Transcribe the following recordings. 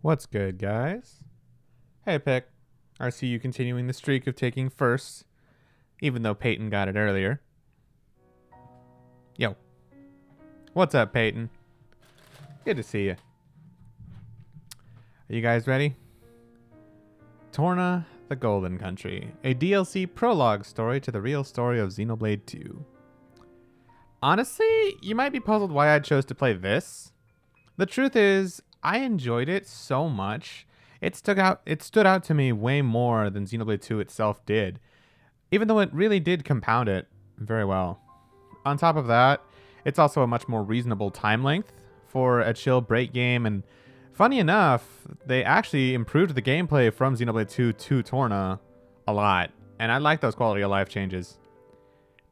What's good, guys? Hey, Pick. I see you continuing the streak of taking firsts, even though Peyton got it earlier. Yo. What's up, Peyton? Good to see you. Are you guys ready? Torna the Golden Country, a DLC prologue story to the real story of Xenoblade 2. Honestly, you might be puzzled why I chose to play this. The truth is, I enjoyed it so much. It stood out to me way more than Xenoblade 2 itself did, even though it really did compound it very well. On top of that, it's also a much more reasonable time length for a chill break game, and funny enough, they actually improved the gameplay from Xenoblade 2 to Torna a lot, and I like those quality of life changes.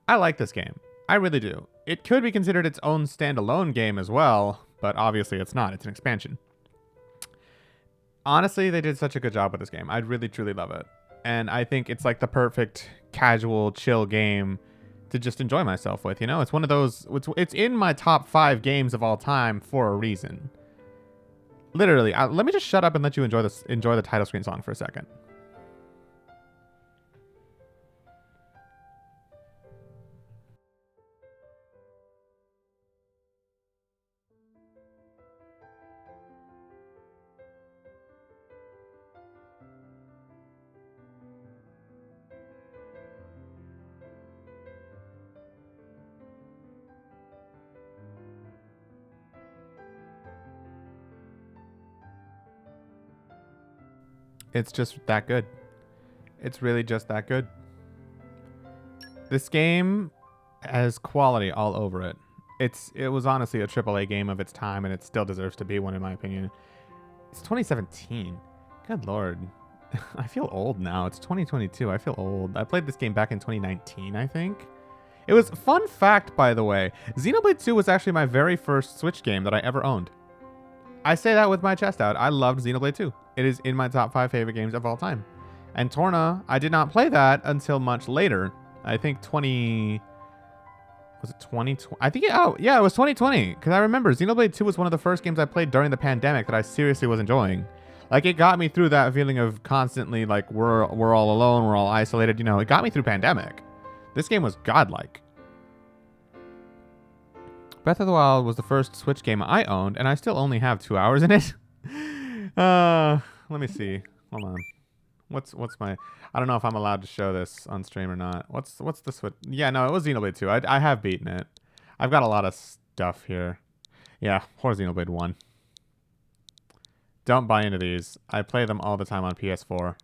I like this game. I really do. It could be considered its own standalone game as well, but obviously it's not. It's an expansion. Honestly, they did such a good job with this game. I really, truly love it. And I think it's like the perfect casual, chill game to just enjoy myself with. You know, it's one of those, it's in my top 5 games of all time for a reason. Literally, let me just shut up and let you enjoy the title screen song for a second. It's just that good. It's really just that good. This game has quality all over it. It was honestly a AAA game of its time, and it still deserves to be one in my opinion. It's 2017. Good lord. I feel old now. It's 2022. I feel old. I played this game back in 2019, I think. It was fun fact, by the way. Xenoblade 2 was actually my very first Switch game that I ever owned. I say that with my chest out. I loved Xenoblade 2. It is in my top 5 favorite games of all time. And Torna, I did not play that until much later. I think 2020? I think, it was 2020. Because I remember Xenoblade 2 was one of the first games I played during the pandemic that I seriously was enjoying. Like, it got me through that feeling of constantly, like, we're all alone, we're all isolated. You know, it got me through pandemic. This game was godlike. Breath of the Wild was the first Switch game I owned, and I still only have 2 hours in it. Let me see. Hold on. What's my... I don't know if I'm allowed to show this on stream or not. What's the Switch... Yeah, no, it was Xenoblade 2. I have beaten it. I've got a lot of stuff here. Yeah, poor Xenoblade 1. Don't buy into these. I play them all the time on PS4.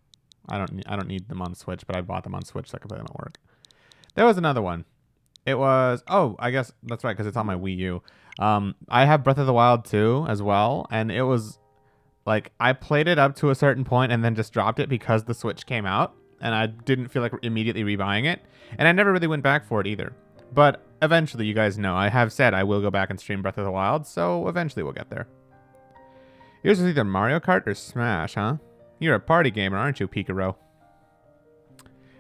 I don't need them on Switch, but I bought them on Switch so I could play them at work. There was another one. It was... Oh, I guess that's right, because it's on my Wii U. I have Breath of the Wild 2 as well, and it was... Like, I played it up to a certain point and then just dropped it because the Switch came out, and I didn't feel like immediately rebuying it, and I never really went back for it either. But eventually, you guys know, I have said I will go back and stream Breath of the Wild, so eventually we'll get there. Yours is either Mario Kart or Smash, huh? You're a party gamer, aren't you, Picaro?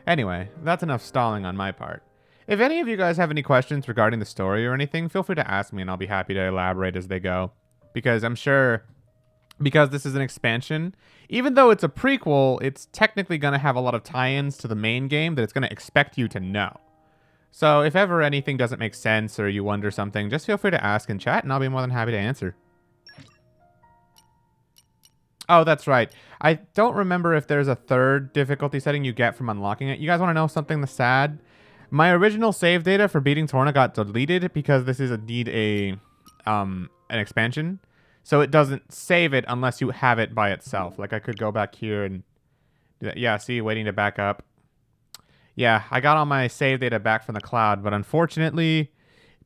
Anyway, that's enough stalling on my part. If any of you guys have any questions regarding the story or anything, feel free to ask me and I'll be happy to elaborate as they go. Because I'm sure... Because this is an expansion, even though it's a prequel, it's technically going to have a lot of tie-ins to the main game that it's going to expect you to know. So if ever anything doesn't make sense or you wonder something, just feel free to ask in chat and I'll be more than happy to answer. Oh, that's right. I don't remember if there's a third difficulty setting you get from unlocking it. You guys want to know something that's sad? My original save data for beating Torna got deleted because this is indeed an expansion. So it doesn't save it unless you have it by itself. Like, I could go back here and... Yeah, see, waiting to back up. Yeah, I got all my save data back from the cloud, but unfortunately,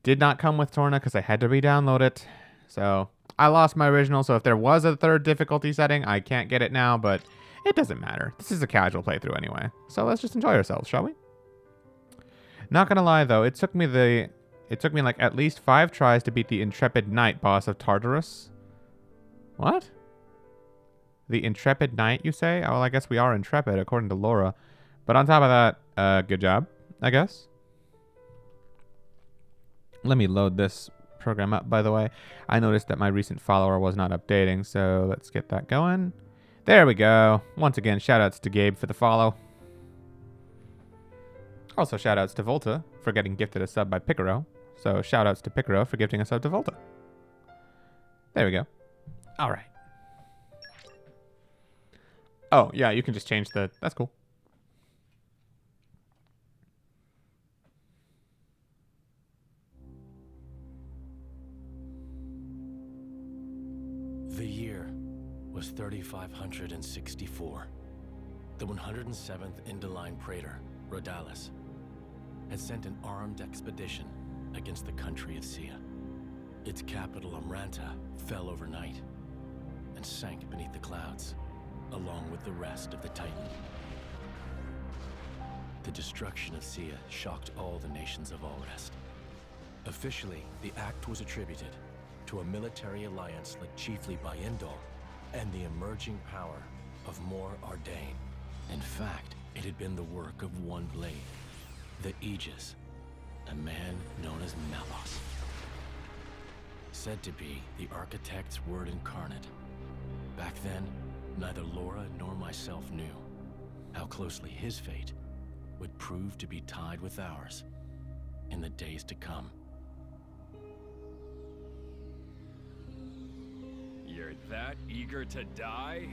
did not come with Torna because I had to re-download it. So, I lost my original, so if there was a third difficulty setting, I can't get it now, but it doesn't matter. This is a casual playthrough anyway. So let's just enjoy ourselves, shall we? Not gonna lie, though, it took me like at least 5 tries to beat the Intrepid Knight boss of Tartarus. What? The Intrepid Knight, you say? Oh, well, I guess we are intrepid, according to Laura. But on top of that, good job, I guess. Let me load this program up, by the way. I noticed that my recent follower was not updating, so let's get that going. There we go. Once again, shoutouts to Gabe for the follow. Also, shoutouts to Volta for getting gifted a sub by Picaro. So, shoutouts to Picaro for gifting a sub to Volta. There we go. All right. Oh, yeah, you can just change the... That's cool. The year was 3564. The 107th Indoline Praetor, Rhodalis, had sent an armed expedition against the country of Sia. Its capital, Amranta, fell overnight and sank beneath the clouds, along with the rest of the Titan. The destruction of Sia shocked all the nations of Allrest. Officially, the act was attributed to a military alliance led chiefly by Indol and the emerging power of Mor Ardain. In fact, it had been the work of one blade, the Aegis, a man known as Melos. Said to be the architect's word incarnate. Back then, neither Laura nor myself knew how closely his fate would prove to be tied with ours in the days to come. You're that eager to die?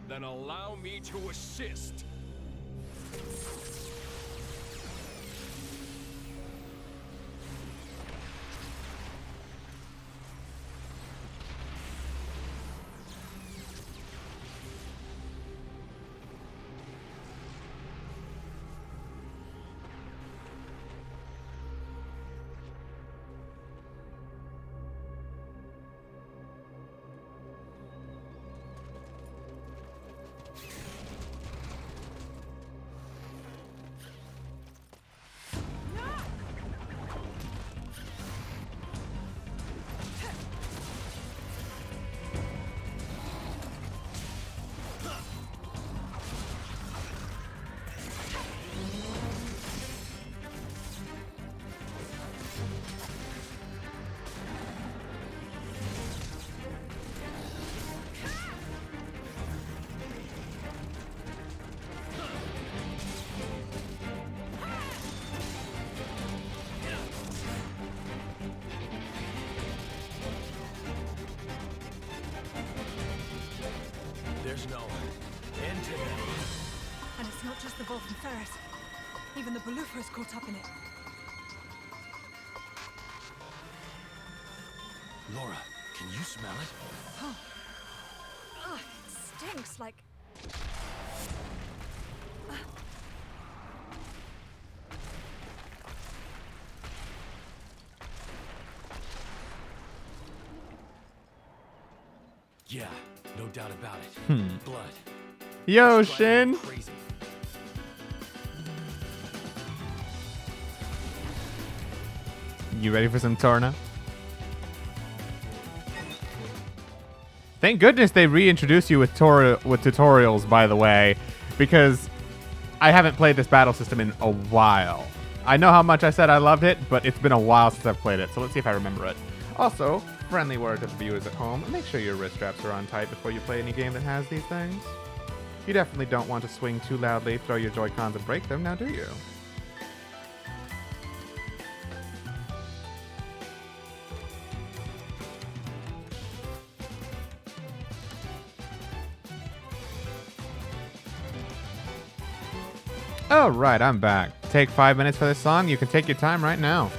Then allow me to assist. There's no end to them. And it's not just the Vol from Ferris. Even the Belufro's caught up in it. Laura, can you smell it? Oh. Ugh, it stinks like... Yeah, no doubt about it. Blood. Yo, It's driving me Shin. crazy. You ready for some Torna? Thank goodness they reintroduced you with tutorials, by the way, because I haven't played this battle system in a while. I know how much I said I loved it, but it's been a while since I've played it, so let's see if I remember it. Also, friendly word to the viewers at home, make sure your wrist straps are on tight before you play any game that has these things. You definitely don't want to swing too loudly, throw your Joy-Cons and break them, now do you? Alright, I'm back. Take 5 minutes for this song, you can take your time right now.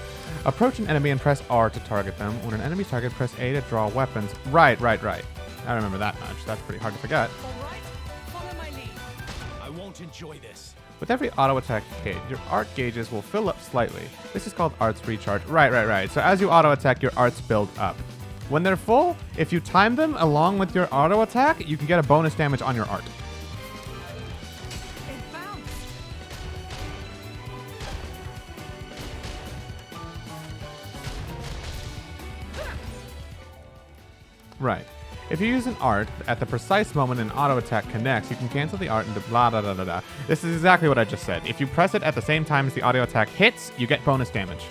Approach an enemy and press R to target them. When an enemy's target, press A to draw weapons. Right. I remember that much. That's pretty hard to forget. All right, follow my lead. I won't enjoy this. With every auto attack hit, your art gauges will fill up slightly. This is called arts recharge. Right. So as you auto attack, your arts build up. When they're full, if you time them along with your auto attack, you can get a bonus damage on your art. It bounced. Right. If you use an art at the precise moment an auto attack connects, you can cancel the art into blah blah blah blah blah. This is exactly what I just said. If you press it at the same time as the auto attack hits, you get bonus damage.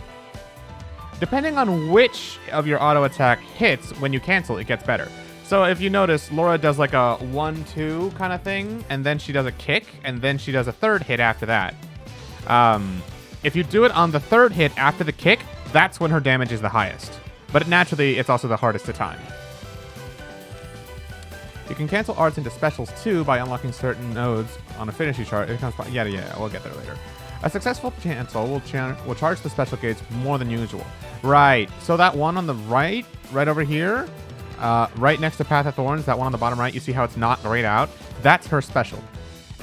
Depending on which of your auto attack hits when you cancel, it gets better. So if you notice, Laura does like a 1-2 kind of thing, and then she does a kick, and then she does a third hit after that. If you do it on the third hit after the kick, that's when her damage is the highest. But naturally, it's also the hardest to time. You can cancel arts into specials too by unlocking certain nodes on a finishing chart. It becomes yeah, we'll get there later. A successful cancel will charge the special gauge more than usual. Right. So that one on the right over here, right next to Path of Thorns, that one on the bottom right, you see how it's not grayed out? That's her special.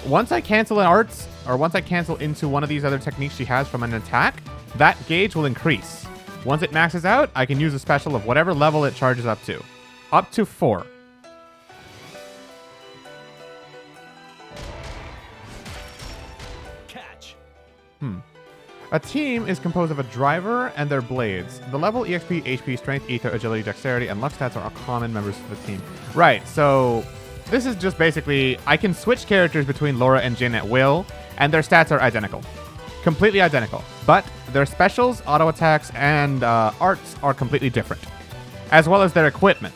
Once I cancel an arts, or once I cancel into one of these other techniques she has from an attack, that gauge will increase. Once it maxes out, I can use a special of whatever level it charges up to. Up to 4. A team is composed of a driver and their blades. The level, EXP, HP, Strength, Ether, Agility, Dexterity, and Luck stats are all common members of the team. Right, so this is just basically, I can switch characters between Laura and Jin at will, and their stats are identical. Completely identical. But their specials, auto attacks, and arts are completely different, as well as their equipment.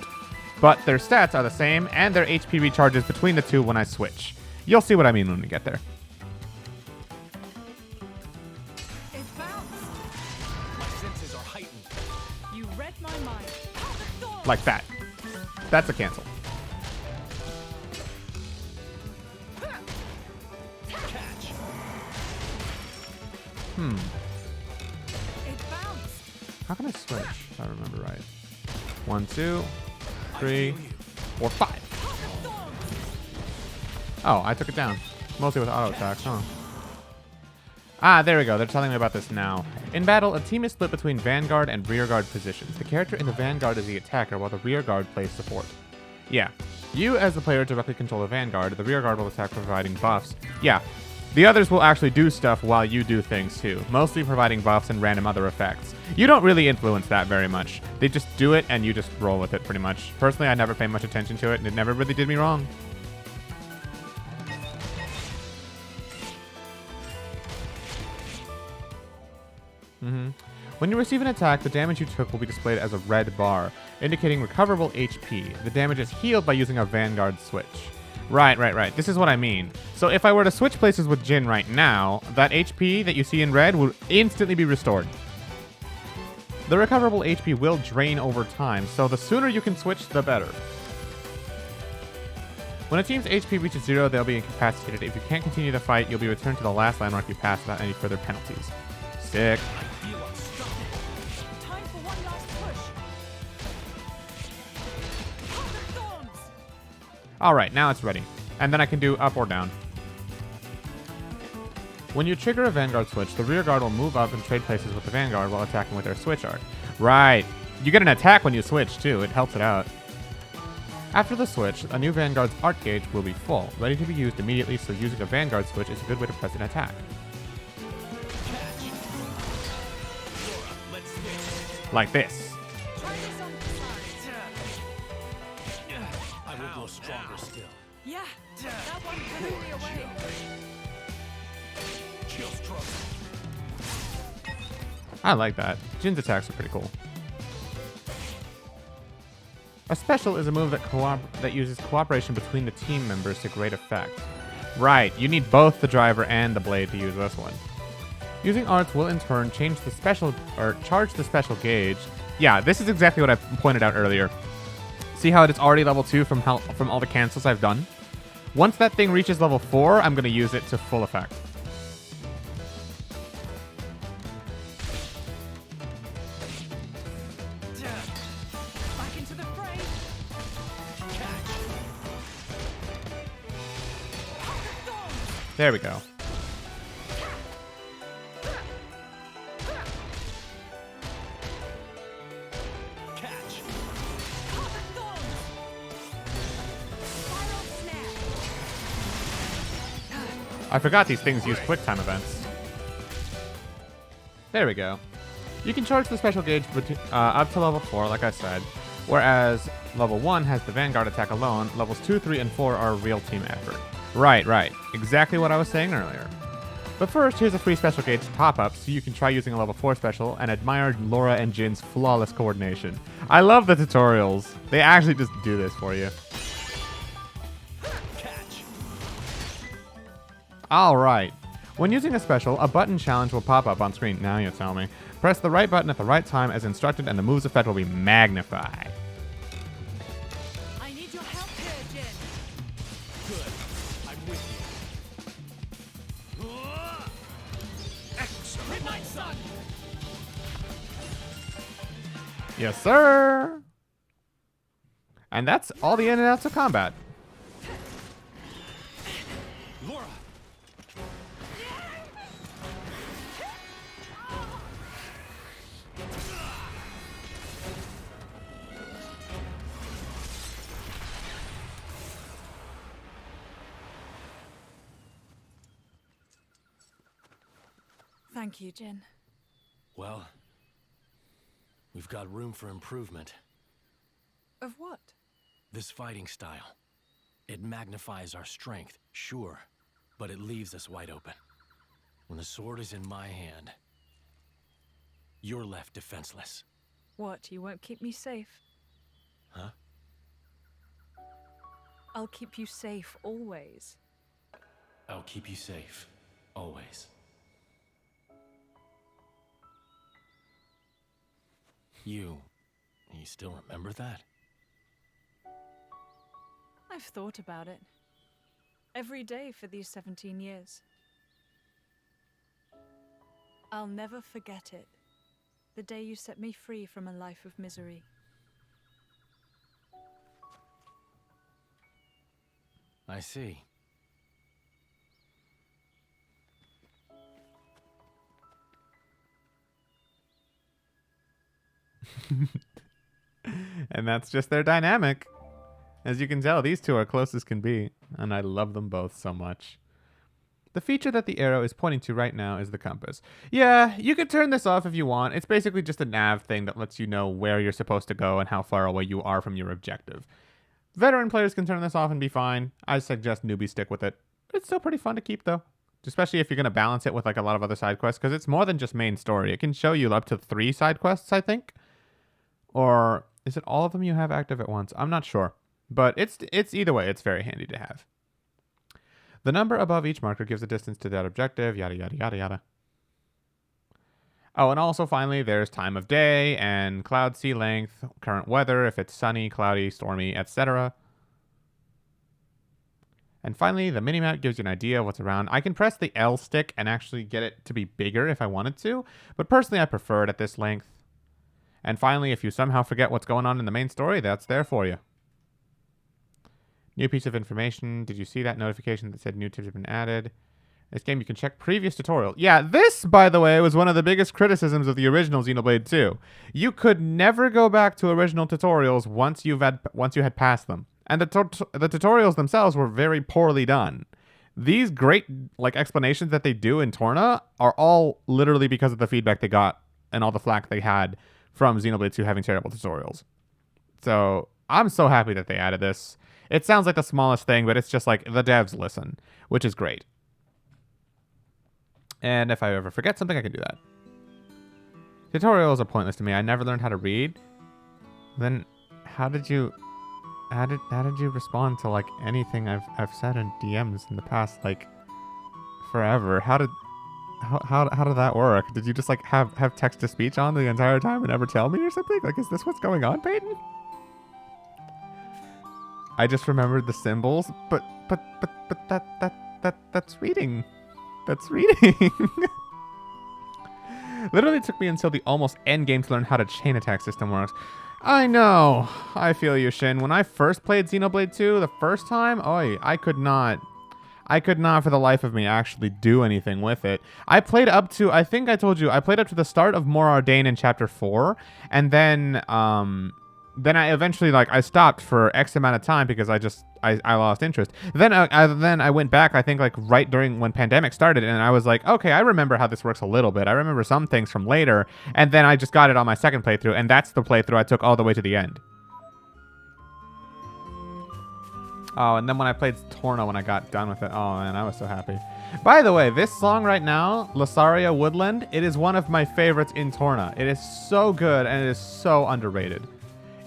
But their stats are the same, and their HP recharges between the two when I switch. You'll see what I mean when we get there. Like that. That's a cancel. How can I switch, if I remember right? 1, 2, 3, 4, 5. Oh, I took it down. Mostly with auto attacks, huh? Ah, there we go. They're telling me about this now. In battle, a team is split between vanguard and rearguard positions. The character in the vanguard is the attacker, while the rearguard plays support. Yeah. You, as the player, directly control the vanguard. The rearguard will attack, providing buffs. Yeah. The others will actually do stuff while you do things too, mostly providing buffs and random other effects. You don't really influence that very much. They just do it and you just roll with it pretty much. Personally, I never paid much attention to it and it never really did me wrong. When you receive an attack, the damage you took will be displayed as a red bar, indicating recoverable HP. The damage is healed by using a Vanguard switch. Right. This is what I mean. So if I were to switch places with Jin right now, that HP that you see in red will instantly be restored. The recoverable HP will drain over time, so the sooner you can switch, the better. When a team's HP reaches 0, they'll be incapacitated. If you can't continue the fight, you'll be returned to the last landmark you passed without any further penalties. Sick. Time for one last push. Alright, now it's ready. And then I can do up or down. When you trigger a Vanguard switch, the rear guard will move up and trade places with the Vanguard while attacking with their switch arc. Right. You get an attack when you switch too, it helps it out. After the switch, a new Vanguard's art gauge will be full, ready to be used immediately, so using a Vanguard switch is a good way to press an attack. Like this. I will grow stronger still. Yeah, that one blew me away. I like that. Jin's attacks are pretty cool. A special is a move that uses cooperation between the team members to great effect. Right, you need both the driver and the blade to use this one. Using arts will in turn change the special or charge the special gauge. Yeah, this is exactly what I pointed out earlier. See how it's already level 2 from all the cancels I've done? Once that thing reaches level 4, I'm going to use it to full effect. Back into the fray. There we go. I forgot these things use quick time events. There we go. You can charge the special gauge up to level 4, like I said, whereas level 1 has the Vanguard attack alone. Levels 2, 3, and 4 are a real team effort. Right. Exactly what I was saying earlier. But first, here's a free special gauge top-up so you can try using a level 4 special and admire Laura and Jin's flawless coordination. I love the tutorials. They actually just do this for you. Catch. Alright. When using a special, a button challenge will pop up on screen. Now you tell me. Press the right button at the right time as instructed and the move's effect will be magnified. I need your help here, Jin. Good. I'm with you. Excellent. Midnight Sun! Yes, sir! And that's all the in and outs of combat. Laura! Thank you, Jin. Well, we've got room for improvement. Of what? This fighting style. It magnifies our strength, sure, but it leaves us wide open. When the sword is in my hand, you're left defenseless. What, you won't keep me safe? Huh? I'll keep you safe always. I'll keep you safe, always. You still remember that? I've thought about it. Every day for these 17 years. I'll never forget it. The day you set me free from a life of misery. I see. And that's just their dynamic. As you can tell, these two are close as can be, and I love them both so much. The feature that the arrow is pointing to right now is the compass. Yeah, you can turn this off if you want. It's basically just a nav thing that lets you know where you're supposed to go and how far away you are from your objective. Veteran players can turn this off and be fine. I suggest newbies stick with it. It's still pretty fun to keep though. Especially if you're going to balance it with like a lot of other side quests, because it's more than just main story. It can show you up to 3 side quests, I think. Or is it all of them you have active at once? I'm not sure. But it's either way, it's very handy to have. The number above each marker gives a distance to that objective, yada, yada, yada, yada. Oh, and also finally, there's time of day and cloud sea length, current weather, if it's sunny, cloudy, stormy, etc. And finally, the minimap gives you an idea of what's around. I can press the L stick and actually get it to be bigger if I wanted to, but personally I prefer it at this length. And finally, if you somehow forget what's going on in the main story, that's there for you. New piece of information. Did you see that notification that said new tips have been added? This game, you can check previous tutorial. Yeah, this, by the way, was one of the biggest criticisms of the original Xenoblade 2. You could never go back to original tutorials once you had passed them. And the tutorials themselves were very poorly done. These great explanations that they do in Torna are all literally because of the feedback they got and all the flack they had from Xenoblade 2 having terrible tutorials. So I'm so happy that they added this. It sounds like the smallest thing, but it's just like the devs listen, which is great. And if I ever forget something, I can do that. Tutorials are pointless to me. I never learned how to read. Then how did you respond to like anything I've said in DMs in the past forever? How did that work? Did you just have text to speech on the entire time and never tell me or something? Is this what's going on, Peyton? I just remembered the symbols, but that's reading. That's reading. Literally took me until the almost end game to learn how the chain attack system works. I know. I feel you, Shin. When I first played Xenoblade 2 the first time, I could not for the life of me actually do anything with it. I played up to, I think I told you, I played up to the start of More Ardain in Chapter 4, and then I eventually I stopped for X amount of time because I lost interest. Then I went back, I think right during when pandemic started, and I was like, okay, I remember how this works a little bit. I remember some things from later, and then I just got it on my second playthrough, and that's the playthrough I took all the way to the end. Oh, and then when I played Torna when I got done with it, oh man, I was so happy. By the way, this song right now, Lasaria Woodland, it is one of my favorites in Torna. It is so good and it is so underrated.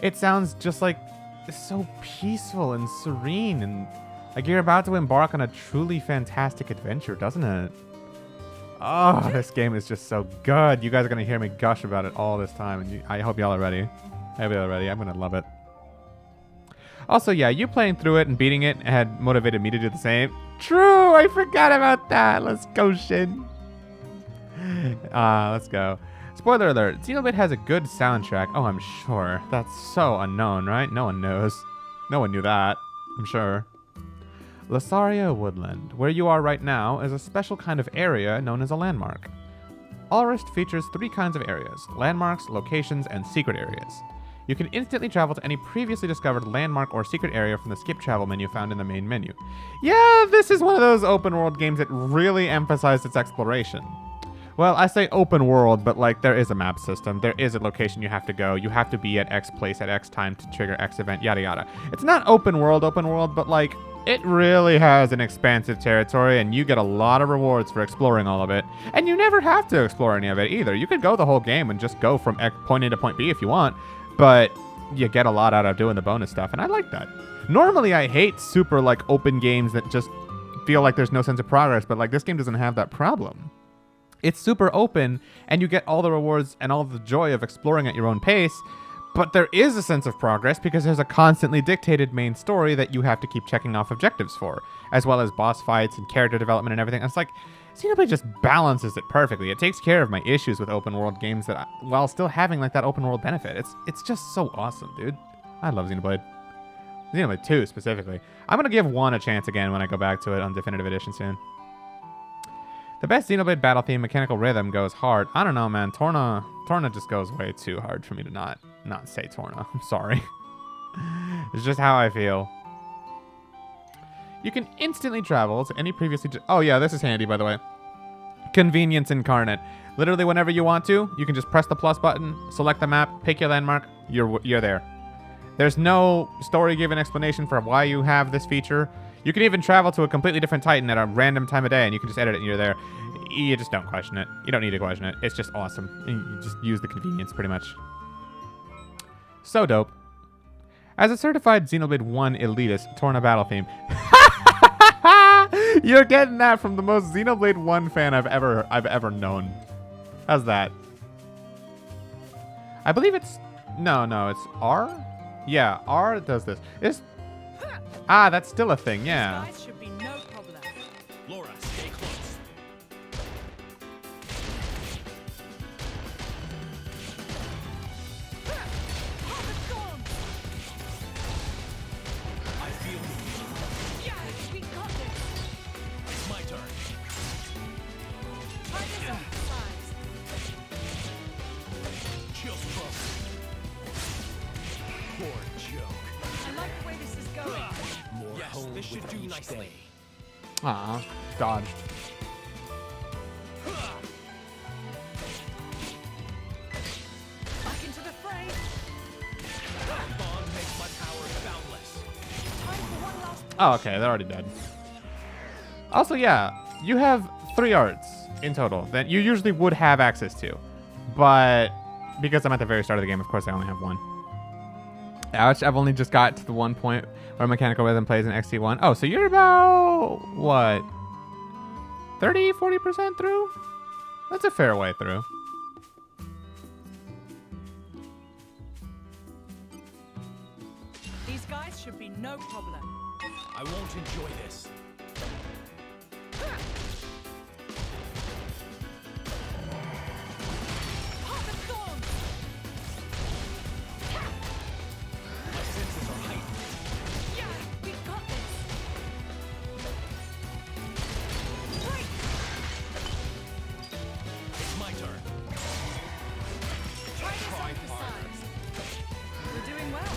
It sounds just like it's so peaceful and serene and like you're about to embark on a truly fantastic adventure, doesn't it? Oh, this game is just so good. You guys are going to hear me gush about it all this time, and I hope y'all are ready. I hope y'all are ready. I'm going to love it. Also, yeah, you playing through it and beating it had motivated me to do the same. True, I forgot about that. Let's go, Shin. Let's go. Spoiler alert, Xenoblade has a good soundtrack. Oh, I'm sure. That's so unknown, right? No one knows. No one knew that, I'm sure. Lasaria Woodland, where you are right now, is a special kind of area known as a landmark. Alrest features 3 kinds of areas: landmarks, locations, and secret areas. You can instantly travel to any previously discovered landmark or secret area from the skip travel menu found in the main menu. Yeah, this is one of those open world games that really emphasized its exploration. Well, I say open world, but like there is a map system. There is a location you have to go. You have to be at X place at X time to trigger X event, yada yada. It's not open world, but like it really has an expansive territory and you get a lot of rewards for exploring all of it. And you never have to explore any of it either. You could go the whole game and just go from point A to point B if you want. But you get a lot out of doing the bonus stuff, and I like that. Normally, I hate super, like, open games that just feel like there's no sense of progress, but, like, this game doesn't have that problem. It's super open, and you get all the rewards and all the joy of exploring at your own pace, but there is a sense of progress because there's a constantly dictated main story that you have to keep checking off objectives for, as well as boss fights and character development and everything. It's like, Xenoblade just balances it perfectly. It takes care of my issues with open world games while still having like that open world benefit. It's just so awesome, dude. I love Xenoblade. Xenoblade 2 specifically. I'm gonna give 1 a chance again when I go back to it on Definitive Edition soon. The best Xenoblade battle theme, Mechanical Rhythm, goes hard. I don't know, man. Torna just goes way too hard for me to not say Torna. I'm sorry. It's just how I feel. You can instantly travel to any previously... Oh, yeah, this is handy, by the way. Convenience incarnate. Literally, whenever you want to, you can just press the plus button, select the map, pick your landmark, you're there. There's no story-given explanation for why you have this feature. You can even travel to a completely different Titan at a random time of day, and you can just edit it and you're there. You just don't question it. You don't need to question it. It's just awesome. You just use the convenience, pretty much. So dope. As a certified Xenoblade 1 elitist, Torna battle theme... You're getting that from the most Xenoblade 1 fan I've ever known. How's that? I believe it's... No, it's R? Yeah, R does this. That's still a thing, yeah. These guys should be no problem. Laura, stay close. I feel you. Yeah, we got this. It's my turn. Try this on the sides. Chill stroke. Poor joke. I like the way this is going. More Yes, honed this should with do each nicely. day. Aw, dodged. Back into the fray. Bond makes my power boundless. Time for one last. Oh, okay, they're already dead. Also, yeah, you have 3 arts in total that you usually would have access to. But because I'm at the very start of the game, of course, I only have 1. Ouch, I've only just got to the one point where Mechanical Rhythm plays in XT1. Oh, so you're about, what, 30, 40% through? That's a fair way through. These guys should be no problem. I won't enjoy this. Heart of Thorns. My senses are heightened. Yeah, we got this. Break. It's my turn. Try this on the sides. We're doing well.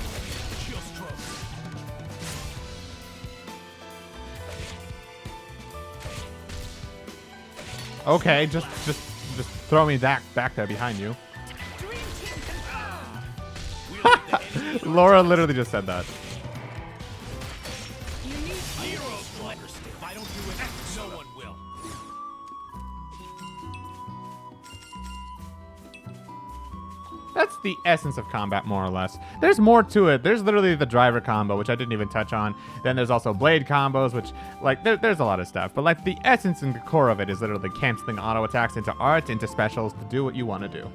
Chill stroke. Okay, just throw me back there behind you. Dream team confirmed. We'll take the enemy. Laura literally just said that. That's the essence of combat, more or less. There's more to it. There's literally the driver combo, which I didn't even touch on. Then there's also blade combos, which, like, there's a lot of stuff. But, like, the essence and the core of it is literally canceling auto attacks into art, into specials, to do what you want to do.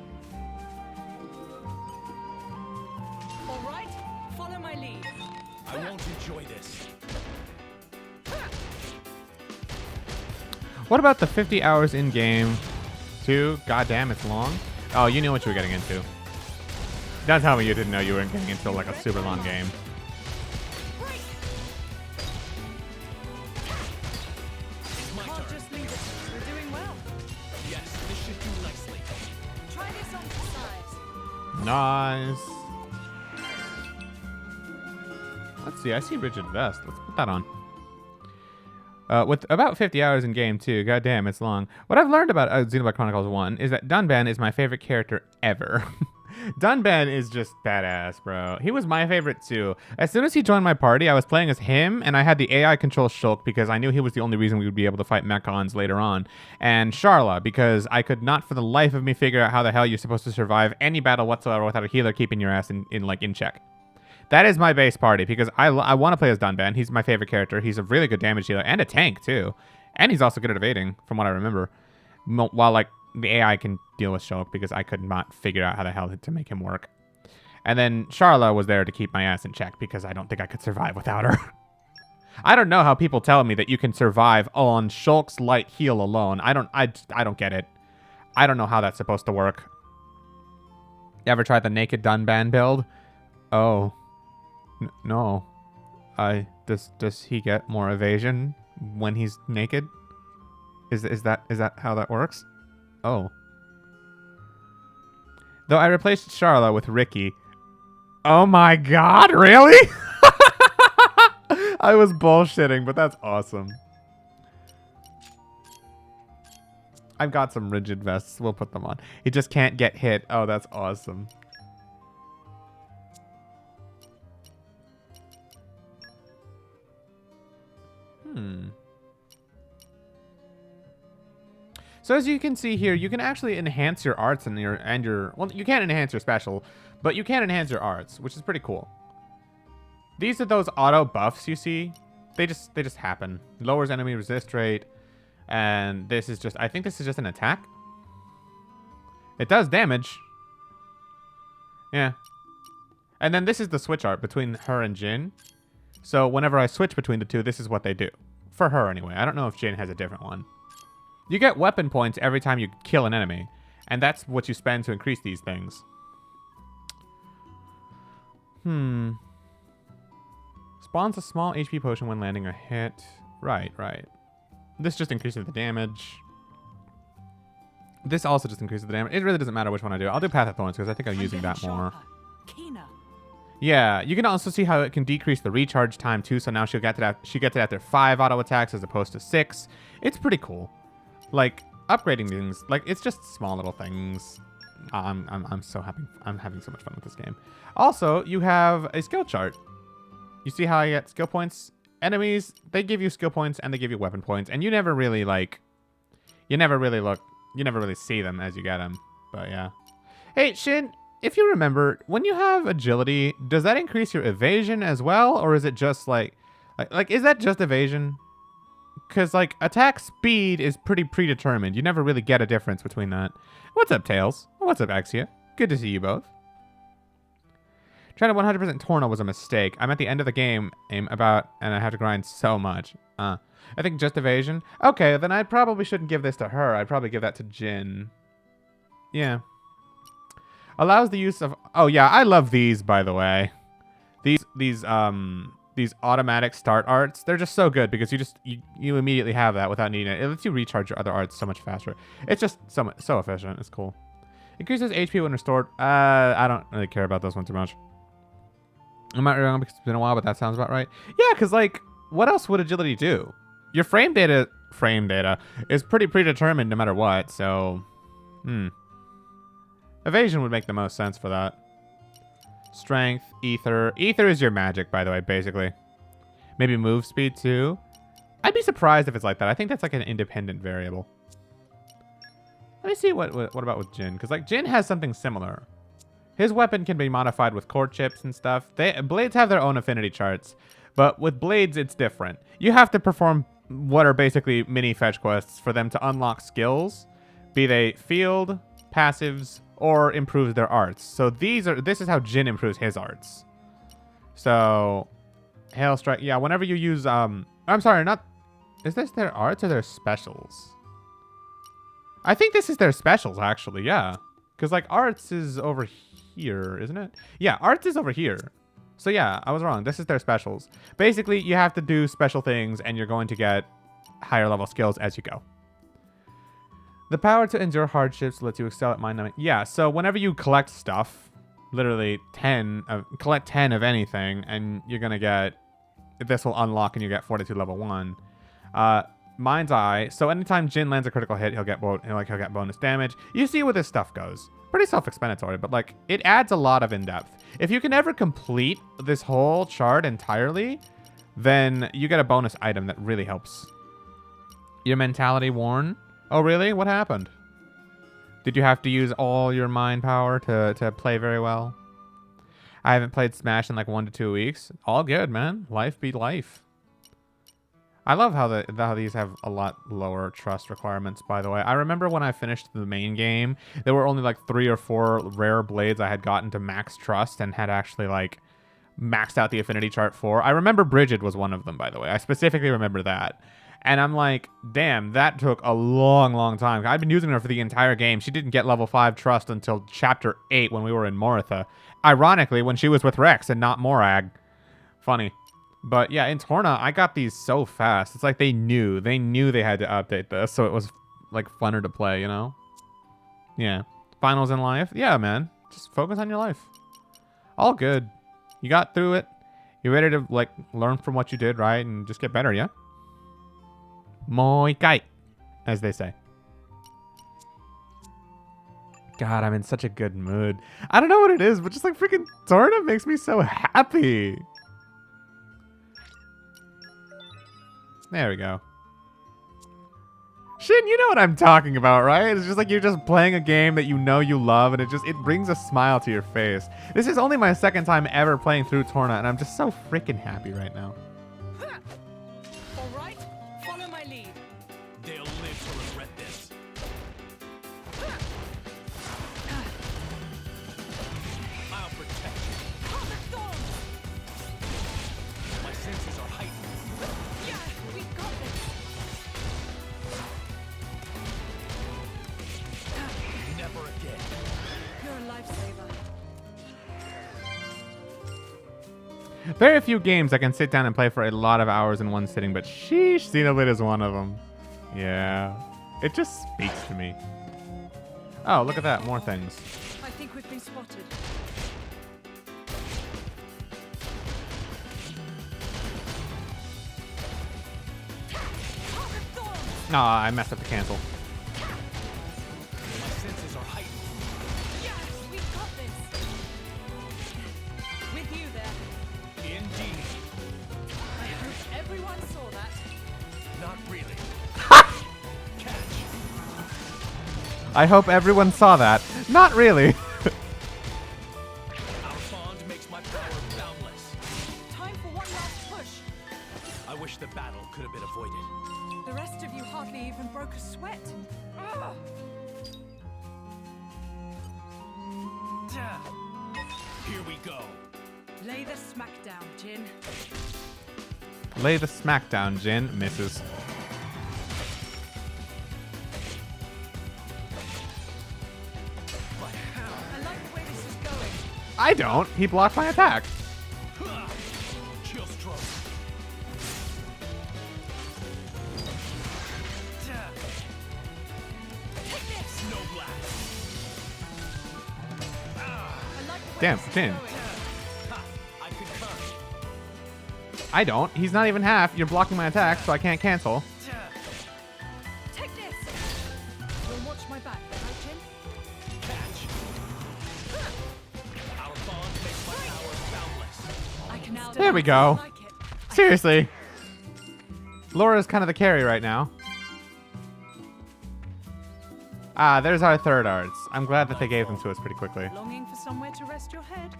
All right, follow my lead. I won't enjoy this. What about the 50 hours in-game? Too? Goddamn, it's long. Oh, you knew what you were getting into. Don't tell me you didn't know you were getting into, like, a super long game. Can't just leave it. We're doing well. Yes, this should do nicely. Try this on for size. Nice. Let's see. I see Rigid Vest. Let's put that on. With about 50 hours in game too, goddamn, it's long. What I've learned about Xenoblade Chronicles 1 is that Dunban is my favorite character ever. Dunban is just badass, bro. He was my favorite too. As soon as he joined my party, I was playing as him, and I had the AI control Shulk because I knew he was the only reason we would be able to fight Mechons later on. And Sharla, because I could not for the life of me figure out how the hell you're supposed to survive any battle whatsoever without a healer keeping your ass in check. That is my base party because I want to play as Dunban. He's my favorite character. He's a really good damage dealer and a tank too. And he's also good at evading from what I remember. While like the AI can deal with Shulk because I could not figure out how the hell to make him work. And then Sharla was there to keep my ass in check because I don't think I could survive without her. I don't know how people tell me that you can survive on Shulk's light heal alone. I don't get it. I don't know how that's supposed to work. You ever tried the naked Dunban build? Oh. No. Does he get more evasion when he's naked? Is that how that works? Oh. Though I replaced Sharla with Ricky. Oh my god, really? I was bullshitting, but that's awesome. I've got some rigid vests. We'll put them on. He just can't get hit. Oh, that's awesome. So as you can see here, you can actually enhance your arts and your well, you can't enhance your special, but you can enhance your arts, which is pretty cool. These are those auto buffs you see. They just happen. Lowers enemy resist rate, and this is just, I think this is just an attack. It does damage. Yeah. And then this is the switch art between her and Jin. So whenever I switch between the two, this is what they do. For her anyway. I don't know if Jin has a different one. You get weapon points every time you kill an enemy. And that's what you spend to increase these things. Spawns a small HP potion when landing a hit. Right. This just increases the damage. This also just increases the damage. It really doesn't matter which one I do. I'll do Path of Thorns because I think I'm using that more. Keener. Yeah, you can also see how it can decrease the recharge time too. So now she gets it after 5 auto attacks as opposed to 6. It's pretty cool. Like upgrading things, like it's just small little things. I'm so happy. I'm having so much fun with this game. Also, you have a skill chart. You see how I get skill points? Enemies, they give you skill points and they give you weapon points, and you never really see them as you get them. But yeah. Hey, Shin, if you remember, when you have agility, does that increase your evasion as well, or is it just like is that just evasion? Because like attack speed is pretty predetermined. You never really get a difference between that. What's up, Tails? What's up, Axia? Good to see you both. Trying to 100% Torna was a mistake. I'm at the end of the game and I have to grind so much. I think just evasion. Okay, then I probably shouldn't give this to her. I'd probably give that to Jin. Yeah. Allows the use of... Oh, yeah, I love these, by the way. These automatic start arts, they're just so good because you immediately have that without needing it. It lets you recharge your other arts so much faster. It's just so efficient. It's cool. Increases HP when restored. I don't really care about this one too much. I'm not wrong because it's been a while, but that sounds about right. Yeah, because like, what else would agility do? Your frame data is pretty predetermined no matter what. So, evasion would make the most sense for that. Strength, ether. Ether is your magic, by the way, basically. Maybe move speed too. I'd be surprised if it's like that. I think that's like an independent variable. Let me see what about with Jin, because like Jin has something similar. His weapon can be modified with core chips and stuff. Blades have their own affinity charts, but with blades, it's different. You have to perform what are basically mini fetch quests for them to unlock skills, be they field, passives, or improves their arts. So this is how Jin improves his arts. So, Hail Strike, yeah, whenever you use, I'm sorry, is this their arts or their specials? I think this is their specials, actually, yeah. Because, like, arts is over here, isn't it? Yeah, arts is over here. So, yeah, I was wrong. This is their specials. Basically, you have to do special things, and you're going to get higher level skills as you go. The power to endure hardships lets you excel at mind numbing. Yeah, so whenever you collect stuff, literally collect 10 of anything, and you're going to get, this will unlock and you get Fortitude level 1. Mind's Eye. So anytime Jin lands a critical hit, he'll get bonus damage. You see where this stuff goes. Pretty self-explanatory, but like it adds a lot of in-depth. If you can ever complete this whole chart entirely, then you get a bonus item that really helps. Your mentality worn. Oh, really? What happened? Did you have to use all your mind power to play very well? I haven't played Smash in like 1 to 2 weeks. All good, man. Life be life. I love how these have a lot lower trust requirements, by the way. I remember when I finished the main game, there were only like 3 or 4 rare blades I had gotten to max trust and had actually like maxed out the affinity chart for. I remember Bridget was one of them, by the way. I specifically remember that. And I'm like, damn, that took a long, long time. I've been using her for the entire game. She didn't get level 5 trust until chapter 8 when we were in Moritha. Ironically, when she was with Rex and not Morag. Funny. But yeah, in Torna, I got these so fast. It's like they knew they had to update this, so it was like funner to play, you know? Yeah. Finals in life? Yeah, man. Just focus on your life. All good. You got through it. You're ready to like learn from what you did, right? And just get better, yeah? Moi kai, as they say. God, I'm in such a good mood. I don't know what it is, but just like freaking Torna makes me so happy. There we go. Shin, you know what I'm talking about, right? It's just like you're just playing a game that you know you love, and it brings a smile to your face. This is only my second time ever playing through Torna, and I'm just so freaking happy right now. All right, follow my lead. They'll live to regret this. I'll protect you. Heart of Thorns. My senses are heightened. Yeah, we got this. Never again. You're a lifesaver. Very few games I can sit down and play for a lot of hours in one sitting, but sheesh, Xenoblade is one of them. Yeah. It just speaks to me. Oh, look at that. More things. I think we've been spotted. Heart of Thorns. Aw, I messed up the cancel. My senses are heightened. Yes, we got this. With you there. Indeed. I hope everyone saw that. Not really. Catch. I hope everyone saw that. Not really. Our bond makes my power boundless. Time for one last push. I wish the battle could have been avoided. The rest of you hardly even broke a sweat. Ugh. Here we go. Lay the smackdown, Jin. Lay the smackdown, Jin. Misses. But how? I like the way this is going. I don't. He blocked my attack. Chill stroke. Take this. Snow blast. I like the way Damn, this is Jin. going. Ha! I concur. I don't. He's not even half. You're blocking my attack, so I can't cancel. Take this. You'll watch my back, right, Jin? Catch. Our bond makes my power boundless. I can now. There we go. Like it. Seriously. Laura's kind of the carry right now. Ah, there's our third arts. I'm glad that they gave them to us pretty quickly. Longing for somewhere to rest your head?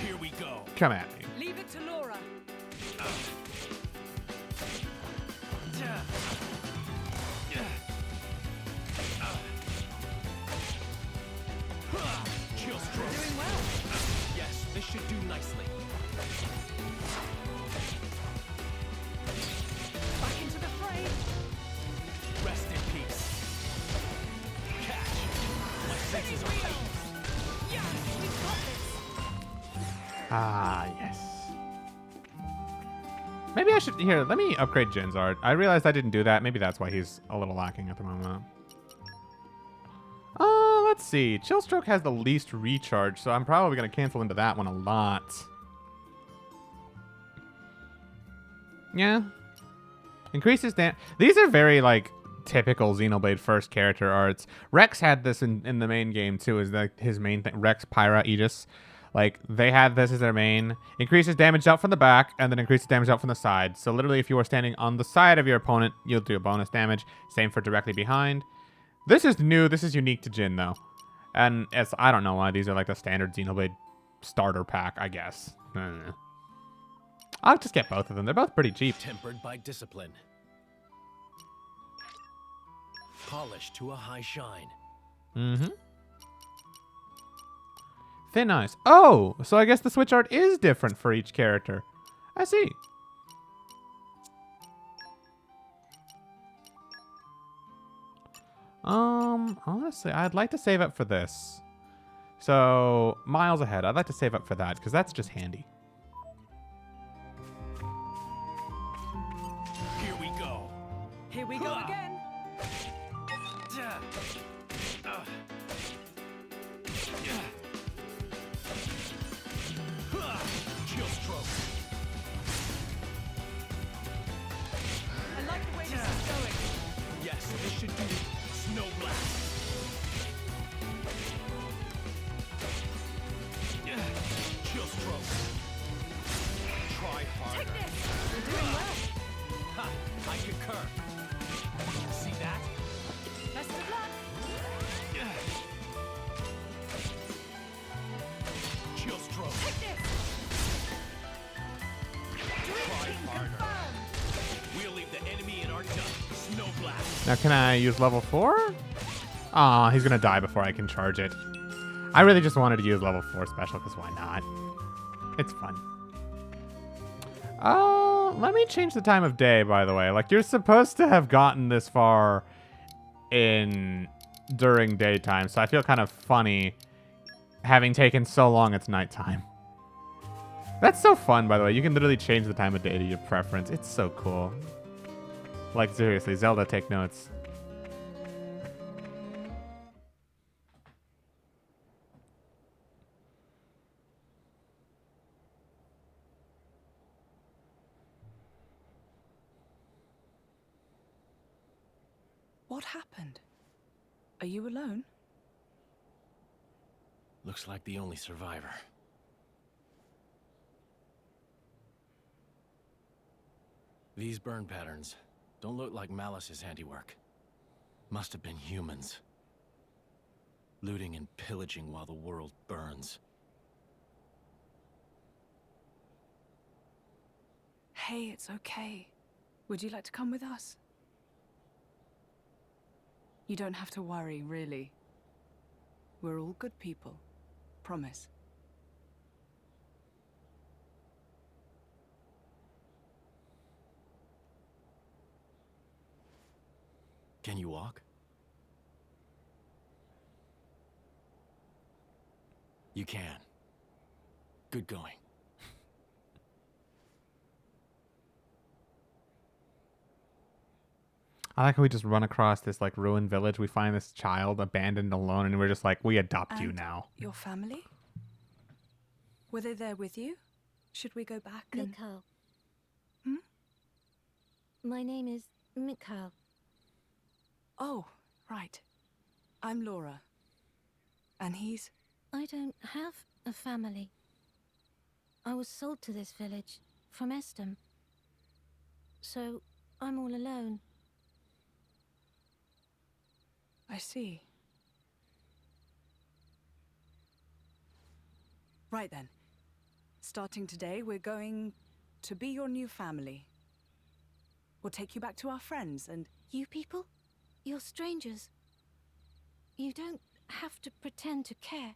Here we go. Come at me. Leave it to Laura. Chill stroke. Doing well. Yes, this should do nicely. Back into the fray. Rest in peace. Catch. My senses are heightened. Yes, we've got this. Ah, yes. Maybe I should... Here, let me upgrade Jin's art. I realized I didn't do that. Maybe that's why he's a little lacking at the moment. Let's see. Chillstroke has the least recharge, so I'm probably going to cancel into that one a lot. Yeah. Increases damage. These are very, like, typical Xenoblade first character arts. Rex had this in the main game, too, is like his main thing. Rex, Pyra, Aegis. Like, they had this as their main. Increases damage out from the back, and then increases damage out from the side. So literally, if you are standing on the side of your opponent, you'll do a bonus damage. Same for directly behind. This is new. This is unique to Jin, though. And it's, I don't know why these are like the standard Xenoblade starter pack, I guess. I'll just get both of them. They're both pretty cheap. Tempered by discipline. Polished to a high shine. Mm-hmm. Thin Ice. Oh, so I guess the Switch art is different for each character. I see. Honestly, I'd like to save up for this. So, miles ahead. I'd like to save up for that, because that's just handy. Here we go. Here we go again. Chill stroke. I like the way this is going. Yes, this should do snow blast. Chill stroke. Try harder. Take this. You're doing well. Ha! I concur. See that? Best of luck. Chill stroke. Take this. Try harder. We'll leave the enemy in our dust. Snow blast. Now, can I use level 4? Aw, he's going to die before I can charge it. I really just wanted to use level 4 special, because why not? It's fun. Let me change the time of day, by the way. Like, you're supposed to have gotten this far during daytime, so I feel kind of funny having taken so long it's nighttime. That's so fun, by the way. You can literally change the time of day to your preference. It's so cool. Like, seriously, Zelda, take notes. What happened? Are you alone? Looks like the only survivor. These burn patterns don't look like Malice's handiwork. Must have been humans. Looting and pillaging while the world burns. Hey, it's okay. Would you like to come with us? You don't have to worry, really. We're all good people. Promise. Can you walk? You can. Good going. I like how we just run across this like ruined village. We find this child abandoned alone, and we're just like, we adopt you And now. Your family? Were they there with you? Should we go back and... Mikhail. Hmm? My name is Mikhail. Oh, right. I'm Laura. And he's... I don't have a family. I was sold to this village from Estem. So I'm all alone. I see. Right then. Starting today, we're going to be your new family. We'll take you back to our friends and... You people? You're strangers. You don't have to pretend to care.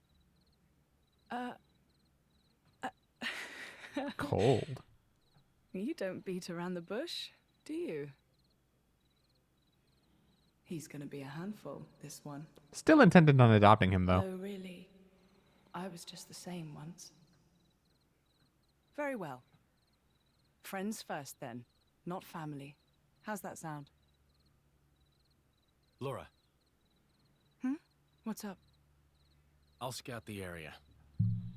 Cold. You don't beat around the bush, do you? He's gonna be a handful, this one. Still intended on adopting him, though. Oh, really? I was just the same once. Very well. Friends first, then. Not family. How's that sound? Laura, What's up? I'll scout the area.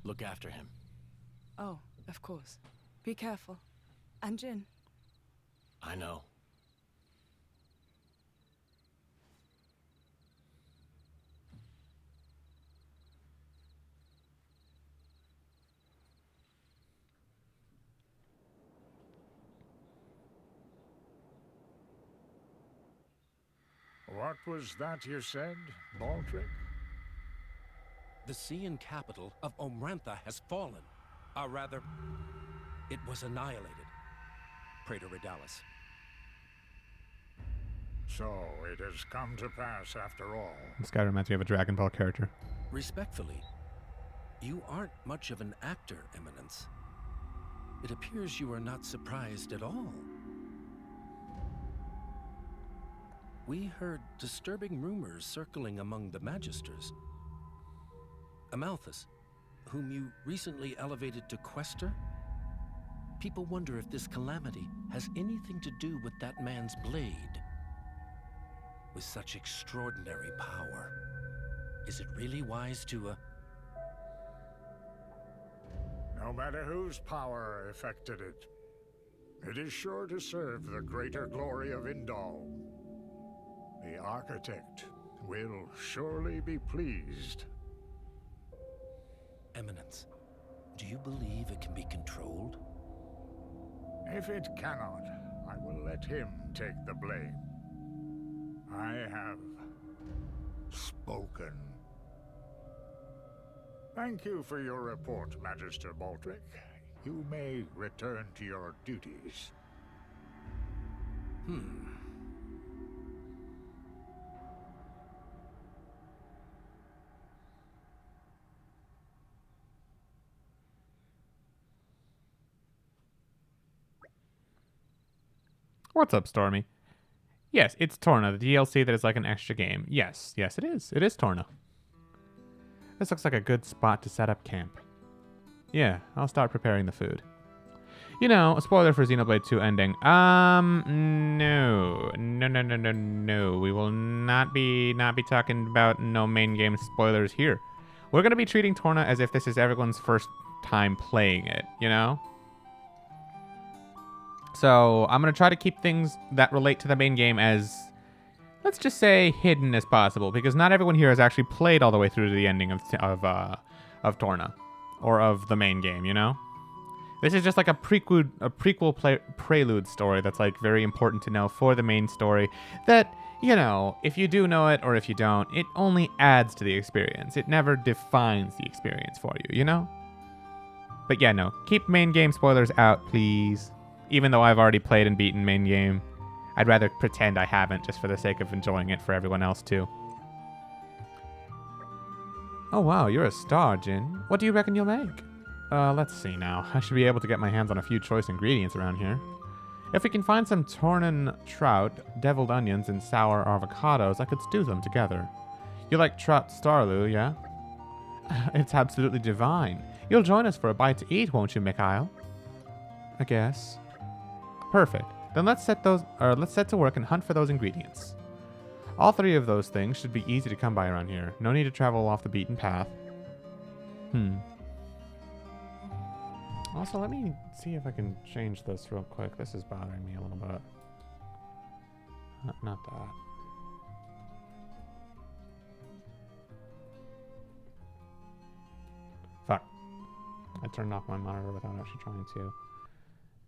Look after him. Oh, of course. Be careful. And Jin. I know. What was that you said, Baldric? The Cian capital of Omrantha has fallen. Or rather, it was annihilated. Praetor Redalis. So it has come to pass after all. This guy reminds me of a Dragon Ball character. Respectfully, you aren't much of an actor, Eminence. It appears you are not surprised at all. We heard disturbing rumors circling among the Magisters. Amalthus, whom you recently elevated to Quester? People wonder if this calamity has anything to do with that man's blade. With such extraordinary power, is it really wise to, No matter whose power affected it, it is sure to serve the greater glory of Indal. The architect will surely be pleased. Eminence, do you believe it can be controlled? If it cannot, I will let him take the blame. I have spoken. Thank you for your report, Magister Baldric. You may return to your duties. What's up, Stormy? Yes, it's Torna, the DLC that is like an extra game. Yes, it is. It is Torna. This looks like a good spot to set up camp. Yeah, I'll start preparing the food. You know, a spoiler for Xenoblade 2 ending. No. We will not be talking about no main game spoilers here. We're gonna be treating Torna as if this is everyone's first time playing it, you know? So I'm going to try to keep things that relate to the main game as, let's just say, hidden as possible, because not everyone here has actually played all the way through to the ending of Torna, or of the main game, you know? This is just like a prequel prelude story that's like very important to know for the main story that, you know, if you do know it or if you don't, it only adds to the experience. It never defines the experience for you, you know? But yeah, no, keep main game spoilers out, please. Even though I've already played and beaten main game, I'd rather pretend I haven't just for the sake of enjoying it for everyone else too. Oh wow, you're a star, Jin. What do you reckon you'll make? Let's see now. I should be able to get my hands on a few choice ingredients around here. If we can find some Tornan trout, deviled onions, and sour avocados, I could stew them together. You like trout starloo, yeah? It's absolutely divine. You'll join us for a bite to eat, won't you, Mikhail? I guess. Perfect. Then let's set to work and hunt for those ingredients. All three of those things should be easy to come by around here. No need to travel off the beaten path. Also, let me see if I can change this real quick. This is bothering me a little bit. Not that. Fuck. I turned off my monitor without actually trying to.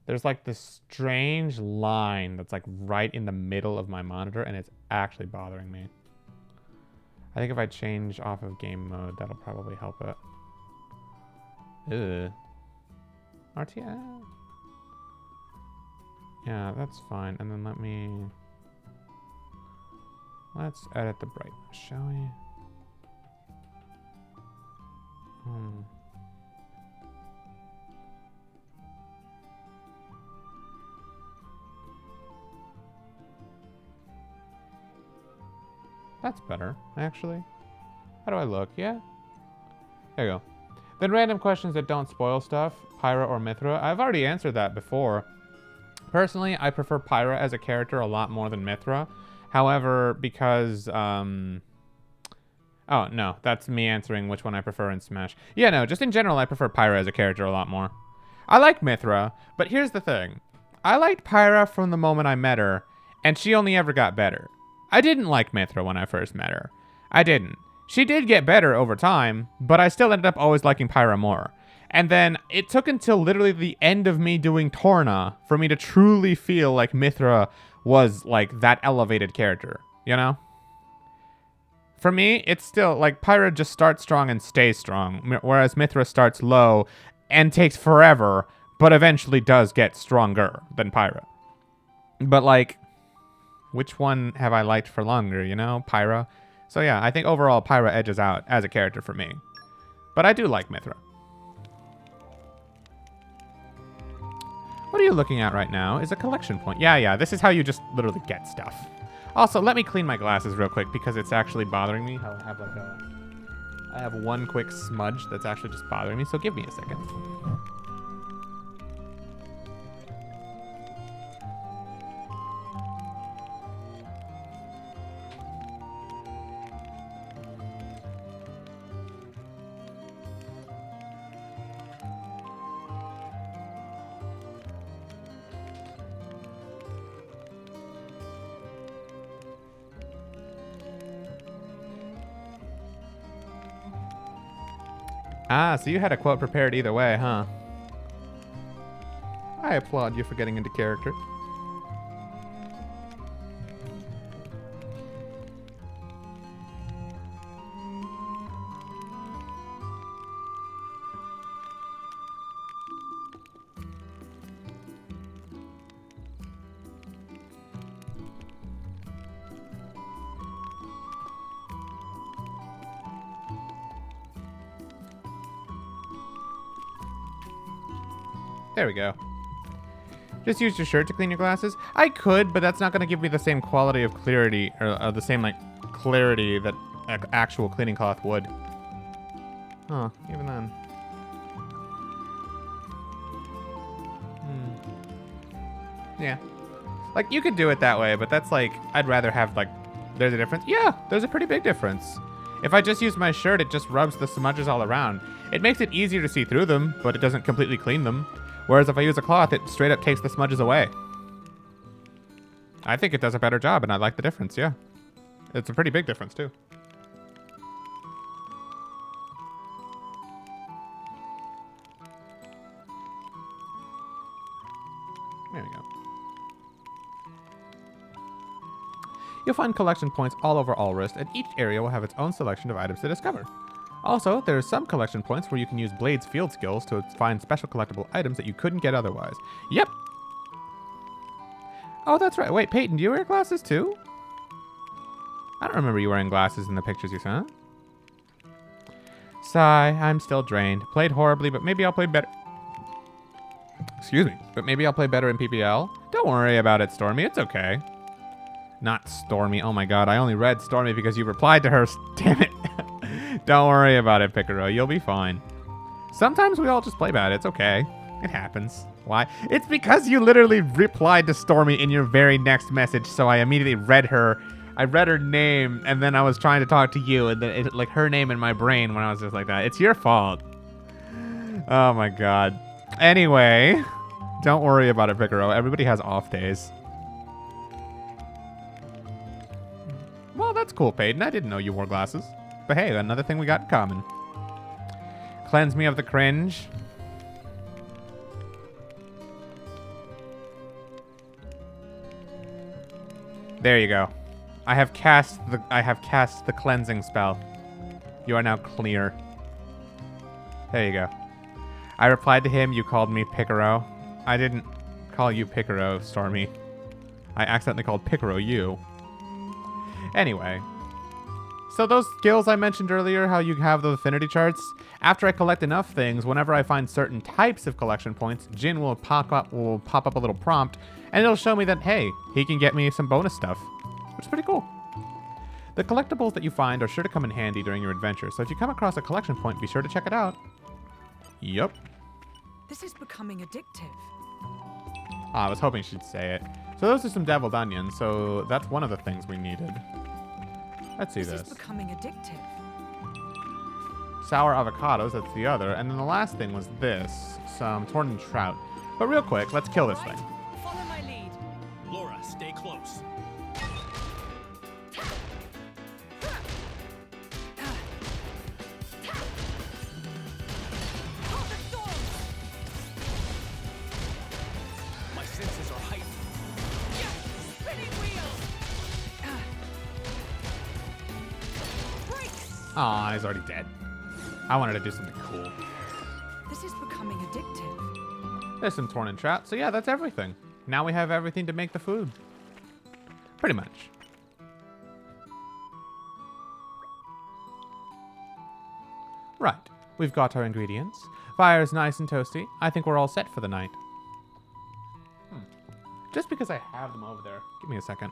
There's like this strange line that's like right in the middle of my monitor, and it's actually bothering me. I think if I change off of game mode, that'll probably help it. Ugh. RTL. Yeah, that's fine. And then let's edit the brightness, shall we? That's better, actually. How do I look? Yeah? There you go. Then random questions that don't spoil stuff. Pyra or Mithra? I've already answered that before. Personally, I prefer Pyra as a character a lot more than Mithra. However, because... Oh, no. That's me answering which one I prefer in Smash. Yeah, no. Just in general, I prefer Pyra as a character a lot more. I like Mithra, but here's the thing. I liked Pyra from the moment I met her, and she only ever got better. I didn't like Mithra when I first met her. I didn't. She did get better over time, but I still ended up always liking Pyra more. And then it took until literally the end of me doing Torna for me to truly feel like Mithra was like that elevated character, you know? For me, it's still like Pyra just starts strong and stays strong, whereas Mithra starts low and takes forever, but eventually does get stronger than Pyra. But like, which one have I liked for longer, you know? Pyra. So yeah, I think overall Pyra edges out as a character for me. But I do like Mithra. What are you looking at right now is a collection point. Yeah, this is how you just literally get stuff. Also, let me clean my glasses real quick because it's actually bothering me. I have one quick smudge that's actually just bothering me, so give me a second. Ah, so you had a quote prepared either way, huh? I applaud you for getting into character. There we go. Just use your shirt to clean your glasses? I could, but that's not going to give me the same quality of clarity, or the same, like, clarity that actual cleaning cloth would. Huh, even then. Yeah. Like, you could do it that way, but that's like, I'd rather have, like, there's a difference? Yeah, there's a pretty big difference. If I just use my shirt, it just rubs the smudges all around. It makes it easier to see through them, but it doesn't completely clean them. Whereas if I use a cloth, it straight up takes the smudges away. I think it does a better job, and I like the difference, yeah. It's a pretty big difference, too. There we go. You'll find collection points all over Alrist, and each area will have its own selection of items to discover. Also, there are some collection points where you can use Blade's field skills to find special collectible items that you couldn't get otherwise. Yep! Oh, that's right. Wait, Peyton, do you wear glasses too? I don't remember you wearing glasses in the pictures you sent. Sigh, I'm still drained. Played horribly, but maybe I'll play better. Excuse me, but maybe I'll play better in PPL? Don't worry about it, Stormy. It's okay. Not Stormy. Oh my god, I only read Stormy because you replied to her. Damn it. Don't worry about it, Picaro. You'll be fine. Sometimes we all just play bad. It's okay. It happens. Why? It's because you literally replied to Stormy in your very next message, so I immediately read her. I read her name, and then I was trying to talk to you, and then it, like her name in my brain when I was just like that. It's your fault. Oh my god. Anyway, don't worry about it, Picaro. Everybody has off days. Well, that's cool, Peyton. I didn't know you wore glasses. But hey, another thing we got in common. Cleanse me of the cringe. There you go. I have cast the cleansing spell. You are now clear. There you go. I replied to him, you called me Picaro. I didn't call you Picaro, Stormy. I accidentally called Picaro you. Anyway. So those skills I mentioned earlier, how you have the affinity charts, after I collect enough things, whenever I find certain types of collection points, Jin will pop up a little prompt, and it'll show me that, hey, he can get me some bonus stuff, which is pretty cool. The collectibles that you find are sure to come in handy during your adventure, so if you come across a collection point, be sure to check it out. Yup. This is becoming addictive. I was hoping she'd say it. So those are some deviled onions, so that's one of the things we needed. Let's see this. This is becoming addictive. Sour avocados, that's the other. And then the last thing was this, some torn trout. But real quick, let's kill this thing. Follow my lead. Laura, stay close. Heart of Storm! My senses are heightened. Spinning wheel! Brakes! Aw, he's already dead. I wanted to do something cool. This is becoming addictive. There's some torn trout. So yeah, that's everything. Now we have everything to make the food. Pretty much. Right. We've got our ingredients. Fire's nice and toasty. I think we're all set for the night. Just because I have them over there. Give me a second.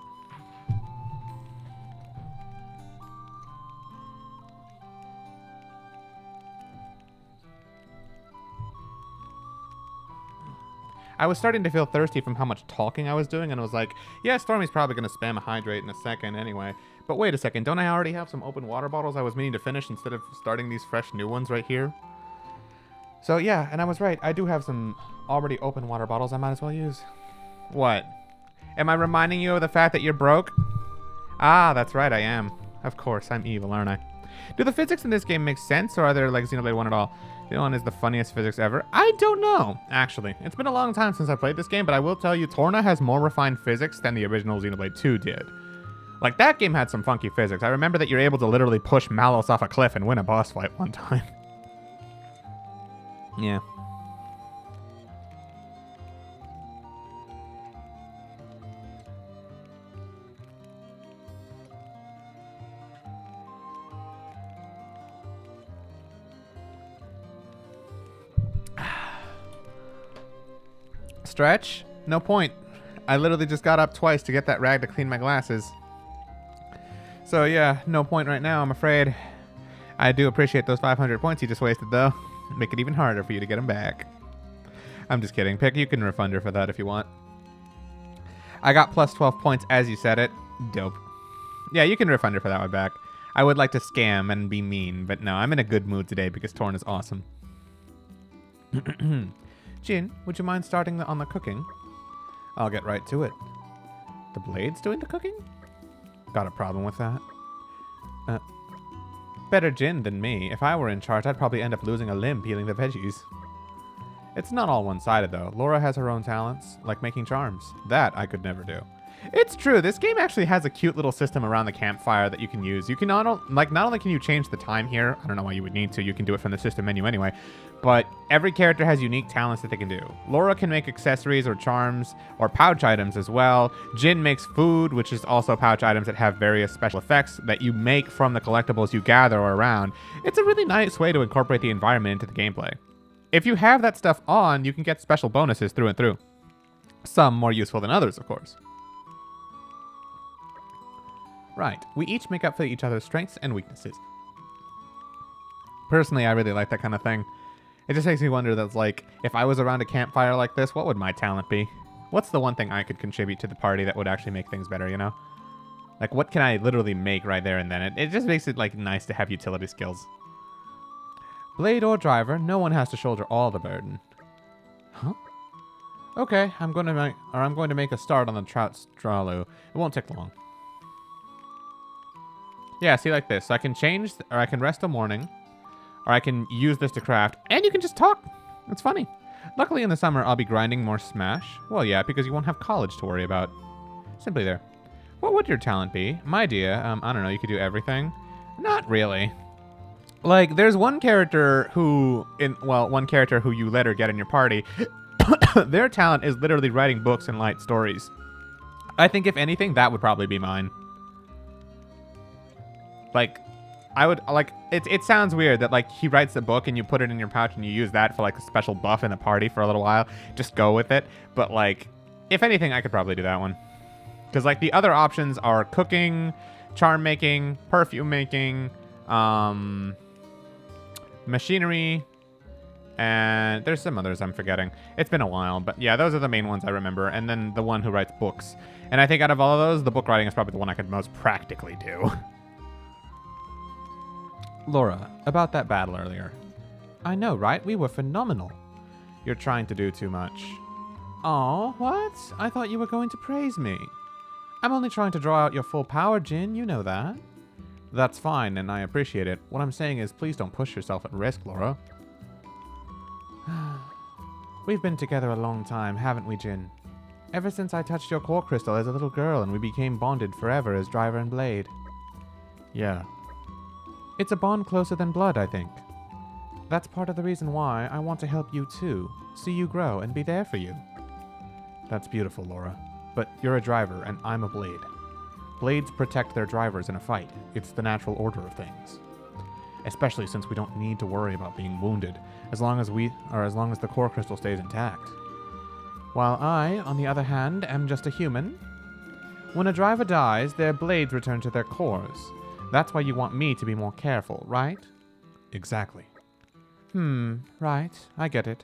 I was starting to feel thirsty from how much talking I was doing, and I was like, yeah, Stormy's probably going to spam a hydrate in a second anyway. But wait a second, don't I already have some open water bottles I was meaning to finish instead of starting these fresh new ones right here? So yeah, and I was right, I do have some already open water bottles I might as well use. What? Am I reminding you of the fact that you're broke? Ah, that's right, I am. Of course, I'm evil, aren't I? Do the physics in this game make sense, or are they like Xenoblade 1 at all? Xenoblade 1 is the funniest physics ever. I don't know, actually. It's been a long time since I played this game, but I will tell you, Torna has more refined physics than the original Xenoblade 2 did. Like, that game had some funky physics. I remember that you're able to literally push Malos off a cliff and win a boss fight one time. Yeah. Stretch? No point. I literally just got up twice to get that rag to clean my glasses. So yeah, no point right now, I'm afraid. I do appreciate those 500 points you just wasted, though. Make it even harder for you to get them back. I'm just kidding. Pick, you can refund her for that if you want. I got plus 12 points as you said it. Dope. Yeah, you can refund her for that one back. I would like to scam and be mean, but no, I'm in a good mood today because Torn is awesome. Jin, would you mind starting on the cooking? I'll get right to it. The blade's doing the cooking? Got a problem with that? Better Jin than me. If I were in charge, I'd probably end up losing a limb peeling the veggies. It's not all one-sided, though. Laura has her own talents, like making charms. That I could never do. It's true. This game actually has a cute little system around the campfire that you can use. You can not only can you change the time here. I don't know why you would need to. You can do it from the system menu anyway. But every character has unique talents that they can do. Laura can make accessories or charms or pouch items as well. Jin makes food, which is also pouch items that have various special effects that you make from the collectibles you gather around. It's a really nice way to incorporate the environment into the gameplay. If you have that stuff on, you can get special bonuses through and through. Some more useful than others, of course. Right, we each make up for each other's strengths and weaknesses. Personally, I really like that kind of thing. It just makes me wonder that's like, if I was around a campfire like this, what would my talent be? What's the one thing I could contribute to the party that would actually make things better, you know? Like, what can I literally make right there and then? It just makes it, like, nice to have utility skills. Blade or driver, no one has to shoulder all the burden. Huh? Okay, I'm going to make a start on the trout stralu. It won't take long. Yeah, see, like this. So I can change, or I can rest a morning, or I can use this to craft, and you can just talk. It's funny. Luckily in the summer, I'll be grinding more Smash. Well, yeah, because you won't have college to worry about. Simply there. What would your talent be? My idea, I don't know, you could do everything. Not really. Like, there's one character who you later get in your party. Their talent is literally writing books and light stories. I think if anything, that would probably be mine. Like, I would, like, it sounds weird that, like, he writes a book and you put it in your pouch and you use that for, like, a special buff in the party for a little while. Just go with it. But, like, if anything, I could probably do that one. Because, like, the other options are cooking, charm making, perfume making, machinery, and there's some others I'm forgetting. It's been a while, but yeah, those are the main ones I remember. And then the one who writes books. And I think out of all of those, the book writing is probably the one I could most practically do. Laura, about that battle earlier. I know, right? We were phenomenal. You're trying to do too much. Aw, what? I thought you were going to praise me. I'm only trying to draw out your full power, Jin. You know that. That's fine, and I appreciate it. What I'm saying is, please don't push yourself at risk, Laura. We've been together a long time, haven't we, Jin? Ever since I touched your core crystal as a little girl and we became bonded forever as driver and blade. Yeah. It's a bond closer than blood, I think. That's part of the reason why I want to help you too. See you grow and be there for you. That's beautiful, Laura. But you're a driver and I'm a blade. Blades protect their drivers in a fight. It's the natural order of things. Especially since we don't need to worry about being wounded, as long as the core crystal stays intact. While I, on the other hand, am just a human. When a driver dies, their blades return to their cores. That's why you want me to be more careful, right? Exactly. Right. I get it.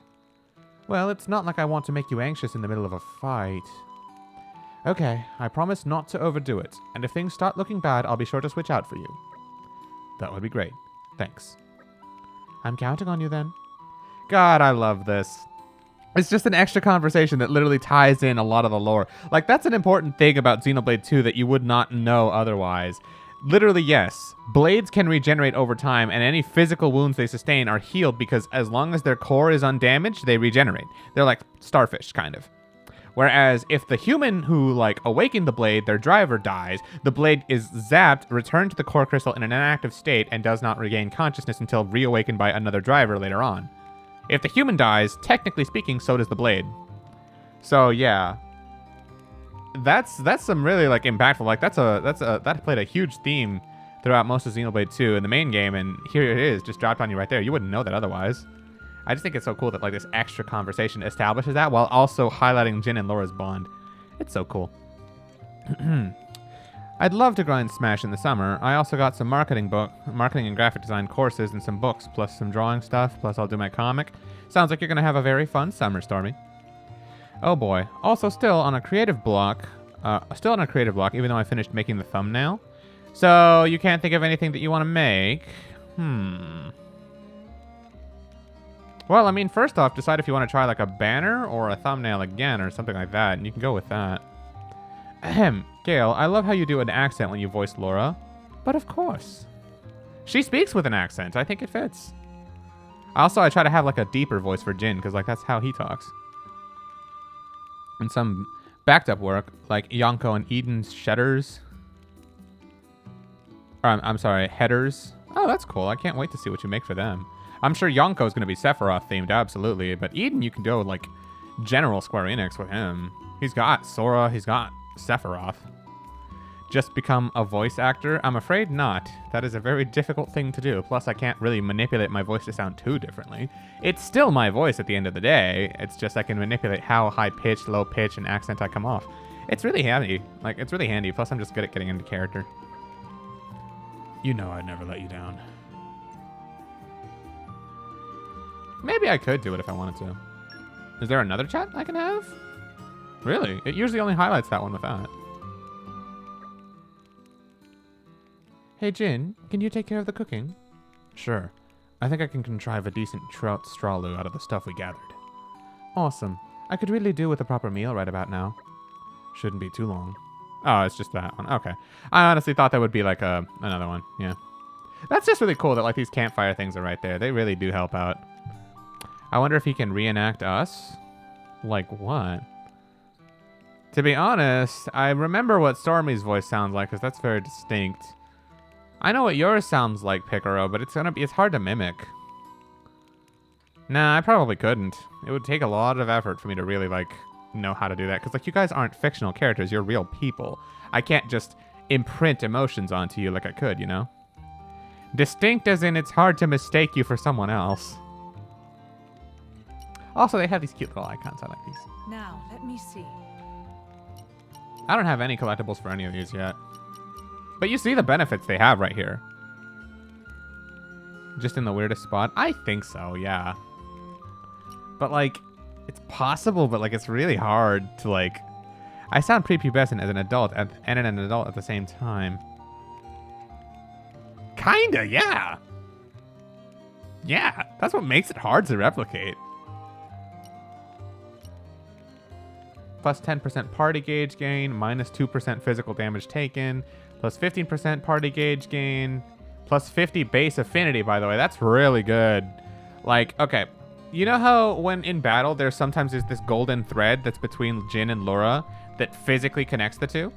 Well, it's not like I want to make you anxious in the middle of a fight. Okay, I promise not to overdo it, and if things start looking bad, I'll be sure to switch out for you. That would be great. Thanks. I'm counting on you then. God, I love this. It's just an extra conversation that literally ties in a lot of the lore. Like, that's an important thing about Xenoblade 2 that you would not know otherwise. Literally, yes. Blades can regenerate over time, and any physical wounds they sustain are healed because as long as their core is undamaged, they regenerate. They're like starfish, kind of. Whereas if the human who, like, awakened the blade, their driver dies, the blade is zapped, returned to the core crystal in an inactive state, and does not regain consciousness until reawakened by another driver later on. If the human dies, technically speaking, so does the blade. So, yeah. That's some really, like, impactful, like, that played a huge theme throughout most of Xenoblade 2 in the main game, and here it is, just dropped on you right there. You wouldn't know that otherwise. I just think it's so cool that, like, this extra conversation establishes that while also highlighting Jin and Laura's bond. It's so cool. I'd love to grind Smash in the summer. I also got some marketing and graphic design courses and some books, plus some drawing stuff, plus I'll do my comic. Sounds like you're going to have a very fun summer, Stormy. Oh boy. Also still on a creative block, even though I finished making the thumbnail. So you can't think of anything that you want to make. Well, I mean, first off, decide if you want to try like a banner or a thumbnail again or something like that, and you can go with that. Ahem. Gale, I love how you do an accent when you voice Laura. But of course. She speaks with an accent. I think it fits. Also, I try to have like a deeper voice for Jin, because like that's how he talks. And some backed up work, like Yonko and Eden's Shedders. Or, I'm sorry, Headers. Oh, that's cool. I can't wait to see what you make for them. I'm sure Yonko's going to be Sephiroth themed, absolutely. But Eden, you can go like general Square Enix with him. He's got Sora, he's got Sephiroth. Just become a voice actor? I'm afraid not. That is a very difficult thing to do. Plus, I can't really manipulate my voice to sound too differently. It's still my voice at the end of the day. It's just I can manipulate how high-pitched, low-pitch, and accent I come off. It's really handy. Like, it's really handy. Plus, I'm just good at getting into character. You know I'd never let you down. Maybe I could do it if I wanted to. Is there another chat I can have? Really? It usually only highlights that one with that. Hey, Jin, can you take care of the cooking? Sure. I think I can contrive a decent trout strawloo out of the stuff we gathered. Awesome. I could really do with a proper meal right about now. Shouldn't be too long. Oh, it's just that one. Okay. I honestly thought that would be like another one. Yeah. That's just really cool that like these campfire things are right there. They really do help out. I wonder if he can reenact us? Like what? To be honest, I remember what Stormy's voice sounds like because that's very distinct. I know what yours sounds like, Picaro, but it's hard to mimic. Nah, I probably couldn't. It would take a lot of effort for me to really, like, know how to do that. Because, like, you guys aren't fictional characters. You're real people. I can't just imprint emotions onto you like I could, you know? Distinct as in it's hard to mistake you for someone else. Also, they have these cute little icons. I like these. Now, let me see. I don't have any collectibles for any of these yet. But you see the benefits they have right here. Just in the weirdest spot? I think so, yeah. But, like, it's possible, but, like, it's really hard to, like... I sound prepubescent as an adult and an adult at the same time. Kinda, yeah. Yeah, that's what makes it hard to replicate. Plus 10% party gauge gain, minus 2% physical damage taken, plus 15% party gauge gain, plus 50 base affinity, by the way. That's really good. Like, okay. You know how when in battle, there's sometimes this golden thread that's between Jin and Laura that physically connects the two?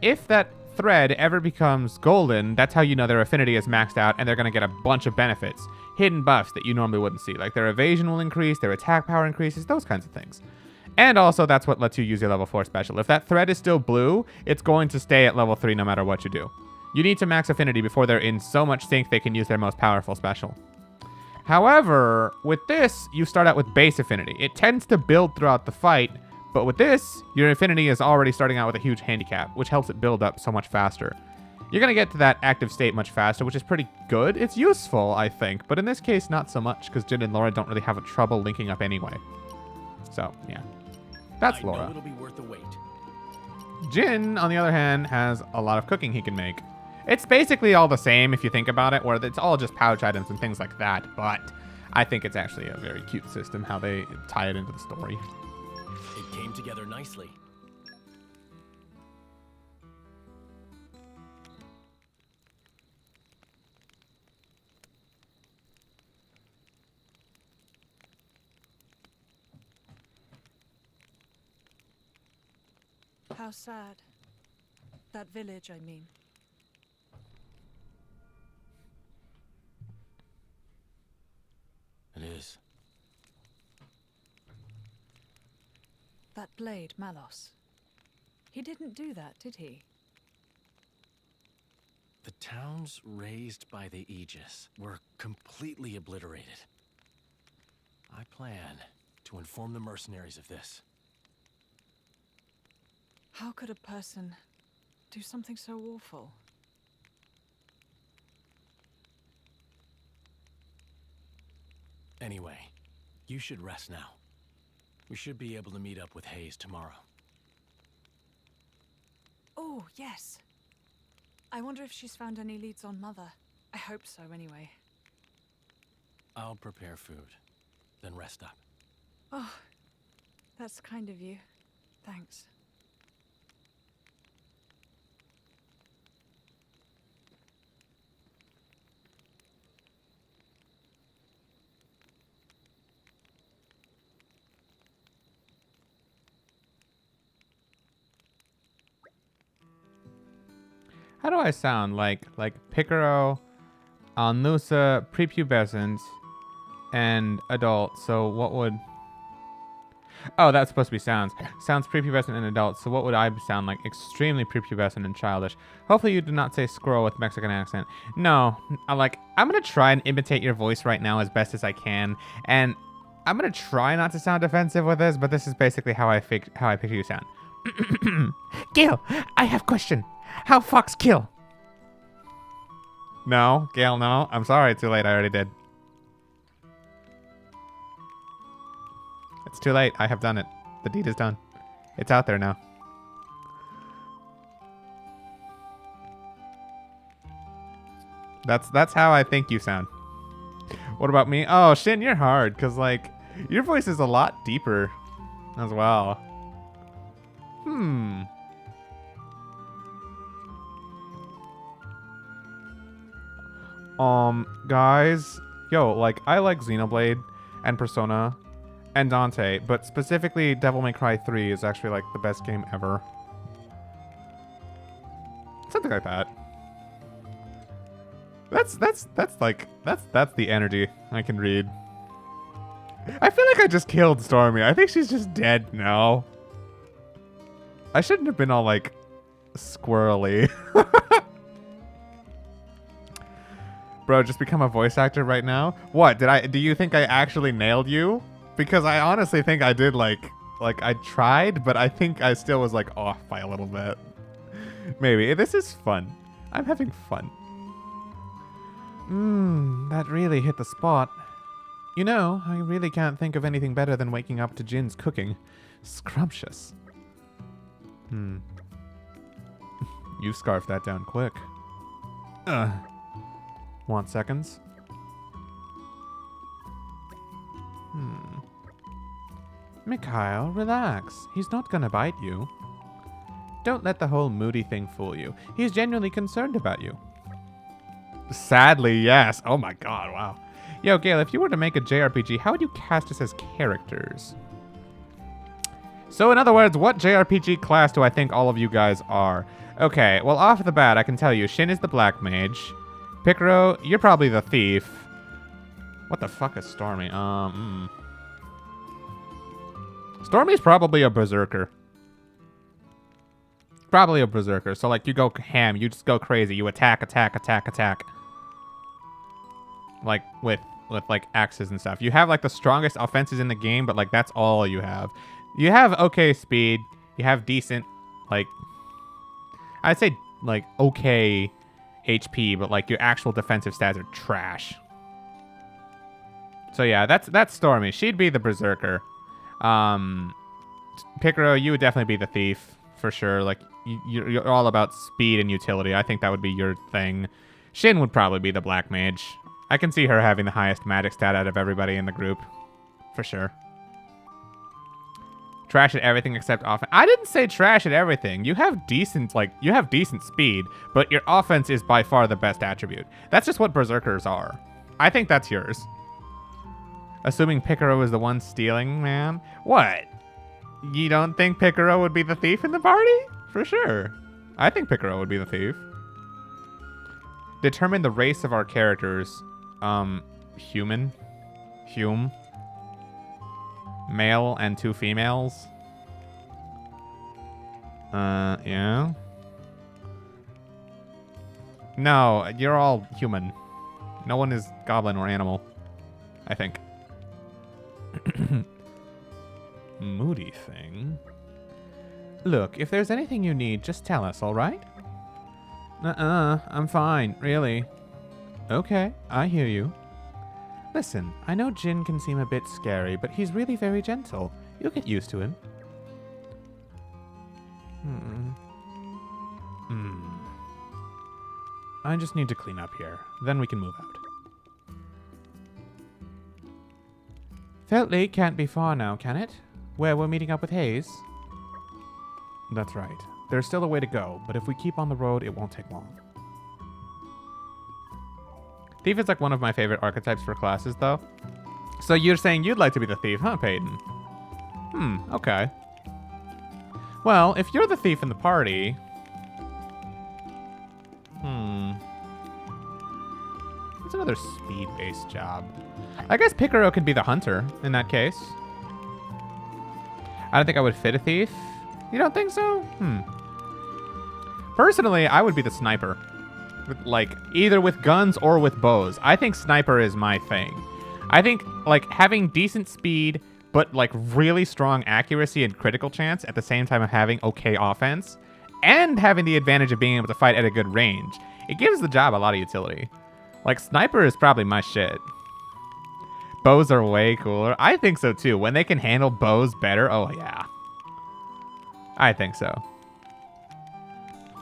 If that thread ever becomes golden, that's how you know their affinity is maxed out and they're going to get a bunch of benefits. Hidden buffs that you normally wouldn't see. Like their evasion will increase, their attack power increases, those kinds of things. And also, that's what lets you use your level 4 special. If that thread is still blue, it's going to stay at level 3 no matter what you do. You need to max affinity before they're in so much sync they can use their most powerful special. However, with this, you start out with base affinity. It tends to build throughout the fight, but with this, your affinity is already starting out with a huge handicap, which helps it build up so much faster. You're going to get to that active state much faster, which is pretty good. It's useful, I think, but in this case, not so much, because Jin and Laura don't really have a trouble linking up anyway. So, yeah. That's Laura. I know it'll be worth the wait. Jin, on the other hand, has a lot of cooking he can make. It's basically all the same if you think about it, where it's all just pouch items and things like that, but I think it's actually a very cute system, how they tie it into the story. It came together nicely. How sad. That village, I mean. It is. That blade, Malos. He didn't do that, did he? The towns raised by the Aegis were completely obliterated. I plan to inform the mercenaries of this. How could a person do something so awful? Anyway, you should rest now. We should be able to meet up with Hayes tomorrow. Oh, yes. I wonder if she's found any leads on Mother. I hope so, anyway. I'll prepare food, then rest up. Oh, that's kind of you. Thanks. How do I sound? Like Picaro, Alnusa, prepubescent, and adult. So what would... Oh, that's supposed to be sounds. Sounds prepubescent and adult. So what would I sound like? Extremely prepubescent and childish. Hopefully you did not say squirrel with Mexican accent. No, I'm going to try and imitate your voice right now as best as I can. And I'm going to try not to sound offensive with this, but this is basically how I picture you sound. Gale, I have question. How Fox kill? No, Gale, no. I'm sorry, too late. I already did. It's too late. I have done it. The deed is done. It's out there now. That's how I think you sound. What about me? Oh, Shin, you're hard, because, like, your voice is a lot deeper as well. Guys, yo, like, I like Xenoblade and Persona and Dante, but specifically Devil May Cry 3 is actually like the best game ever. Something like that. That's the energy I can read. I feel like I just killed Stormy. I think she's just dead now. I shouldn't have been all like squirrely. Bro, just become a voice actor right now? What? Do you think I actually nailed you? Because I honestly think I did like I tried, but I think I still was like off by a little bit. Maybe. This is fun. I'm having fun. That really hit the spot. You know, I really can't think of anything better than waking up to Jin's cooking. Scrumptious. You scarfed that down quick. Want seconds? Mikhail, relax. He's not gonna bite you. Don't let the whole moody thing fool you. He's genuinely concerned about you. Sadly, yes. Oh my god, wow. Yo, Gale, if you were to make a JRPG, how would you cast us as characters? So in other words, what JRPG class do I think all of you guys are? Okay, well off the bat, I can tell you, Shin is the Black Mage. Picaro, you're probably the Thief. What the fuck is Stormy? Stormy's probably a Berserker. Probably a Berserker. So like you go ham, you just go crazy. You attack. Like with like axes and stuff. You have like the strongest offenses in the game, but like that's all you have. You have okay speed. You have decent, like, I'd say like okay HP, but like your actual defensive stats are trash. So yeah, that's Stormy. She'd be the Berserker. Picaro, you would definitely be the Thief for sure. Like you're all about speed and utility. I think that would be your thing. Shin would probably be the Black Mage. I can see her having the highest magic stat out of everybody in the group, for sure. Trash at everything except offense. I didn't say trash at everything. You have decent speed, but your offense is by far the best attribute. That's just what Berserkers are. I think that's yours. Assuming Picaro is the one stealing, man. What? You don't think Picaro would be the thief in the party? For sure. I think Picaro would be the thief. Determine the race of our characters. Human. Hume. Male and 2 females. Yeah. No, you're all human. No one is goblin or animal, I think. Moody thing. Look, if there's anything you need, just tell us, all right? I'm fine, really. Okay, I hear you. Listen, I know Jin can seem a bit scary, but he's really very gentle. You'll get used to him. I just need to clean up here. Then we can move out. Felt Lake can't be far now, can it? Where we're meeting up with Hayes? That's right. There's still a way to go, but if we keep on the road, it won't take long. Thief is like one of my favorite archetypes for classes, though. So you're saying you'd like to be the thief, huh, Peyton? Okay. Well, if you're the thief in the party... It's another speed-based job. I guess Picaro could be the hunter in that case. I don't think I would fit a thief. You don't think so? Personally, I would be the sniper. Like, either with guns or with bows. I think sniper is my thing. I think, like, having decent speed, but, like, really strong accuracy and critical chance at the same time of having okay offense, and having the advantage of being able to fight at a good range, it gives the job a lot of utility. Like, sniper is probably my shit. Bows are way cooler. I think so, too. When they can handle bows better, oh, yeah. I think so.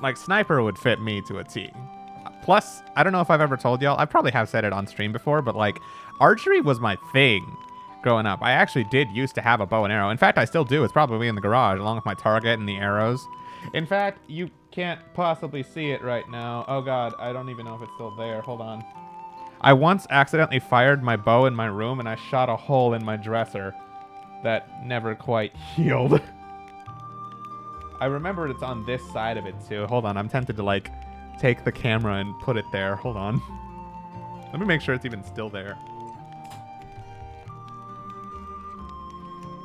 Like, sniper would fit me to a T. Plus, I don't know if I've ever told y'all, I probably have said it on stream before, but like, archery was my thing growing up. I actually did used to have a bow and arrow. In fact, I still do. It's probably in the garage, along with my target and the arrows. In fact, you can't possibly see it right now. Oh god, I don't even know if it's still there. Hold on. I once accidentally fired my bow in my room, and I shot a hole in my dresser. that never quite healed. I remember it's on this side of it too. Hold on, I'm tempted to like take the camera and put it there. Hold on. Let me make sure it's even still there.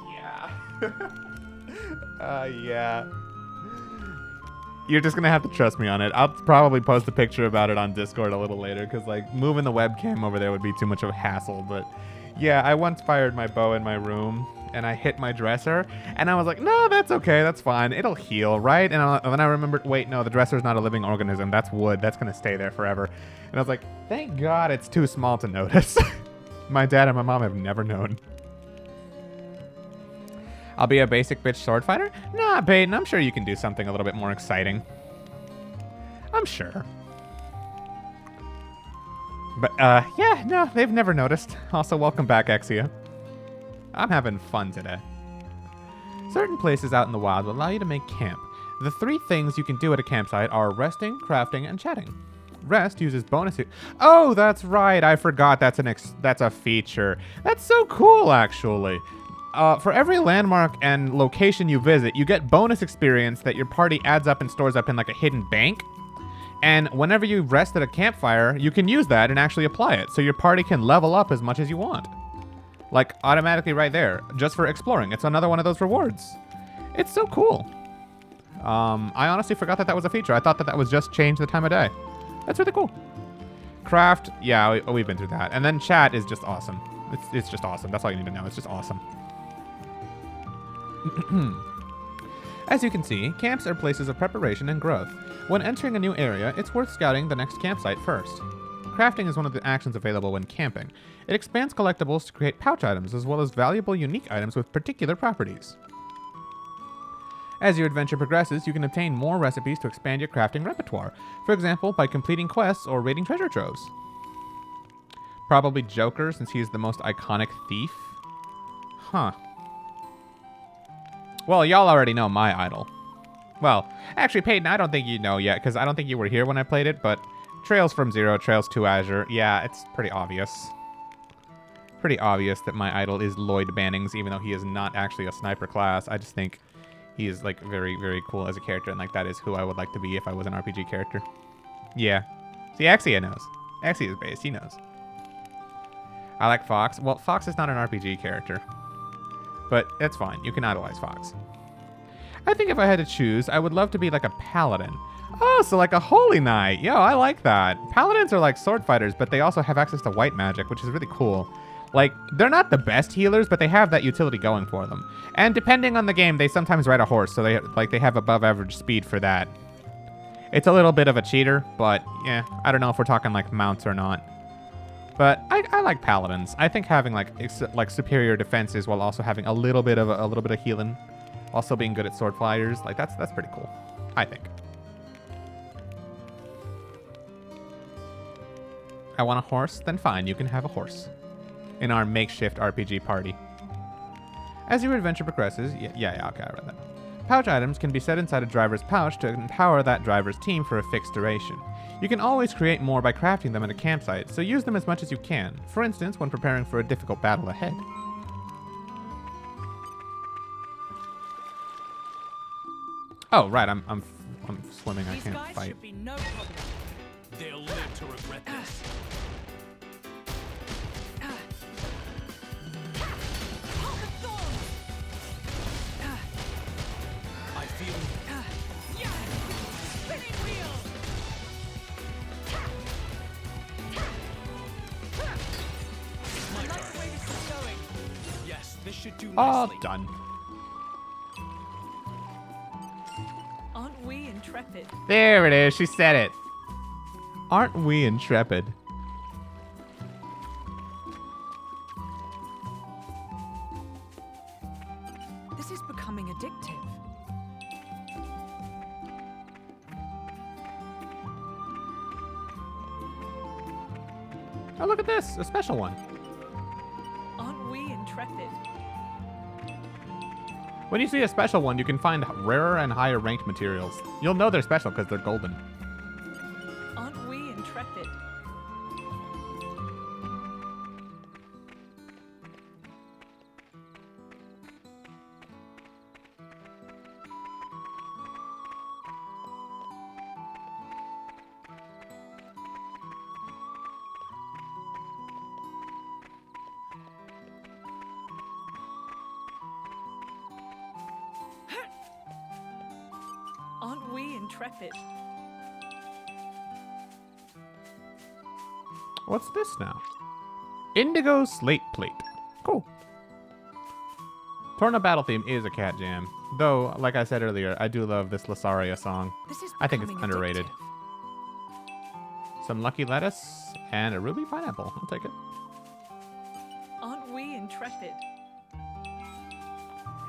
Yeah. Yeah. You're just gonna have to trust me on it. I'll probably post a picture about it on Discord a little later, because like moving the webcam over there would be too much of a hassle. But yeah, I once fired my bow in my room and I hit my dresser, and I was like, no, that's okay, that's fine, it'll heal, right? And then I remembered, wait, no, the dresser's not a living organism, that's wood, that's gonna stay there forever. And I was like, thank God it's too small to notice. My dad and my mom have never known. I'll be a basic bitch sword fighter? Nah, Peyton, I'm sure you can do something a little bit more exciting. I'm sure. But, yeah, no, they've never noticed. Also, welcome back, Exia. I'm having fun today. Certain places out in the wild will allow you to make camp. The 3 things you can do at a campsite are resting, crafting, and chatting. Rest uses bonus... Oh, that's right, I forgot that's a feature. That's so cool, actually. For every landmark and location you visit, you get bonus experience that your party adds up and stores up in like a hidden bank. And whenever you rest at a campfire, you can use that and actually apply it, so your party can level up as much as you want. Like, automatically right there, just for exploring. It's another one of those rewards. It's so cool. I honestly forgot that was a feature. I thought that was just changed the time of day. That's really cool. Craft, yeah, we've been through that. And then chat is just awesome. It's just awesome. That's all you need to know. It's just awesome. As you can see, camps are places of preparation and growth. When entering a new area, it's worth scouting the next campsite first. Crafting is one of the actions available when camping. It expands collectibles to create pouch items, as well as valuable unique items with particular properties. As your adventure progresses, you can obtain more recipes to expand your crafting repertoire, for example, by completing quests or raiding treasure troves. Probably Joker, since he is the most iconic thief. Huh. Well, y'all already know my idol. Well, actually, Peyton, I don't think you know yet, because I don't think you were here when I played it, but Trails from Zero, Trails to Azure, yeah, it's pretty obvious. Pretty obvious that my idol is Lloyd Bannings, even though he is not actually a sniper class. I just think he is, like, very, very cool as a character, and, like, that is who I would like to be if I was an RPG character. Yeah. See, Exia knows. Exia is based, he knows. I like Fox. Well, Fox is not an RPG character. But that's fine. You can idolize Fox. I think if I had to choose, I would love to be like a paladin. Oh, so like a holy knight. Yo, I like that. Paladins are like sword fighters, but they also have access to white magic, which is really cool. Like, they're not the best healers, but they have that utility going for them. And depending on the game, they sometimes ride a horse, so they have above average speed for that. It's a little bit of a cheater, but yeah, I don't know if we're talking like mounts or not. But I like paladins. I think having like superior defenses while also having a little bit of healing, also being good at sword fighters, like that's pretty cool, I think. I want a horse? Then fine, you can have a horse in our makeshift RPG party. As your adventure progresses, yeah, okay, I read that. Pouch items can be set inside a driver's pouch to empower that driver's team for a fixed duration. You can always create more by crafting them at a campsite, so use them as much as you can, for instance, when preparing for a difficult battle ahead. Oh, right, I'm swimming, I can't fight. Should be no problem. They'll live to regret this. I feel Spinning wheel. I like the way this is going. yes, this should do All nicely. done. Aren't we intrepid? There it is, she said it. Aren't we intrepid? This is becoming addictive. Oh, look at this, a special one. Aren't we intrepid? When you see a special one, you can find rarer and higher ranked materials. You'll know they're special because they're golden. Aren't we intrepid? intrepid? What's this now? Indigo Slate Plate. Cool. Torna Battle Theme is a cat jam. Though, like I said earlier, I do love this Lasaria song. This is I think it's becoming underrated. addictive. Some lucky lettuce and a ruby pineapple. I'll take it. Aren't we intrepid?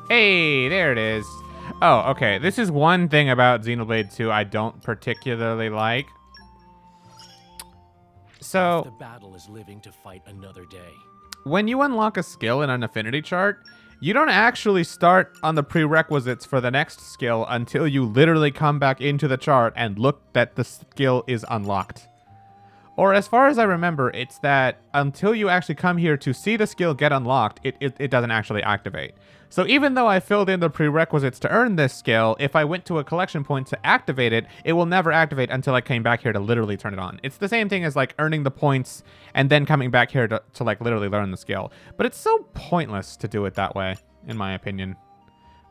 Hey, there it is. Oh, okay. This is one thing about Xenoblade 2 I don't particularly like. So, The battle is living to fight another day. when you unlock a skill in an affinity chart, you don't actually start on the prerequisites for the next skill until you literally come back into the chart and look that the skill is unlocked. Or as far as I remember, it's that until you actually come here to see the skill get unlocked, it doesn't actually activate. So even though I filled in the prerequisites to earn this skill, if I went to a collection point to activate it, it will never activate until I came back here to literally turn it on. It's the same thing as like earning the points and then coming back here to like literally learn the skill. But it's so pointless to do it that way, in my opinion.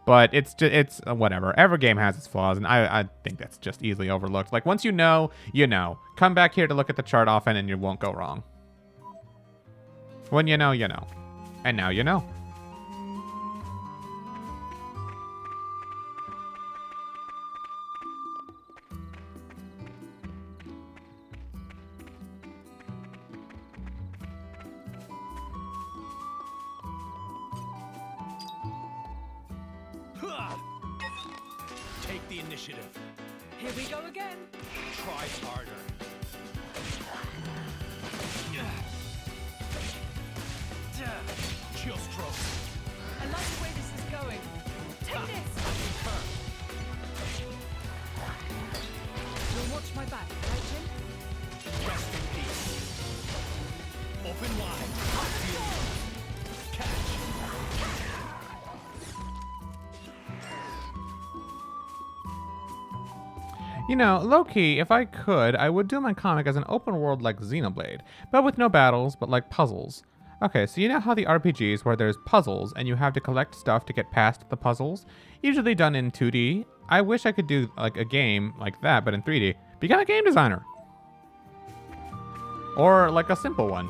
But it's just, it's whatever. Every game has its flaws, and I think that's just easily overlooked. Like, once you know, you know. Come back here to look at the chart often, and you won't go wrong. When you know, you know. And now you know. Take the initiative. Here we go again. Try harder. Chill stroke. I like the way this is going. Take this. You'll watch my back, right, Jin? Rest in peace. Open wide. Feel you. Catch. You know, low-key, if I could, I would do my comic as an open world like Xenoblade, but with no battles, but like puzzles. Okay, so you know how the RPGs where there's puzzles and you have to collect stuff to get past the puzzles, usually done in 2D? I wish I could do like a game like that, but in 3D. Become a game designer. Or like a simple one.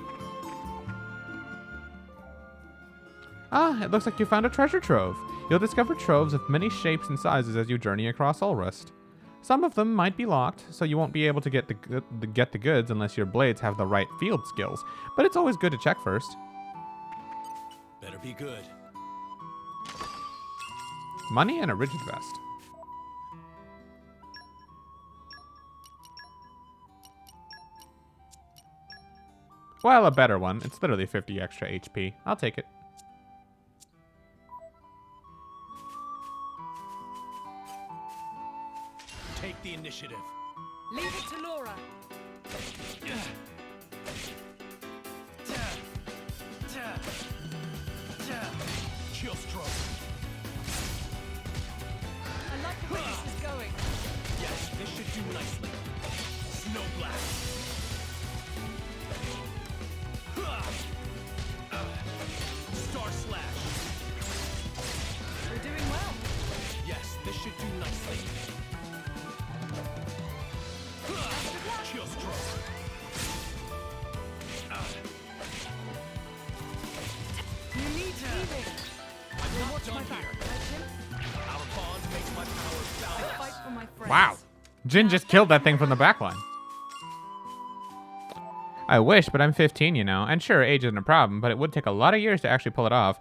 Ah, it looks like you found a treasure trove. You'll discover troves of many shapes and sizes as you journey across Ulrust. Some of them might be locked, so you won't be able to get the goods unless your blades have the right field skills, but it's always good to check first. Better be good. Money and a rigid vest. Well, a better one. It's literally 50 extra HP. I'll take it. Take the initiative. Leave it to Laura. Chill stroke. I like the way this is going. Yes, this should do nicely. Snow blast. Star slash. We're doing well. Yes, this should do nicely. Chill stroke. You need healing. I'm You'll not watch done my back, here. right, Jin? Our bond makes my powers I balanced. fight for my friends. Wow. Jin just killed that thing from the backline. I wish, but I'm 15, you know. And sure, age isn't a problem, but it would take a lot of years to actually pull it off.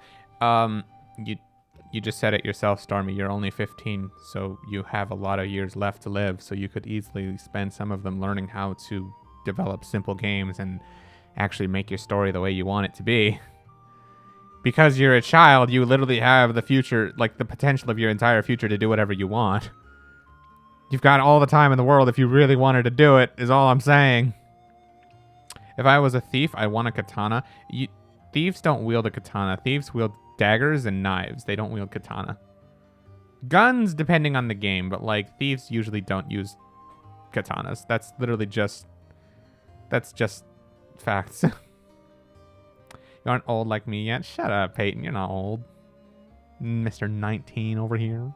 You just said it yourself, Stormy. You're only 15, so you have a lot of years left to live, so you could easily spend some of them learning how to develop simple games and actually make your story the way you want it to be. Because you're a child, you literally have the future, like the potential of your entire future to do whatever you want. You've got all the time in the world if you really wanted to do it, is all I'm saying. If I was a thief, I want a katana. Thieves don't wield a katana. Thieves wield daggers and knives. They don't wield katana. Guns, depending on the game, but like thieves usually don't use katanas. That's literally just... That's just facts. You aren't old like me yet. Shut up, Peyton. You're not old. Mr. 19 over here.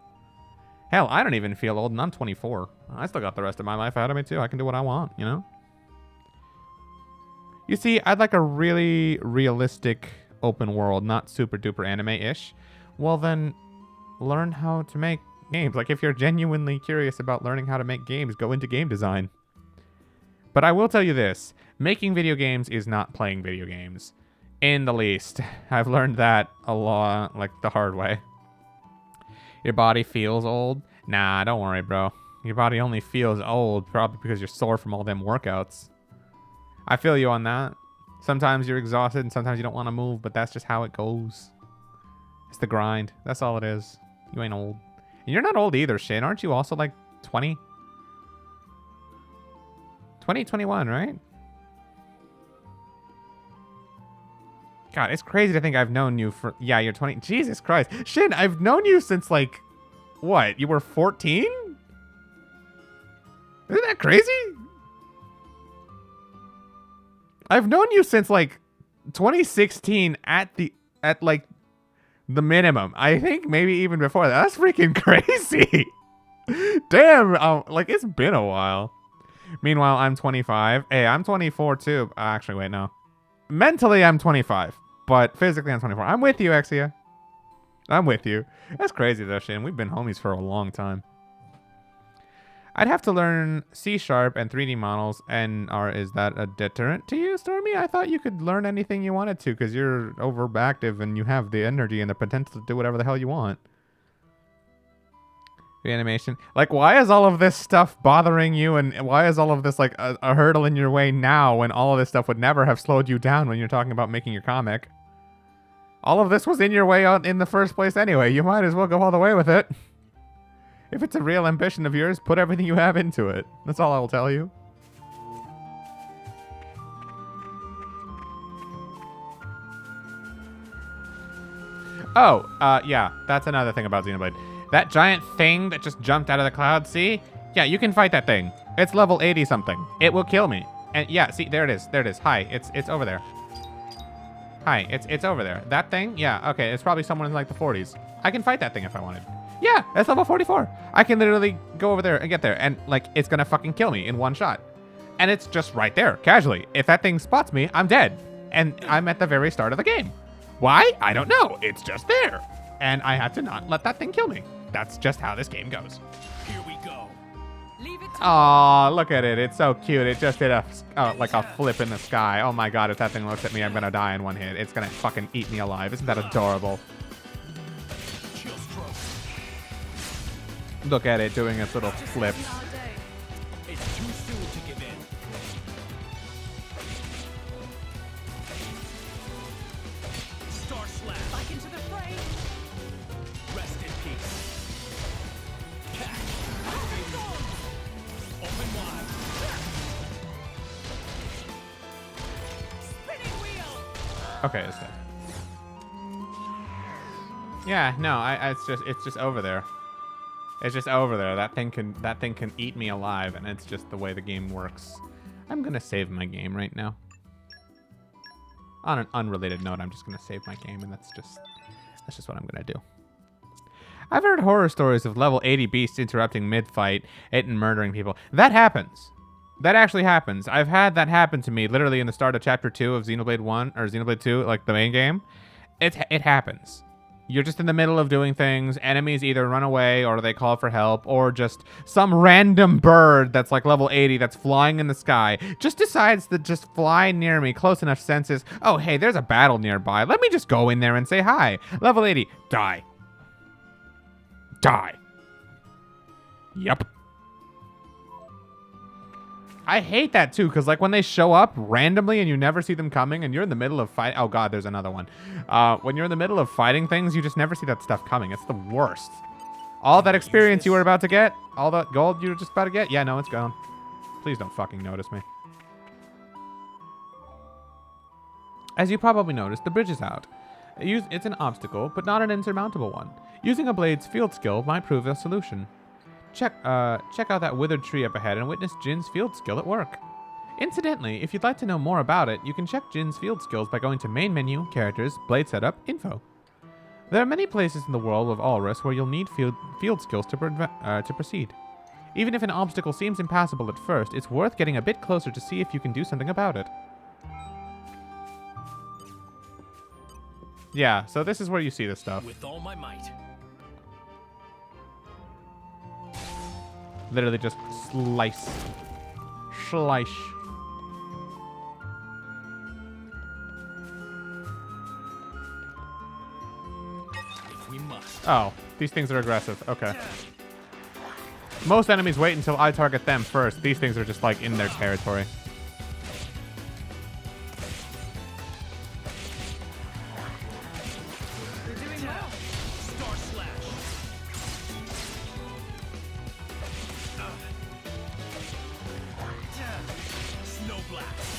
Hell, I don't even feel old, and I'm 24. I still got the rest of my life ahead of me, too. I can do what I want, you know? You see, I'd like a really realistic open world, not super duper anime-ish. Well, then learn how to make games. Like, if you're genuinely curious about learning how to make games, go into game design. But I will tell you this. Making video games is not playing video games. In the least. I've learned that a lot, like, the hard way. Your body feels old? Nah, don't worry, bro. Your body only feels old probably because you're sore from all them workouts. I feel you on that. Sometimes you're exhausted and sometimes you don't want to move, but that's just how it goes. It's the grind. That's all it is. You ain't old. And you're not old either, Shin. Aren't you also like 20? 21, right? God, it's crazy to think I've known you for... Yeah, you're 20. Jesus Christ. Shin, I've known you since like... What? You were 14? Isn't that crazy? I've known you since like 2016 at like the minimum. I think maybe even before that. That's freaking crazy. Damn. Like it's been a while. Meanwhile, I'm 25. Hey, I'm 24 too. Actually, wait, no. Mentally, I'm 25, but physically, I'm 24. I'm with you, Exia. I'm with you. That's crazy though, Shin. We've been homies for a long time. I'd have to learn C# and 3D models, and is that a deterrent to you, Stormy? I thought you could learn anything you wanted to because you're overactive and you have the energy and the potential to do whatever the hell you want. The animation. Like, why is all of this stuff bothering you, and why is all of this like a hurdle in your way now when all of this stuff would never have slowed you down when you're talking about making your comic? All of this was in your way in the first place anyway. You might as well go all the way with it. If it's a real ambition of yours, put everything you have into it. That's all I will tell you. Oh, yeah, that's another thing about Xenoblade. That giant thing that just jumped out of the cloud, see? Yeah, you can fight that thing. It's level 80 something. It will kill me. And yeah, see, there it is. There it is. Hi, it's over there. Hi, it's over there. That thing? Yeah, okay, it's probably someone in like the 40s. I can fight that thing if I wanted. Yeah, that's level 44. I can literally go over there and get there, and like it's gonna fucking kill me in one shot. And it's just right there, casually. If that thing spots me, I'm dead. And I'm at the very start of the game. Why? I don't know. It's just there. And I had to not let that thing kill me. That's just how this game goes. Here we go. Leave it to Aw, look at it. It's so cute. It just did like a flip in the sky. Oh my god, if that thing looks at me, I'm gonna die in one hit. It's gonna fucking eat me alive. Isn't that adorable? Look at it doing its little flips. It's too soon to give in. Star Slap. back into the fray. Rest in peace. Catch. Open wide. Spinning wheel. Okay, it's dead. Yeah, no, it's just over there. It's just over there. That thing can eat me alive, and it's just the way the game works. I'm gonna save my game right now. On an unrelated note, I'm just gonna save my game, and that's just what I'm gonna do. I've heard horror stories of level 80 beasts interrupting mid-fight and murdering people. That happens. That actually happens. I've had that happen to me literally in the start of Chapter 2 of Xenoblade 1 or Xenoblade 2, like the main game. It happens. You're just in the middle of doing things. Enemies either run away or they call for help, or just some random bird that's like level 80 that's flying in the sky just decides to just fly near me close enough senses. Oh, hey, there's a battle nearby. Let me just go in there and say hi. Level 80. Die. Die. Yep. I hate that too, because like when they show up randomly and you never see them coming and you're in the middle of fight. Oh god, there's another one. When you're in the middle of fighting things, you just never see that stuff coming. It's the worst. All that experience you were about to get, all that gold you were just about to get, yeah, no, it's gone. Please don't fucking notice me. As you probably noticed, the bridge is out. It's an obstacle, but not an insurmountable one. Using a blade's field skill might prove a solution. Check out that withered tree up ahead and witness Jin's field skill at work. Incidentally, if you'd like to know more about it, you can check Jin's field skills by going to Main Menu, Characters, Blade Setup, Info. There are many places in the world of Alrus where you'll need field skills to proceed. Even if an obstacle seems impassable at first, it's worth getting a bit closer to see if you can do something about it. Yeah, so this is where you see this stuff. With all my might. Literally just slice. Slice. If we must. Oh, these things are aggressive. Okay. Most enemies wait until I target them first. These things are just like in their territory. You're doing well. Star Slash. Snow Blast.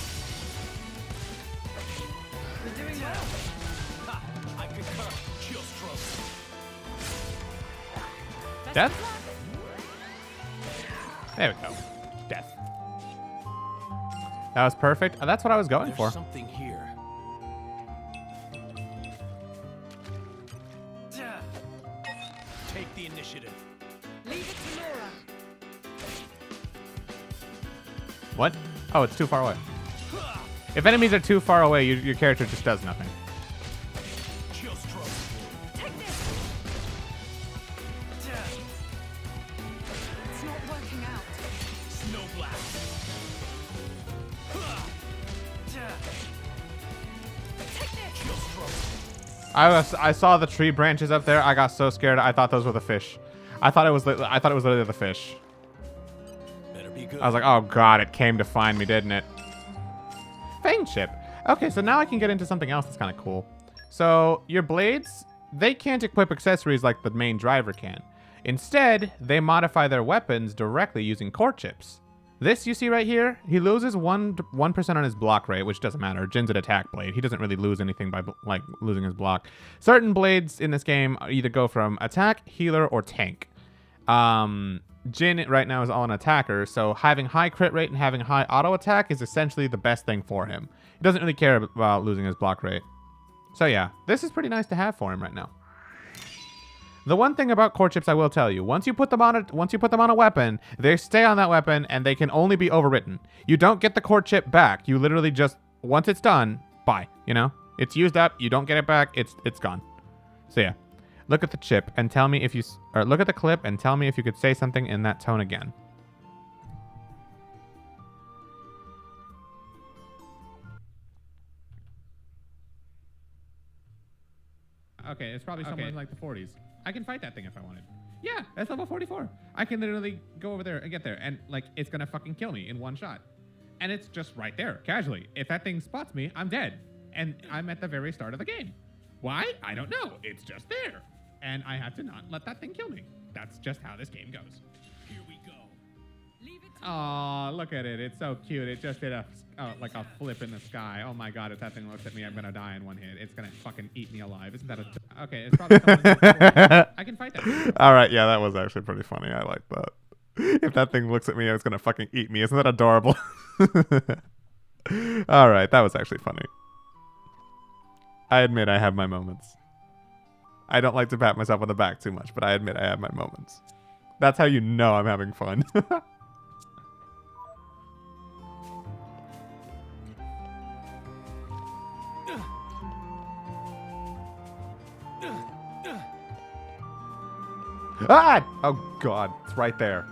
You're doing well. Ha! I concur. Chill Stroke. Death? There we go. Death. That was perfect. That's what I was going There's for. something here. Take the initiative. Leave it to Laura. What? Oh, it's too far away. If enemies are too far away, your character just does nothing. Chill Stroke. Take this. It's not working out. Snow Blast. Take this. Chill Stroke. I saw the tree branches up there. I got so scared. I thought those were the fish. I thought it was literally the fish. Better be good. I was like, oh god, it came to find me, didn't it? Fang chip. Okay, so now I can get into something else that's kind of cool. So your blades, they can't equip accessories like the main driver can. Instead, they modify their weapons directly using core chips. This you see right here, he loses 1% on his block rate, which doesn't matter. Jin's an attack blade. He doesn't really lose anything by like losing his block. Certain blades in this game either go from attack, healer, or tank. Jin right now is all an attacker, so having high crit rate and having high auto attack is essentially the best thing for him. He doesn't really care about losing his block rate. So yeah, this is pretty nice to have for him right now. The one thing about core chips I will tell you, once you put them on a weapon, they stay on that weapon and they can only be overwritten. You don't get the core chip back. You literally just, once it's done, bye, you know? It's used up, you don't get it back, it's gone. So yeah. Look at the chip and tell me if you, or look at the clip and tell me if you could say something in that tone again. Okay, it's probably somewhere in like the 40s. I can fight that thing if I wanted. Yeah, that's level 44. I can literally go over there and get there, and like it's gonna fucking kill me in one shot. And it's just right there, casually. If that thing spots me, I'm dead. And I'm at the very start of the game. Why? I don't know. It's just there. And I have to not let that thing kill me. That's just how this game goes. Here we go. Leave it to Aw, look at it. It's so cute. It just did like a flip in the sky. Oh my god, if that thing looks at me, I'm gonna die in one hit. It's gonna fucking eat me alive. Isn't that a... Okay, it's probably someone... I can fight that. Alright, yeah, that was actually pretty funny. I like that. If that thing looks at me, it's gonna fucking eat me. Isn't that adorable? Alright, that was actually funny. I admit I have my moments. I don't like to pat myself on the back too much, but I admit I have my moments. That's how you know I'm having fun. Ah! Oh god, it's right there.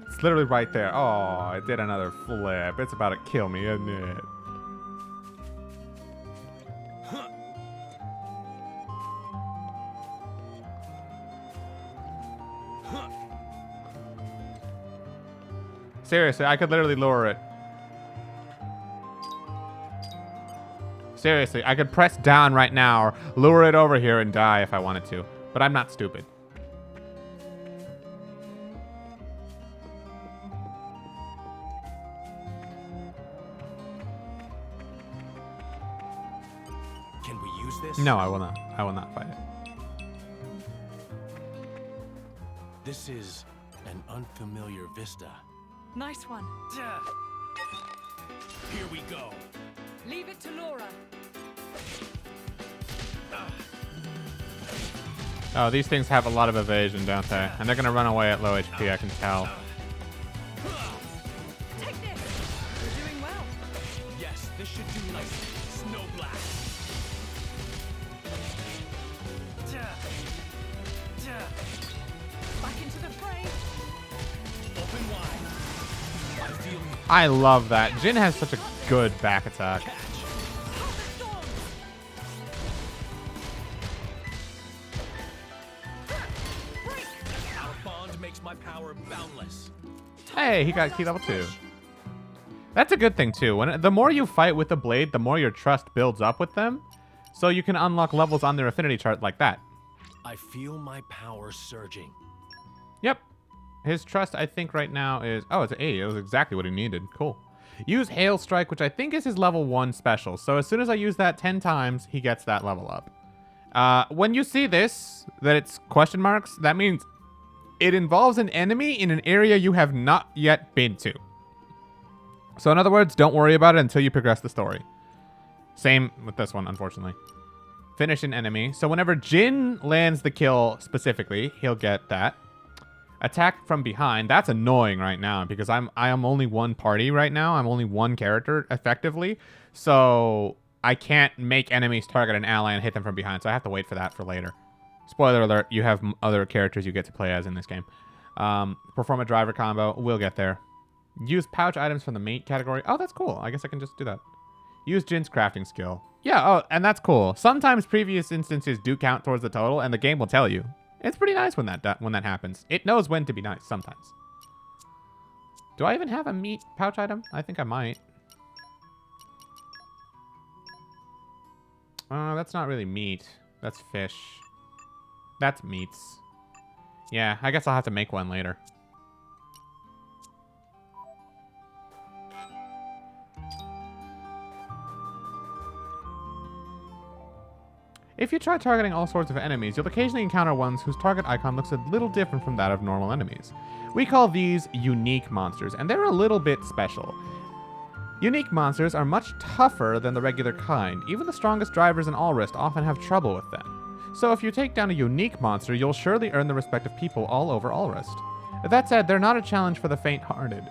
It's literally right there. Oh, it did another flip. It's about to kill me, isn't it? Seriously, I could literally lure it. Seriously, I could press down right now, or lure it over here and die if I wanted to. But I'm not stupid. Can we use this? No, I will not. I will not fight it. This is an unfamiliar vista. Nice one. Here we go. Leave it to Laura. Oh, these things have a lot of evasion, don't they? And they're gonna run away at low HP, I can tell. Take this. You're doing well. Yes, this should do nicely. Snow blast. Back into the fray. Open wide. I feel you. I love that. Jin has such a good back attack. Our bond makes my power boundless. Hey, he got key level 2. That's a good thing too. The more you fight with the blade, the more your trust builds up with them. So you can unlock levels on their affinity chart like that. I feel my power surging. Yep. His trust, I think, right now is... Oh, it's 8. It was exactly what he needed. Cool. Use Hail Strike, which I think is his level 1 special. So as soon as I use that 10 times, he gets that level up. When you see this, that it's question marks, that means it involves an enemy in an area you have not yet been to. So in other words, don't worry about it until you progress the story. Same with this one, unfortunately. Finish an enemy. So whenever Jin lands the kill specifically, he'll get that. Attack from behind. That's annoying right now because I am only one party right now. I'm only one character effectively. So I can't make enemies target an ally and hit them from behind. So I have to wait for that for later. Spoiler alert, you have other characters you get to play as in this game. Perform a driver combo. We'll get there. Use pouch items from the mate category. Oh, that's cool. I guess I can just do that. Use Jin's crafting skill. Yeah, oh, and that's cool. Sometimes previous instances do count towards the total, and the game will tell you. It's pretty nice when that happens. It knows when to be nice sometimes. Do I even have a meat pouch item? I think I might. That's not really meat. That's fish. That's meats. Yeah, I guess I'll have to make one later. If you try targeting all sorts of enemies, you'll occasionally encounter ones whose target icon looks a little different from that of normal enemies. We call these unique monsters, and they're a little bit special. Unique monsters are much tougher than the regular kind. Even the strongest drivers in Allrest often have trouble with them. So if you take down a unique monster, you'll surely earn the respect of people all over Allrest. That said, they're not a challenge for the faint-hearted.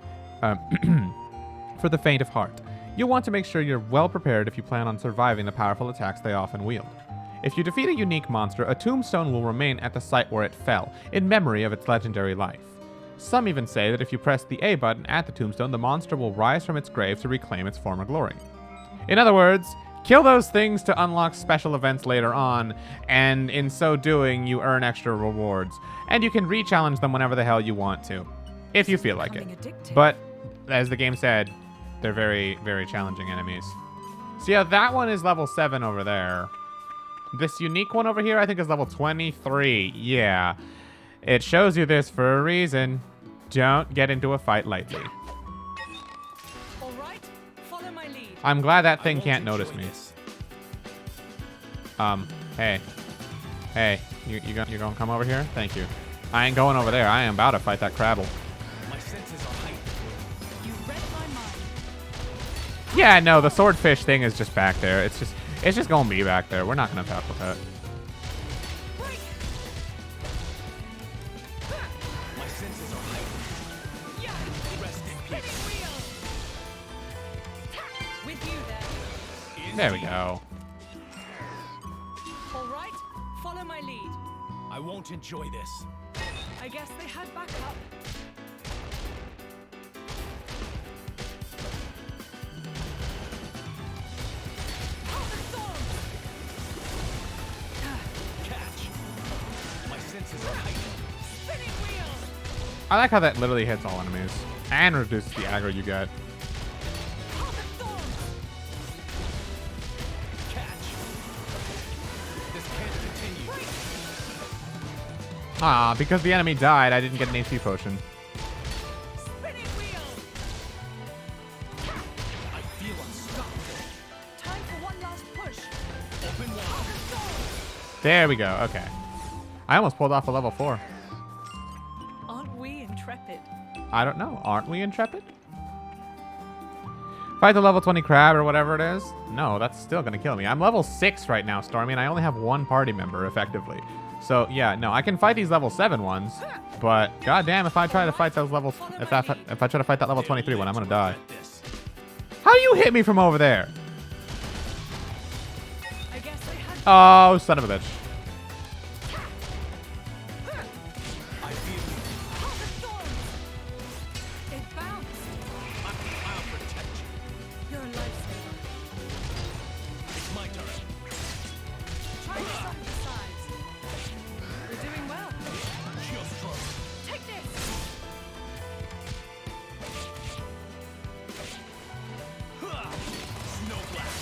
For the faint of heart. You'll want to make sure you're well prepared if you plan on surviving the powerful attacks they often wield. If you defeat a unique monster, a tombstone will remain at the site where it fell, in memory of its legendary life. Some even say that if you press the A button at the tombstone, the monster will rise from its grave to reclaim its former glory. In other words, kill those things to unlock special events later on, and in so doing, you earn extra rewards. And you can re-challenge them whenever the hell you want to, if you feel like it. But, as the game said, they're very, very challenging enemies. So yeah, that one is level 7 over there. This unique one over here, I think, is level 23. Yeah. It shows you this for a reason. Don't get into a fight lightly. All right, follow my lead. I'm glad that thing can't notice me. Hey. Hey, you gonna come over here? Thank you. I ain't going over there. I am about to fight that Crabble. My senses are heightened. You read my mind. Yeah, no, the swordfish thing is just back there. It's just gonna be back there. We're not gonna fuck with that. My senses are heightened. Yeah. Rest in peace. Wheel. With you then. There we go. All right, follow my lead. I won't enjoy this. I guess they had backup. Catch. My senses are heightened. Spinning wheel. I like how that literally hits all enemies and reduces the aggro you get. Catch. This can't continue. Ah, because the enemy died, I didn't get an HP potion. Spinning wheel. I feel unstoppable. Time for one last push. Open wide. There we go. Okay. I almost pulled off a level 4. Aren't we intrepid? I don't know. Aren't we intrepid? Fight the level 20 crab or whatever it is? No, that's still going to kill me. I'm level 6 right now, Stormy, and I only have one party member, effectively. So yeah, no, I can fight these level 7 ones, but goddamn, if I try to fight those levels, if I try to fight that level 23 one, I'm gonna die. How do you hit me from over there? I guess I had Oh, son of a bitch. I feel you. Heart of Thorns. It bounced. I'll protect you. You're a lifesaver. It's my turn. Try this on the sides. We're doing well. Shield stroke. Take this. Snow blast.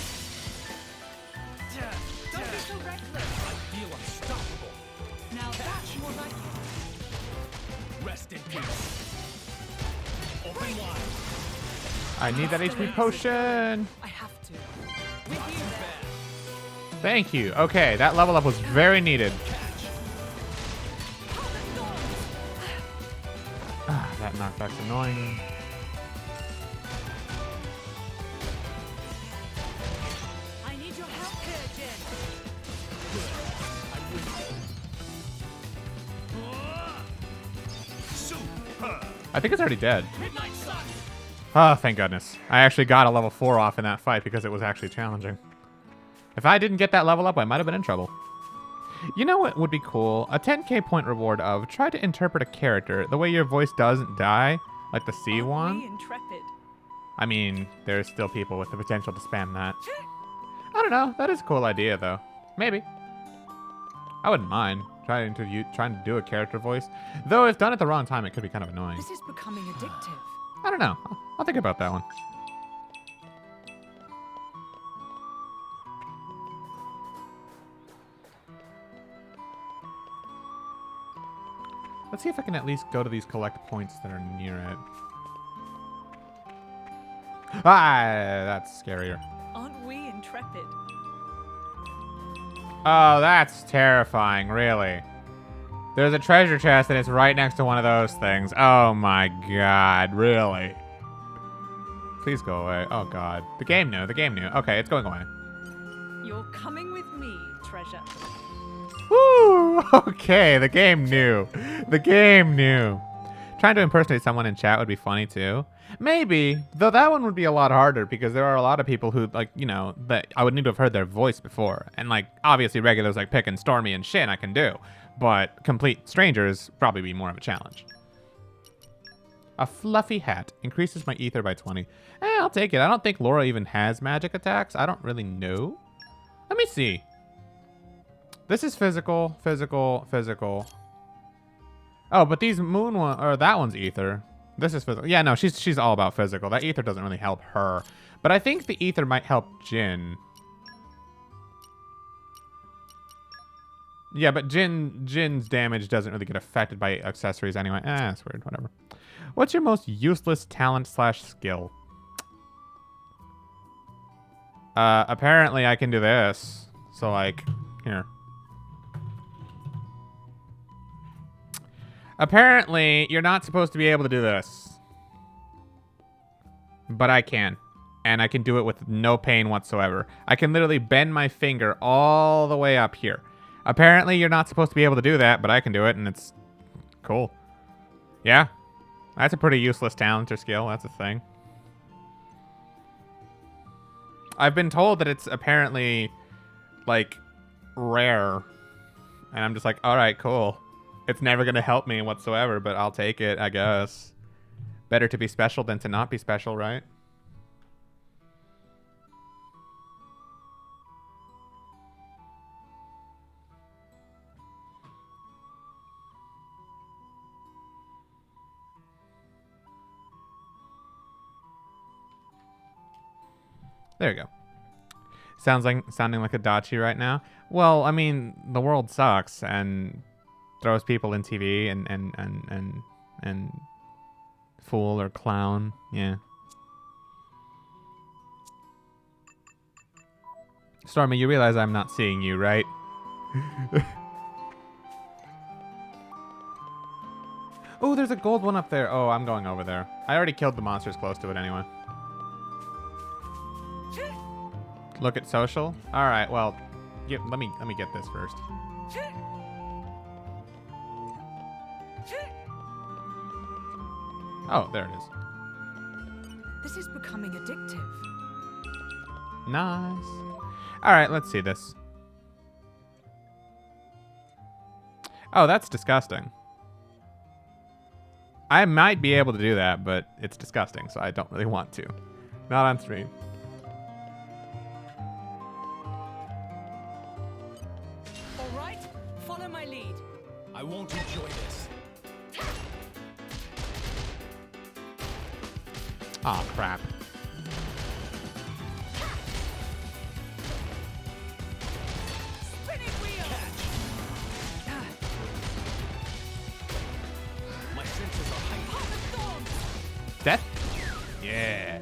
Don't be so reckless. I feel unstoppable. Now that's more like it. Rest in peace. Open wide. I need that HP potion. I have to. With you there. Thank you. Okay, that level up was very needed. Heart of Thorns. Ah, that knockback's annoying. I need your help here, Jin. Super. I think it's already dead. Midnight sun. Oh, thank goodness. I actually got a level 4 off in that fight because it was actually challenging. If I didn't get that level up, I might have been in trouble. You know what would be cool? A 10k point reward of try to interpret a character the way your voice doesn't die, like the C Aren't one. we intrepid? I mean, there's still people with the potential to spam that. I don't know. That is a cool idea, though. Maybe. I wouldn't mind trying to do a character voice. Though if done at the wrong time, it could be kind of annoying. This is becoming addictive. I don't know. I'll think about that one. Let's see if I can at least go to these collect points that are near it. Ah, that's scarier. Aren't we intrepid? Oh, that's terrifying, really. There's a treasure chest and it's right next to one of those things. Oh my god, really? Please go away. Oh god. The game knew. Okay, it's going away. You're coming with me, treasure. Woo! Okay, the game knew. Trying to impersonate someone in chat would be funny too. Maybe, though that one would be a lot harder because there are a lot of people who, like, you know, that I would need to have heard their voice before. And, like, obviously regulars like Pick and Stormy and Shin I can do. But complete strangers probably be more of a challenge. A fluffy hat increases my ether by 20. I'll take it. I don't think Laura even has magic attacks. I don't really know. Let me see. This is physical. Oh, but these moon one or that one's ether. This is physical. Yeah, no, she's all about physical. That ether doesn't really help her. But I think the ether might help Jin. Yeah, but Jin's damage doesn't really get affected by accessories anyway. That's weird. Whatever. What's your most useless talent / skill? Apparently I can do this. So, like, here. Apparently, you're not supposed to be able to do this. But I can. And I can do it with no pain whatsoever. I can literally bend my finger all the way up here. Apparently, you're not supposed to be able to do that, but I can do it, and it's cool. Yeah. That's a pretty useless talent or skill. That's a thing. I've been told that it's apparently, like, rare. And I'm just like, all right, cool. It's never going to help me whatsoever, but I'll take it, I guess. Better to be special than to not be special, right? There you go. Sounding like a Dachi right now. Well, I mean, the world sucks and throws people in TV and fool or clown. Yeah. Stormy, you realize I'm not seeing you, right? Oh, there's a gold one up there. Oh, I'm going over there. I already killed the monsters close to it anyway. Look at social. All right, well, let me get this first. Oh, there it is. This is becoming addictive. Nice. All right, let's see this. Oh, that's disgusting. I might be able to do that, but it's disgusting, so I don't really want to. Not on stream. All right, follow my lead. I won't enjoy this. Oh, crap. Spinning wheel. My senses are heightened. Heart of thorns. Death? Yeah.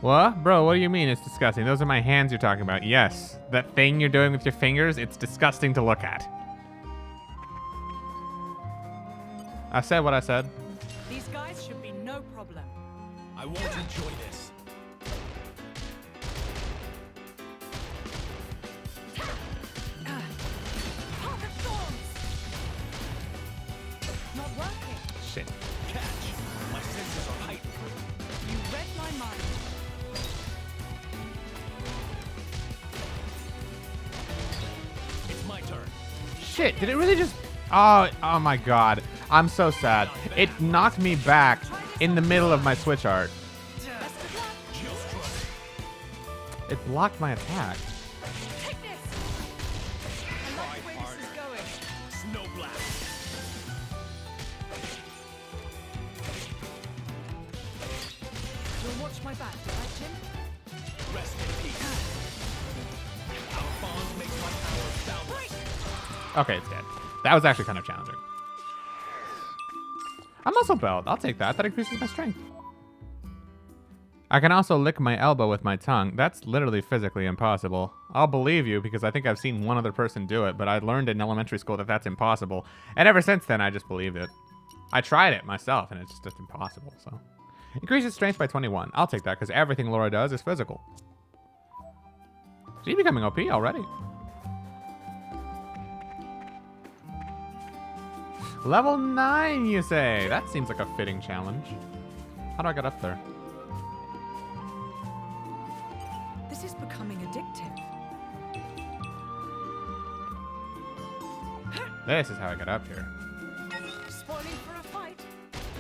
What? Bro, what do you mean it's disgusting? Those are my hands you're talking about. Yes. That thing you're doing with your fingers, it's disgusting to look at. I said what I said. These guys should be no problem. I won't enjoy this. Heart of thorns. Not working. Shit. Catch. My senses are heightened. You read my mind. It's my turn. Shit, did it really just... Oh my god. I'm so sad. It knocked me back in the middle of my switch art. Best of luck. It blocked my attack. Take this. I like the way this is going. Snow blast. You'll watch my back, right, Jim? Rest in peace. Our bond makes my power boundless. Okay, it's dead. That was actually kind of challenging. A muscle belt. I'll take that. That increases my strength. I can also lick my elbow with my tongue. That's literally physically impossible. I'll believe you because I think I've seen one other person do it, but I learned in elementary school that that's impossible. And ever since then, I just believed it. I tried it myself, and it's just impossible, so. Increases strength by 21. I'll take that because everything Laura does is physical. She's becoming OP already. Level 9, you say? That seems like a fitting challenge. How do I get up there? This is becoming addictive. This is how I get up here. Spoiling for a fight.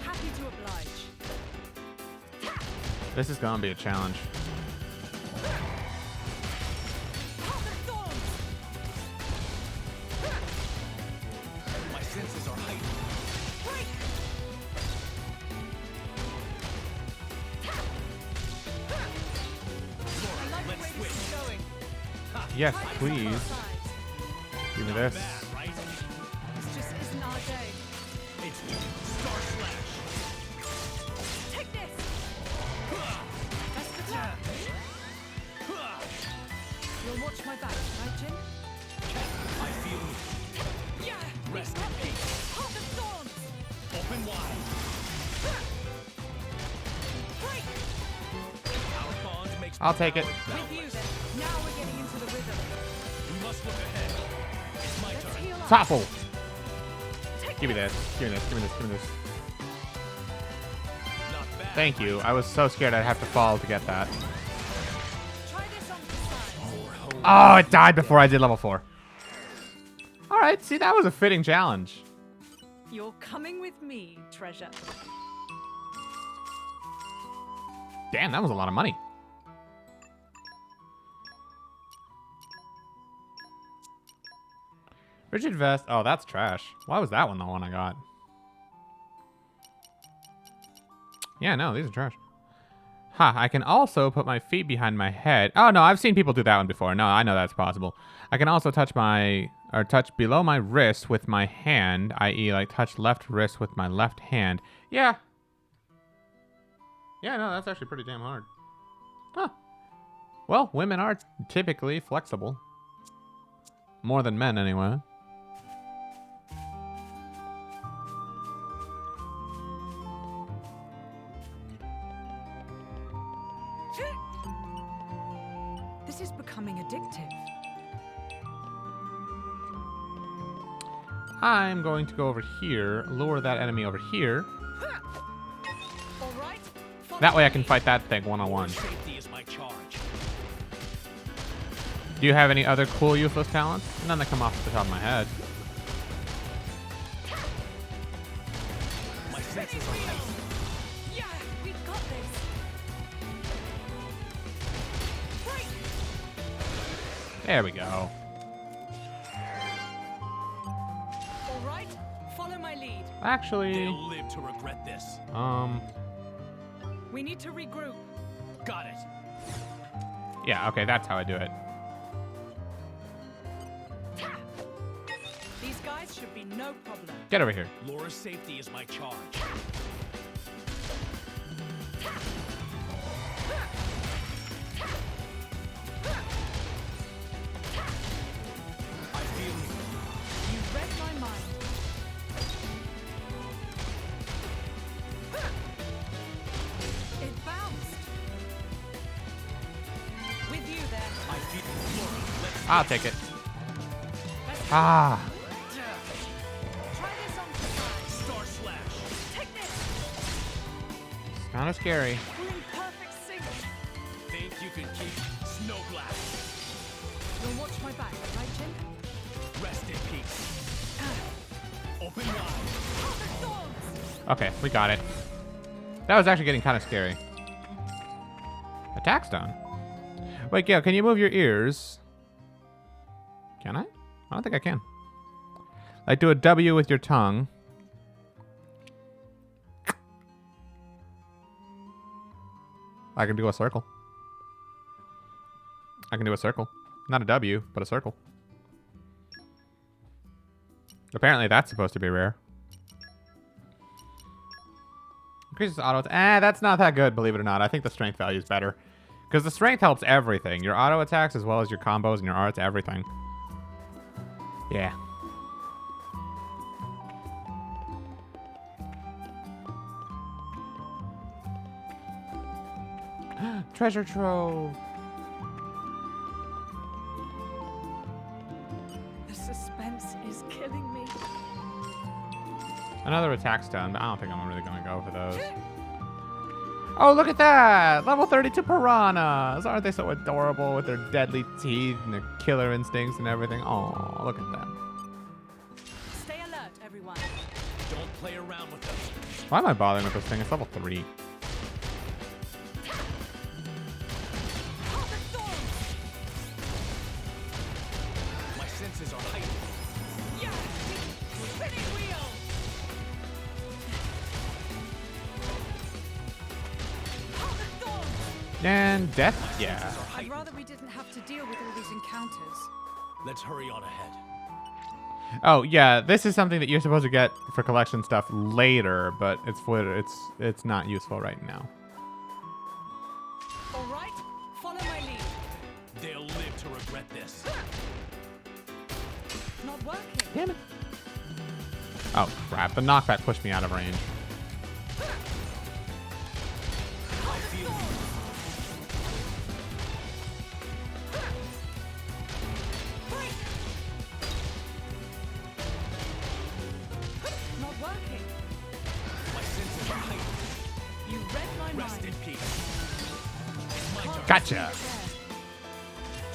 Happy to oblige. This is gonna be a challenge. Heart of thorns. My senses are heightened. Break. I like the way this is going. Yes, Try this on please. both sides. Give me this. Bad, right? This just isn't our day. It's Star Slash. Take this. Best of luck. You'll watch my back, right, Jim? I feel you. Yeah. Rest in peace. Heart of thorns. Open wide. Break. Our bond makes I'll my take it. power With boundless. you then. Now we're getting into the rhythm. We must look ahead. It's my Let's turn. heal up. Topple! Take Give me this. Give me this. Give me this. Give me this. Not bad. Thank you. I was so scared I'd have to fall to get that. Try this on the side. Oh, it died before I did level 4. Alright, see, that was a fitting challenge. You're coming with me, treasure. Damn, that was a lot of money. Rigid vest. Oh, that's trash. Why was that one the one I got? Yeah, no, these are trash. Ha, I can also put my feet behind my head. Oh, no, I've seen people do that one before. No, I know that's possible. I can also touch touch below my wrist with my hand, i.e. like touch left wrist with my left hand. Yeah. Yeah, no, that's actually pretty damn hard. Huh. Well, women are typically flexible. More than men, anyway. This is becoming addictive. I'm going to go over here, lure that enemy over here. That way I can fight that thing one-on-one. Safety is my charge. Do you have any other cool useless talents? None that come off the top of my head. My senses are heightened. Yeah, we've got this. Break. There we go. All right, follow my lead. Actually, They'll live to regret this. We need to regroup. Got it. yeah, okay, that's how I do it. These guys should be no problem. Get over here. Laura's safety is my charge. I feel you. You read my mind. It bounced. With you there. I feel Laura, let's I'll take it. Ah, Try this on the side. Star Slash. Take this. it's kind of scary. We're in perfect sync. Think you can keep Snow Blast. You'll watch my back, right, Jim? Rest in peace. Open wide. Oh, the thorns. Okay, we got it. That was actually getting kind of scary. Attack's done. Wait, Gale, can you move your ears? Can I? I don't think I can. Like, do a W with your tongue. I can do a circle. I can do a circle. Not a W, but a circle. Apparently that's supposed to be rare. Increases auto. That's not that good, believe it or not. I think the strength value is better. Because the strength helps everything. Your auto attacks as well as your combos and your arts, everything. Yeah. Treasure trove. The suspense is killing me. Another attack stun, but I don't think I'm really going to go for those. Oh, look at that! Level 32 piranhas! Aren't they so adorable with their deadly teeth and their killer instincts and everything? Oh, look at them. Stay alert, everyone. Don't play around with them. Why am I bothering with this thing? It's level 3. Oh, the thorns. My senses are heightened. Yeah, spinning wheel. Oh, the thorns. And death? Yeah. Senses are I'd heightened. rather we didn't have to deal with all these encounters. Let's hurry on ahead. Oh, yeah, this is something that you're supposed to get for collection stuff later, but it's not useful right now. All right, follow my lead. They'll live to regret this. Not working. Damn it. Oh, crap. The knockback pushed me out of range. I feel you. Not working. My senses are heightened. You read my Rest mind. in peace. It's my turn. Gotcha. There.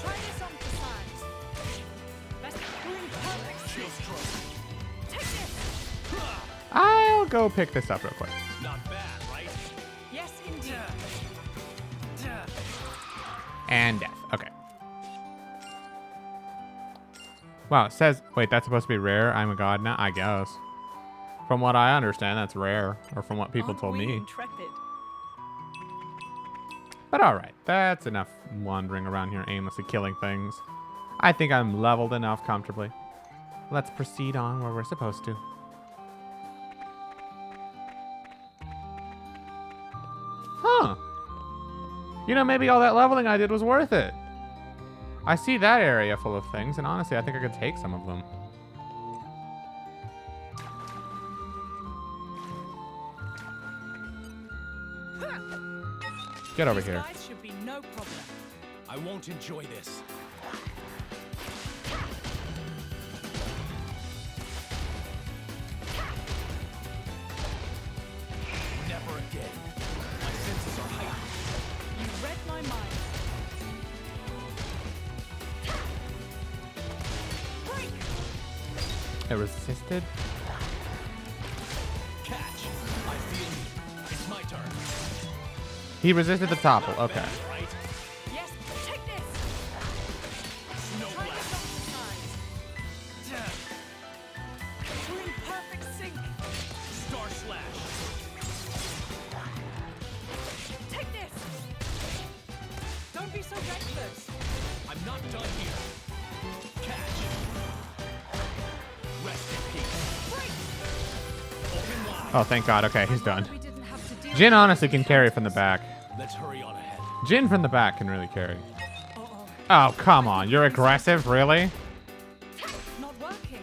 Try this on for size. That's we're in perfect Chill sync. stroke. Take this. I'll go pick this up real quick. Not bad, right? Yes, indeed. And death. Okay. Wow, it says... Wait, that's supposed to be rare? I'm a god now? I guess. From what I understand, that's rare. Or from what people Aren't told we me. intrepid? But alright, that's enough wandering around here aimlessly killing things. I think I'm leveled enough comfortably. Let's proceed on where we're supposed to. Huh. You know, maybe all that leveling I did was worth it. I see that area full of things, and honestly, I think I could take some of them. Get over These here. guys should be no problem. I won't enjoy this. Never again. My senses It resisted? Catch. I feel you. It's my turn. He resisted the topple. Okay. Right? Yes, take this! Snow Try blast. this on the side. We're in perfect sync. Star slash. Take this! Don't be so reckless. I'm not done here. Catch. Rest in peace. Break! Open wide. Oh, thank God. Okay, he's done. We didn't have to deal Jin honestly can carry from the back. Let's hurry on ahead. Jin from the back can really carry. Uh-oh. Oh, come on. You're aggressive? Really? Not working.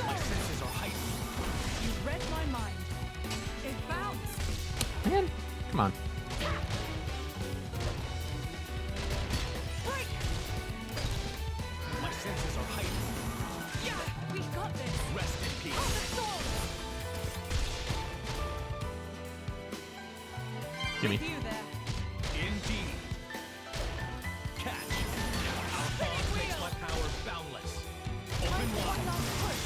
My senses are heightened. You read my mind. It bounced. Man, come on. Break! My senses are heightened. Yeah, we got this. Rest in Oh, peace. the storm! Gimme. With you there. Indeed. Catch. Our bond makes my power boundless. Open One wide. last push.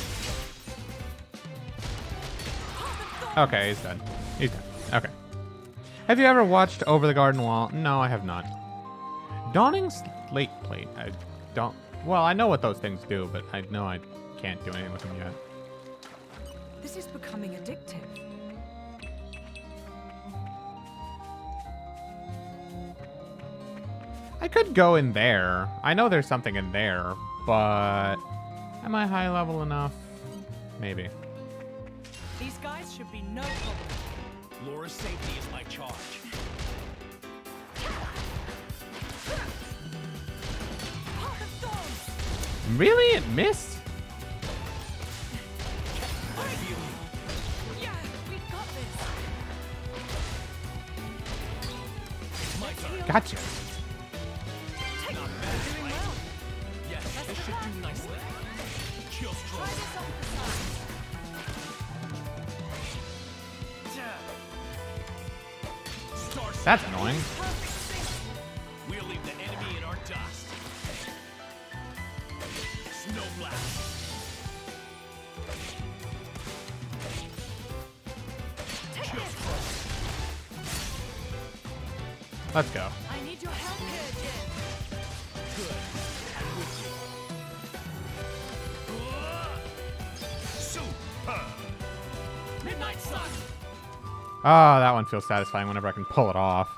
Oh, the storm! Okay, he's done. He's done. Okay. Have you ever watched Over the Garden Wall? No, I have not. Dawning Slate Plate. I don't... Well, I know what those things do, but I know I can't do anything with them yet. This is becoming addictive. I could go in there. I know there's something in there, but... Am I high level enough? Maybe. These guys should be no problem. Laura's safety is my charge. Oh, the thorns! Really? It missed? I feel you. Yeah, we got this. It's my turn. Gotcha. Take Not it. bad, Doing right? well. Yes, this should do nicely. Chill Try strong. this on the side. Star That's slash. annoying. Perfect sync. We'll leave the enemy in our dust. Snow blast. Take Chill this. strong. Let's go. I need your help here, Jin. Good. I'm with you. Super. Midnight sun. Oh, that one feels satisfying whenever I can pull it off.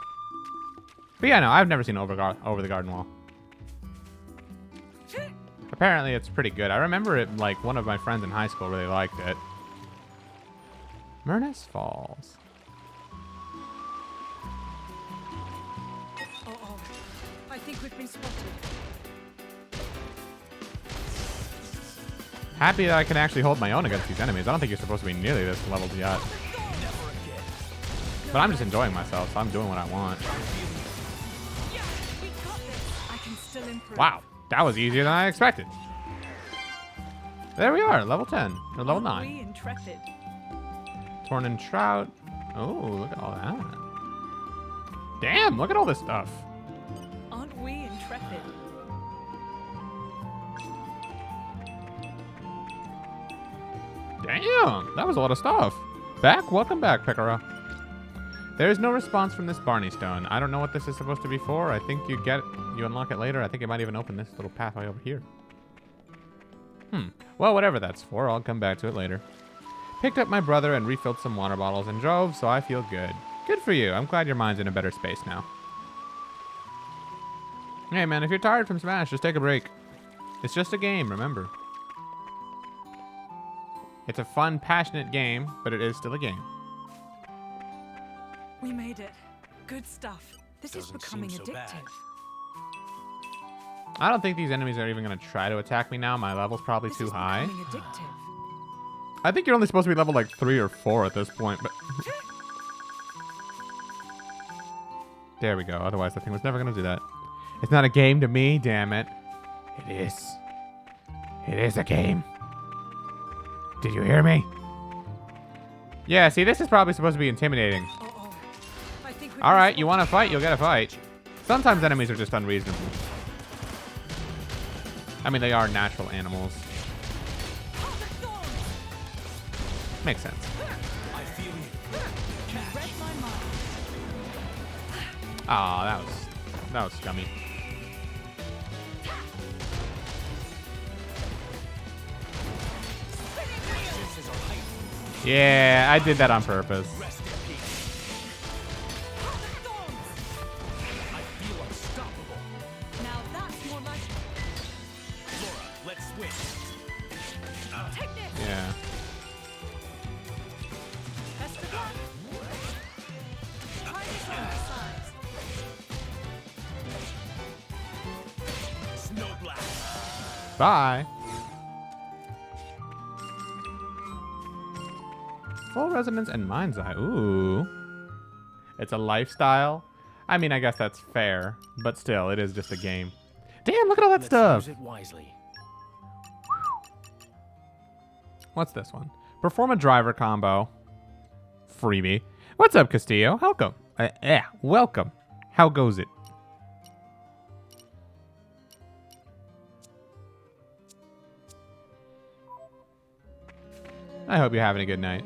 But yeah, no, I've never seen Over the Garden Wall. Apparently, it's pretty good. I remember it, like, one of my friends in high school really liked it. Myrnus Falls. Uh-oh. I think we've been spotted. Happy that I can actually hold my own against these enemies. I don't think you're supposed to be nearly this leveled yet. Never again. But I'm just enjoying myself, so I'm doing what I want. Yeah, we got this. I can still improve. Wow, that was easier than I expected. There we are, level 10, or level Aren't 9. we intrepid? Torn and Trout. Oh, look at all that. Damn, look at all this stuff. Aren't we intrepid? Damn, that was a lot of stuff. Welcome back, Picaro. There's no response from this Barney Stone. I don't know what this is supposed to be for. I think you unlock it later. I think it might even open this little pathway over here. Well, whatever that's for, I'll come back to it later. Picked up my brother and refilled some water bottles and drove, so I feel good. Good for you. I'm glad your mind's in a better space now. Hey, man, if you're tired from Smash, just take a break. It's just a game, remember. It's a fun, passionate game, but it is still a game. We made it. Good stuff. This is Doesn't becoming seem so bad. addictive. I don't think these enemies are even going to try to attack me now. My level's probably This too is high. becoming addictive. I think you're only supposed to be level like 3 or 4 at this point, but... There we go. Otherwise, the thing was never going to do that. It's not a game to me, damn it. It is. It is a game. Did you hear me? Yeah, see, this is probably supposed to be intimidating. Uh-oh. I think All right, you want to fight? You'll get a fight. Sometimes enemies are just unreasonable. I mean, they are natural animals. Makes sense. I feel you. Read my mind. Oh, that was scummy. Senses are heightened. Yeah, I did that on purpose. Rest in peace. I feel unstoppable. Now that's more like Laura, let's switch. take this. Yeah. Best of luck. Try this on the sides. Snow blast. Bye. Full resonance and mind's eye. Ooh. It's a lifestyle. I mean, I guess that's fair, but still, it is just a game. Damn, look at all that Let's stuff. use it wisely. What's this one? Perform a driver combo. Freebie. What's up, Castillo? Welcome. Welcome. How goes it? I hope you're having a good night.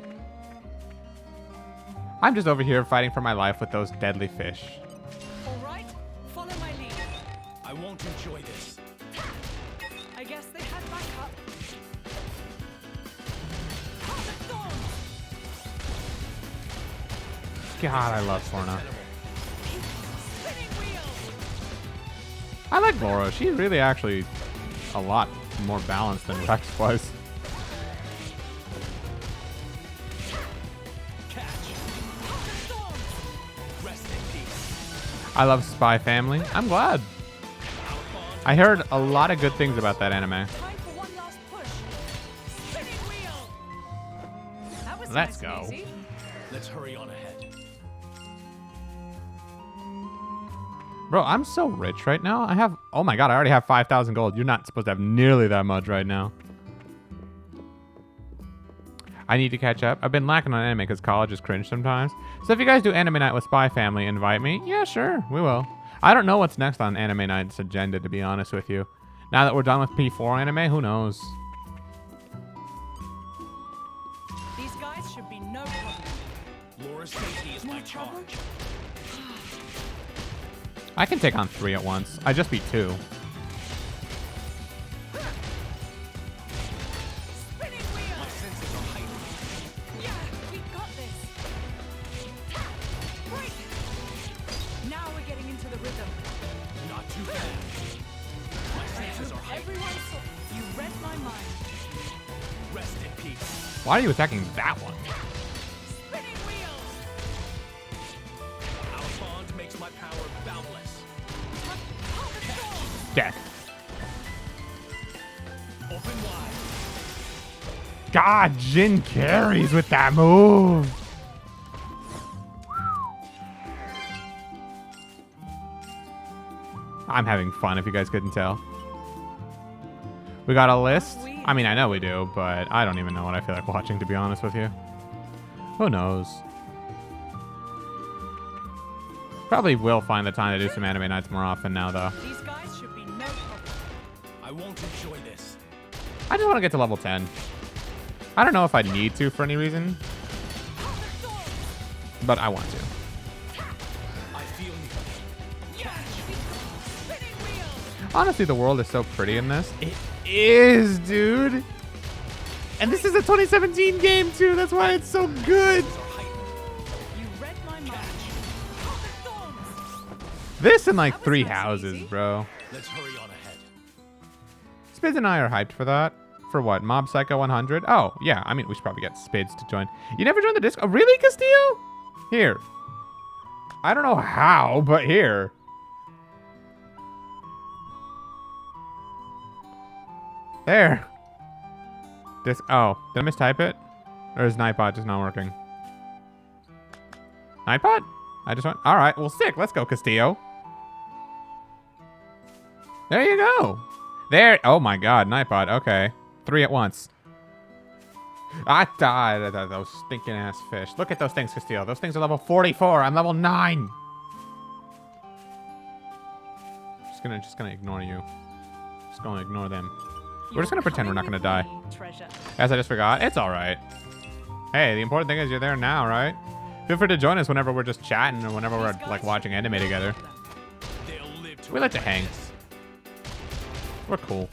I'm just over here fighting for my life with those deadly fish. All right, follow my lead. I won't enjoy this. I guess they had backup. Heart of Thorns. God, I love Forna. Spinning wheel. I like Laura. She's really actually a lot more balanced than Rex was. Catch. Heart of Thorns. Rest in peace. I love Spy Family. I'm glad. Outbound. I heard a lot of good things about that anime. Time for one last push. Spinning wheel. That was Let's nice and go. easy. Let's hurry on ahead. Bro, I'm so rich right now. I have, oh my god, I already have 5,000 gold. You're not supposed to have nearly that much right now. I need to catch up. I've been lacking on anime because college is cringe sometimes. So if you guys do anime night with Spy Family, invite me. Yeah, sure, we will. I don't know what's next on anime night's agenda, to be honest with you. Now that we're done with P4 anime, who knows? These guys should be no problem. Laura's safety is my charge. I can take on 3 at once. I just beat 2. Spinning wheel. My senses are heightened. Yeah, we got this. Break. Now we're getting into the rhythm. Not too bad. My senses are heightened. Everyone saw. You read my mind. Rest in peace. Why are you attacking that one? Spinning wheels. Our bond makes my power boundless. Heart of Thorns. Death. Open wide. God, Jin carries with that move. I'm having fun if you guys couldn't tell. We got a list. I mean, I know we do, but I don't even know what I feel like watching, to be honest with you. Who knows? Probably will find the time to do some anime nights more often now, though. These guys should be no problem. I won't enjoy this. I just want to get to level 10. I don't know if I need to for any reason, Heart of Thorns. but I want to. I feel you. Yeah, we got spinning wheel. Honestly, the world is so pretty in this. It is, dude. And this is a 2017 game, too. That's why it's so good. Are heightened. You read my mind. Heart of Thorns. This and like That was 3 nice and houses, easy. bro. Let's hurry on ahead. Spids and I are hyped for that. For what? Mob Psycho 100? Oh, yeah. I mean, we should probably get Spids to join. You never joined the Discord? Oh, really, Castillo? Here. I don't know how, but here. There. This. Oh, did I mistype it? Or is Nightbot just not working? Nightbot? I just went. All right. Well, sick. Let's go, Castillo. There you go. There. Oh my God, Nightbot. Okay. 3 at once. I died. Those stinking ass fish. Look at those things, Castillo. Those things are level 44. I'm level 9. Just gonna ignore you. Just gonna ignore them. We're just gonna pretend we're not gonna die. Treasure. As I just forgot, it's all right. Hey, the important thing is you're there now, right? Feel free to join us whenever we're just chatting or whenever we're like watching anime together. They'll live to We like to hang. We're cool.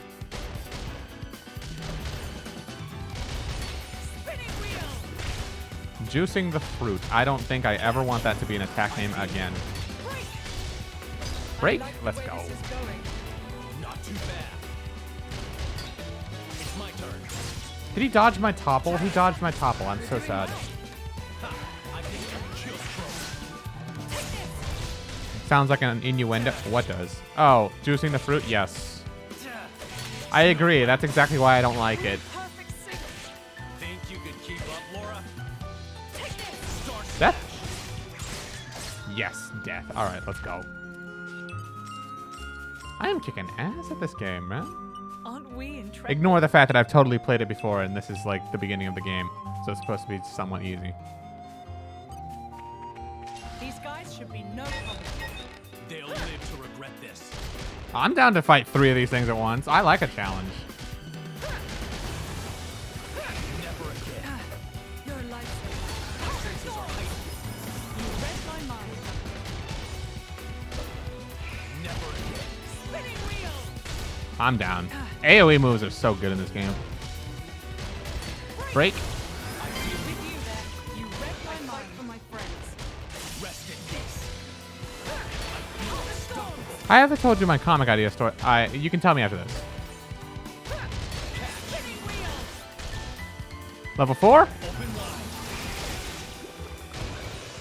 Juicing the fruit. I don't think I ever want that to be an attack name again. Break? Let's go. not too bad. It's my turn. Did he dodge my topple? He dodged my topple. I'm so sad. I think I'm chill strong. Sounds like an innuendo. What does? Oh, juicing the fruit? Yes. I agree. That's exactly why I don't like it. Think you could keep up, Laura? Death? Yes, death. All right, let's go. I am kicking ass at this game, man. Aren't we in trouble? Ignore the fact that I've totally played it before and this is like the beginning of the game. So it's supposed to be somewhat easy. These guys should be no problem. They'll live to regret this. I'm down to fight 3 of these things at once. I like a challenge. Never again. You're a lifesaver. Senses are heightened. You read my mind. Never again. Spinning wheel. I'm down. AoE moves are so good in this game. Break. With you there. You read my mind for my friends. Rest in peace. I haven't told you my comic idea story. You can tell me after this. Spinning wheel. Level 4?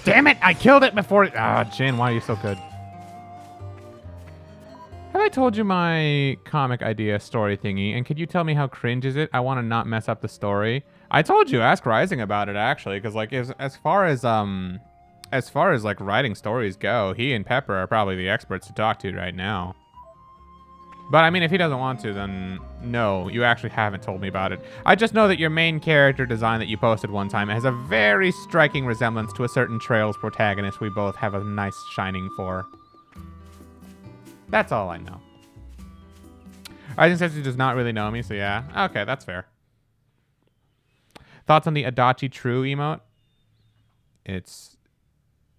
Damn it! I killed it before. Ah, Jin, why are you so good? Have I told you my comic idea story thingy? And could you tell me how cringe is it? I want to not mess up the story. I told you, ask Rising about it actually, because like as far as like writing stories go, he and Pepper are probably the experts to talk to right now. But I mean, if he doesn't want to, then no, you actually haven't told me about it. I just know that your main character design that you posted one time has a very striking resemblance to a certain Trails protagonist we both have a nice shining for. That's all I know. Rising says he does not really know me, so yeah. Okay, that's fair. Thoughts on the Adachi True emote? It's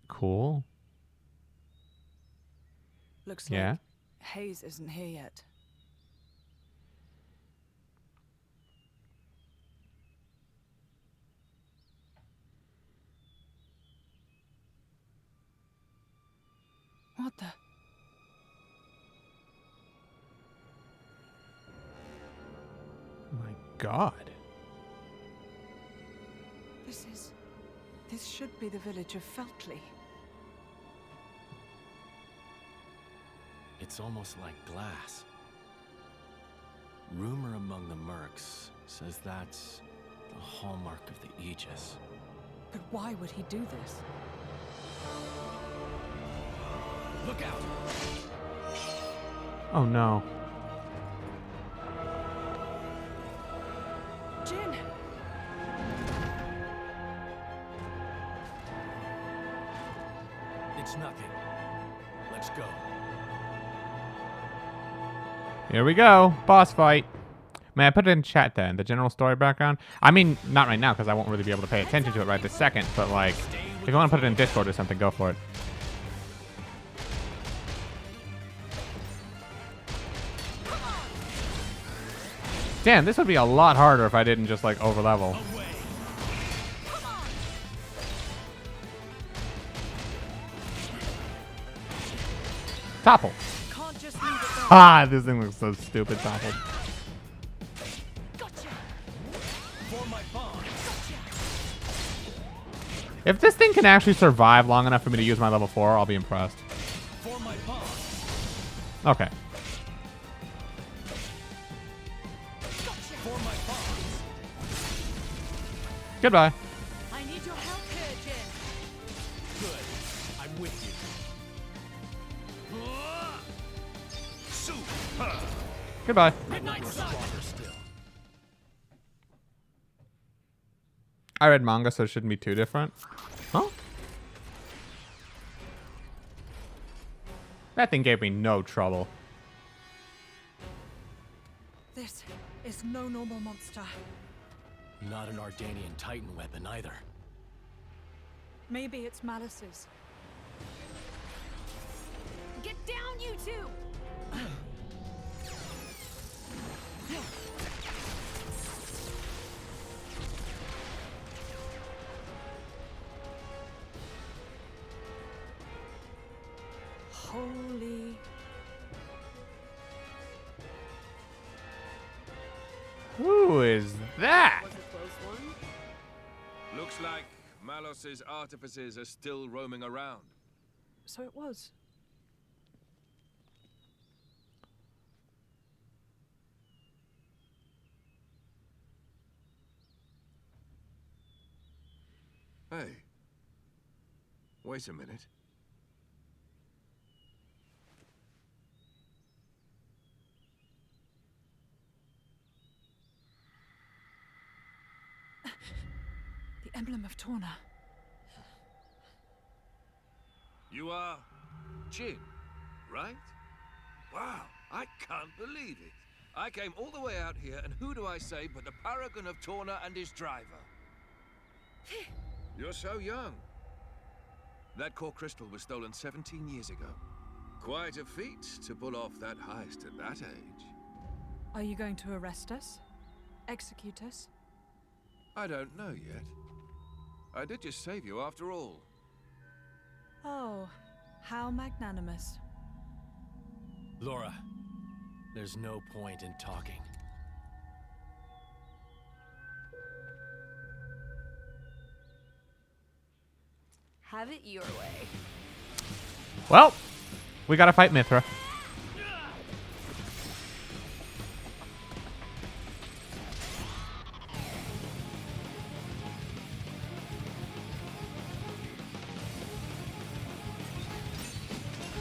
cool. Looks Yeah. like Hayes isn't here yet. What the? My God. This should be the village of Feltley. It's almost like glass. Rumor among the mercs says that's the hallmark of the Aegis. But why would he do this? Look out! Oh no. Jin! It's nothing. Let's go. Here we go. Boss fight. May I put it in chat then? The general story background? I mean, not right now because I won't really be able to pay attention to it right this second. But like, if you want to put it in Discord or something, go for it. Damn, this would be a lot harder if I didn't just like overlevel. Topple. Can't just leave it there. Ah, this thing looks so stupid, Topple. Gotcha. For my bond. If this thing can actually survive long enough for me to use my level 4, I'll be impressed. For my bond. Okay. For my bond. Goodbye. I need your help here, Jin. Good. I'm with you. Super. Goodbye. Midnight Stronger still. I read manga, so it shouldn't be too different. Huh? That thing gave me no trouble. This is no normal monster. Not an Ardanian Titan weapon either. Maybe it's Malice's. Get down, you two! Holy... Who is that? Was a close one. Looks like Malos's artificers are still roaming around. So it was. Hey. Wait a minute. The emblem of Torna. You are Jin, right? Wow, I can't believe it. I came all the way out here, and who do I say but the paragon of Torna and his driver? You're so young. That core crystal was stolen 17 years ago. Quite a feat to pull off that heist at that age. Are you going to arrest us? Execute us? I don't know yet. I did just save you after all. Oh, how magnanimous. Laura, there's no point in talking. Have it your way. Well, we gotta fight Mithra.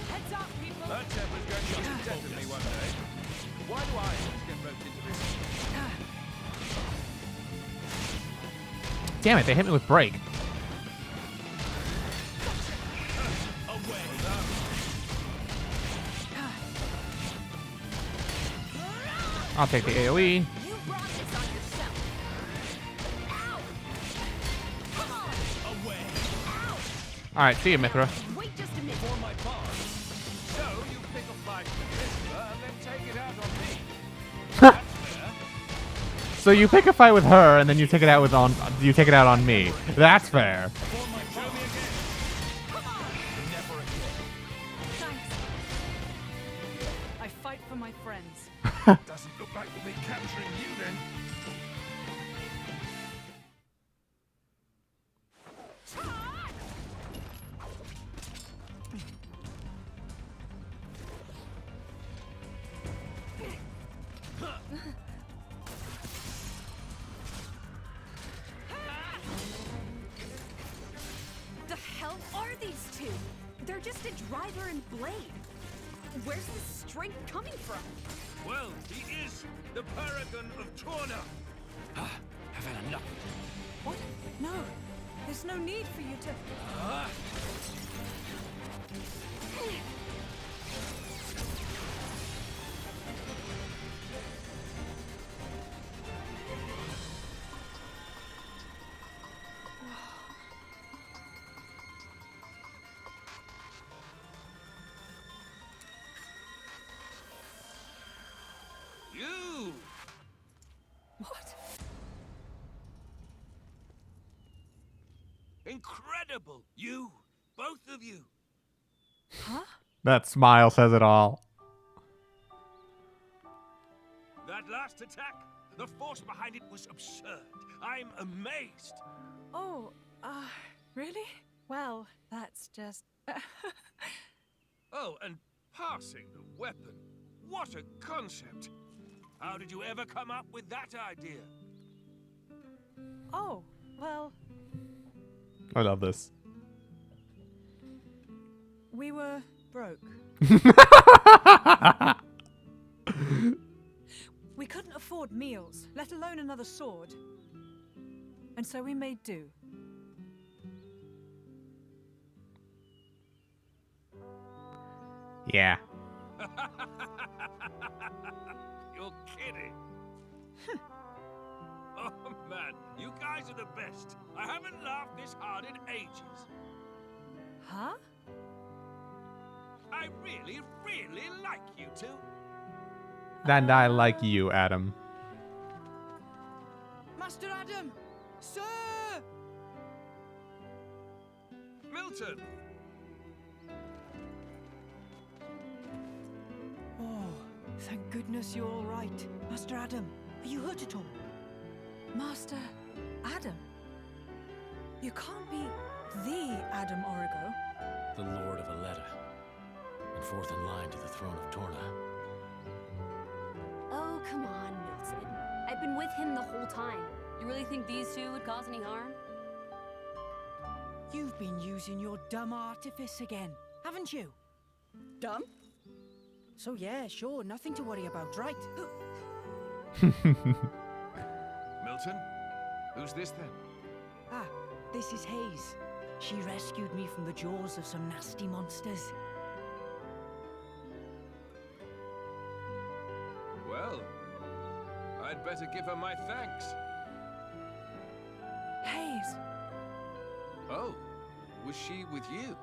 Heads up, people! That chap is going to be death of me one day. Why do I always get roped into this? Damn it, they hit me with break. I'll take the AoE. You brought this on yourself. Ow! Come on! Away! Ow! Alright, see you, Mithra. Wait just a minute. For my part. So you pick a fight with Mithra and then take it out on me. That's fair. So you pick a fight with her, and then you take it out on me. That's fair. For my show me again. Come on! Never again. Thanks. I fight for my friends. Doesn't look like we'll be capturing you then. The hell are these two? They're just a driver and blade. Where's this strength coming from? Well, he is the paragon of Torna. I've had enough. What? No. There's no need for you to... You! What? Incredible! You! Both of you! Huh? That smile says it all. That last attack, the force behind it was absurd. I'm amazed. Oh, really? Well, that's just... Oh, and passing the weapon. What a concept. How did you ever come up with that idea? Oh, well, I love this. we were broke. We couldn't afford meals, let alone another sword. And so we made do. Yeah. You're kidding. Oh man, you guys are the best. I haven't laughed this hard in ages. Huh? I really, really like you two. And I like you, Adam. Master Adam! Sir! Milton! Oh, thank goodness you're all right. Master Adam, are you hurt at all? Master Adam? You can't be the Adam Origo. The Lord of Aletta, and fourth in line to the throne of Torna. Oh, come on, Milton. I've been with him the whole time. You really think these two would cause any harm? You've been using your dumb artifice again, haven't you? Dumb? So yeah, sure, nothing to worry about, right? Milton? Who's this then? Ah, this is Hayes. She rescued me from the jaws of some nasty monsters. Well, I'd better give her my thanks. Hayes! Oh, was she with you?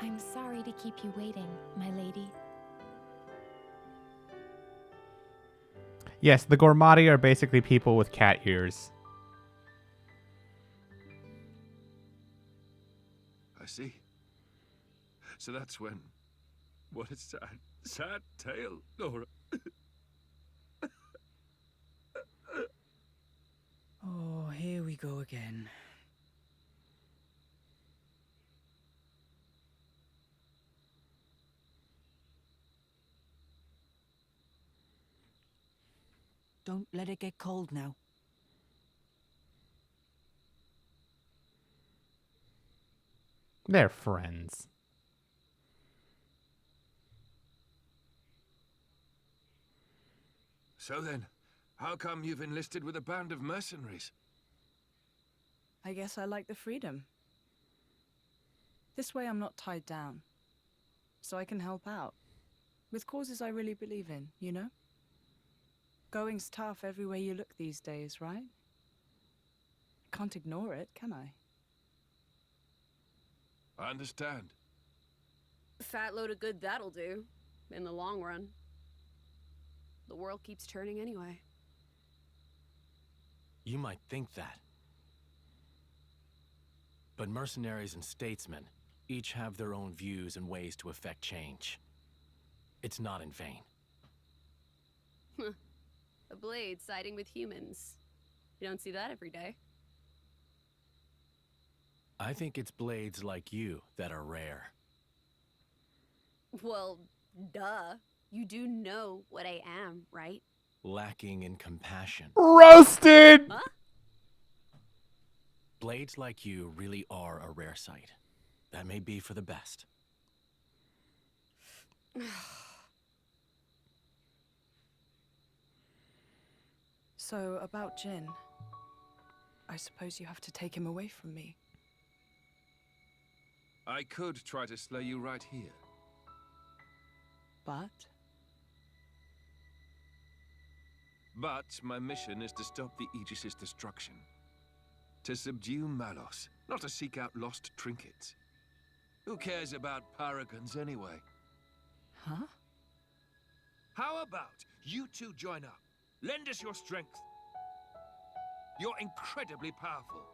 I'm sorry to keep you waiting, my lady. Yes, the Gormati are basically people with cat ears. I see. So that's when... What a sad tale, Laura. Oh, here we go again. Don't let it get cold now. They're friends. So then, how come you've enlisted with a band of mercenaries? I guess I like the freedom. This way I'm not tied down. So I can help out. With causes I really believe in, you know? Going's tough everywhere you look these days, right? Can't ignore it, can I? I understand. Fat load of good that'll do, in the long run. The world keeps turning anyway. You might think that. But mercenaries and statesmen each have their own views and ways to effect change. It's not in vain. A blade siding with humans. You don't see that every day. I think it's blades like you that are rare. Well, duh. You do know what I am, right? Lacking in compassion. Roasted! Huh? Blades like you really are a rare sight. That may be for the best. So, about Jin. I suppose you have to take him away from me. I could try to slay you right here. But? But my mission is to stop the Aegis's destruction. To subdue Malos, not to seek out lost trinkets. Who cares about paragons anyway? Huh? How about you two join up? Lend us your strength. You're incredibly powerful.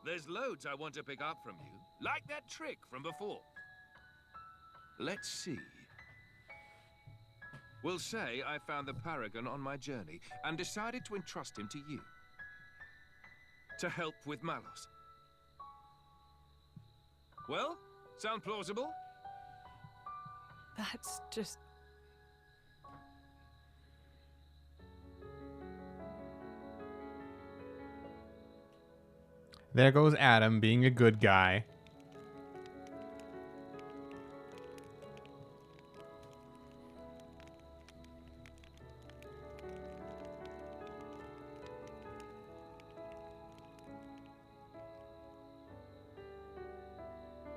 There's loads I want to pick up from you, like that trick from before. Let's see. We'll say I found the Paragon on my journey and decided to entrust him to you. To help with Malos. Well, sound plausible? That's just... There goes Adam being a good guy.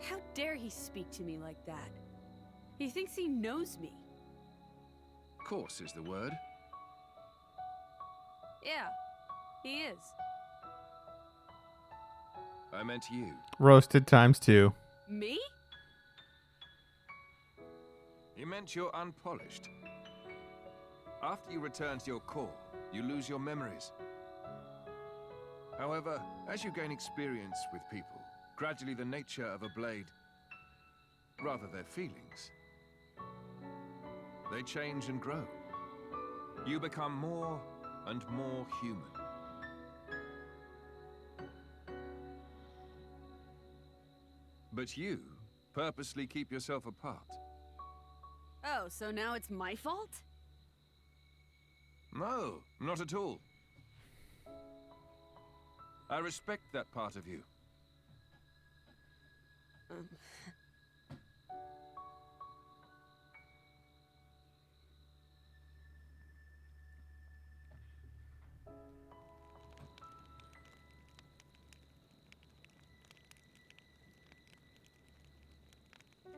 How dare he speak to me like that? He thinks he knows me. Course is the word. Yeah, he is. I meant you. Roasted ×2. Me? He meant you're unpolished. After you return to your core, you lose your memories. However, as you gain experience with people, gradually the nature of a blade, rather their feelings, they change and grow. You become more and more human. But you purposely keep yourself apart. Oh, so now it's my fault? No, not at all. I respect that part of you.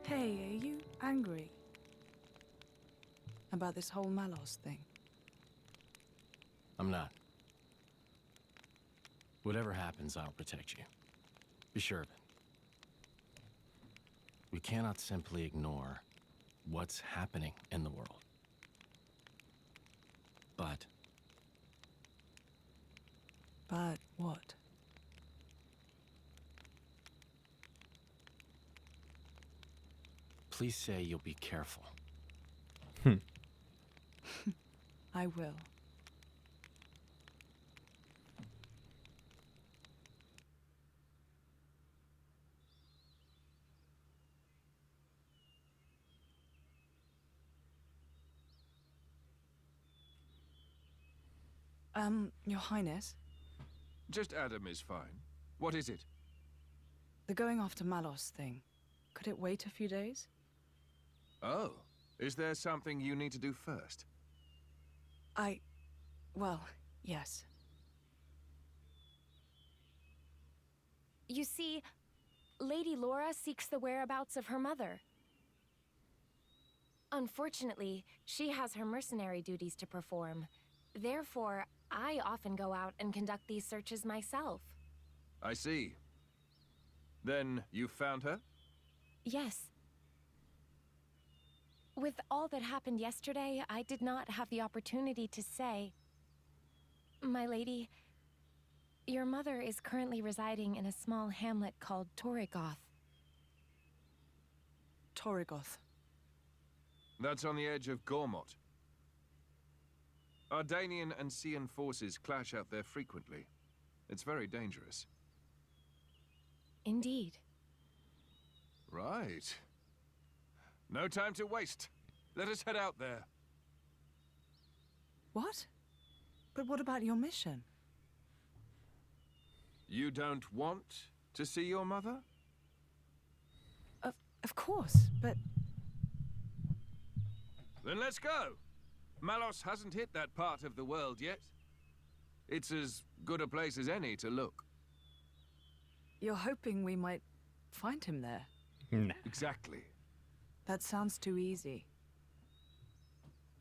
Hey, are you angry about this whole Malos thing? I'm not. Whatever happens, I'll protect you. Be sure of it. We cannot simply ignore what's happening in the world. But But what? please say you'll be careful. I will. Your Highness, Just Adam is fine. What is it? the going after Malos thing, could it wait a few days? Oh, is there something you need to do first? Well, yes. You see, Lady Laura seeks the whereabouts of her mother. Unfortunately, she has her mercenary duties to perform. Therefore, I often go out and conduct these searches myself. I see. Then you found her? Yes. With all that happened yesterday, I did not have the opportunity to say. My lady, your mother is currently residing in a small hamlet called Torrigoth. Torrigoth. That's on the edge of Gormott. Ardanian and Cian forces clash out there frequently. It's very dangerous. Indeed. Right. No time to waste. Let us head out there. What? But what about your mission? You don't want to see your mother? Of course, but Then let's go. Malos hasn't hit that part of the world yet. It's as good a place as any to look. you're hoping we might find him there. Nah. Exactly. That sounds too easy.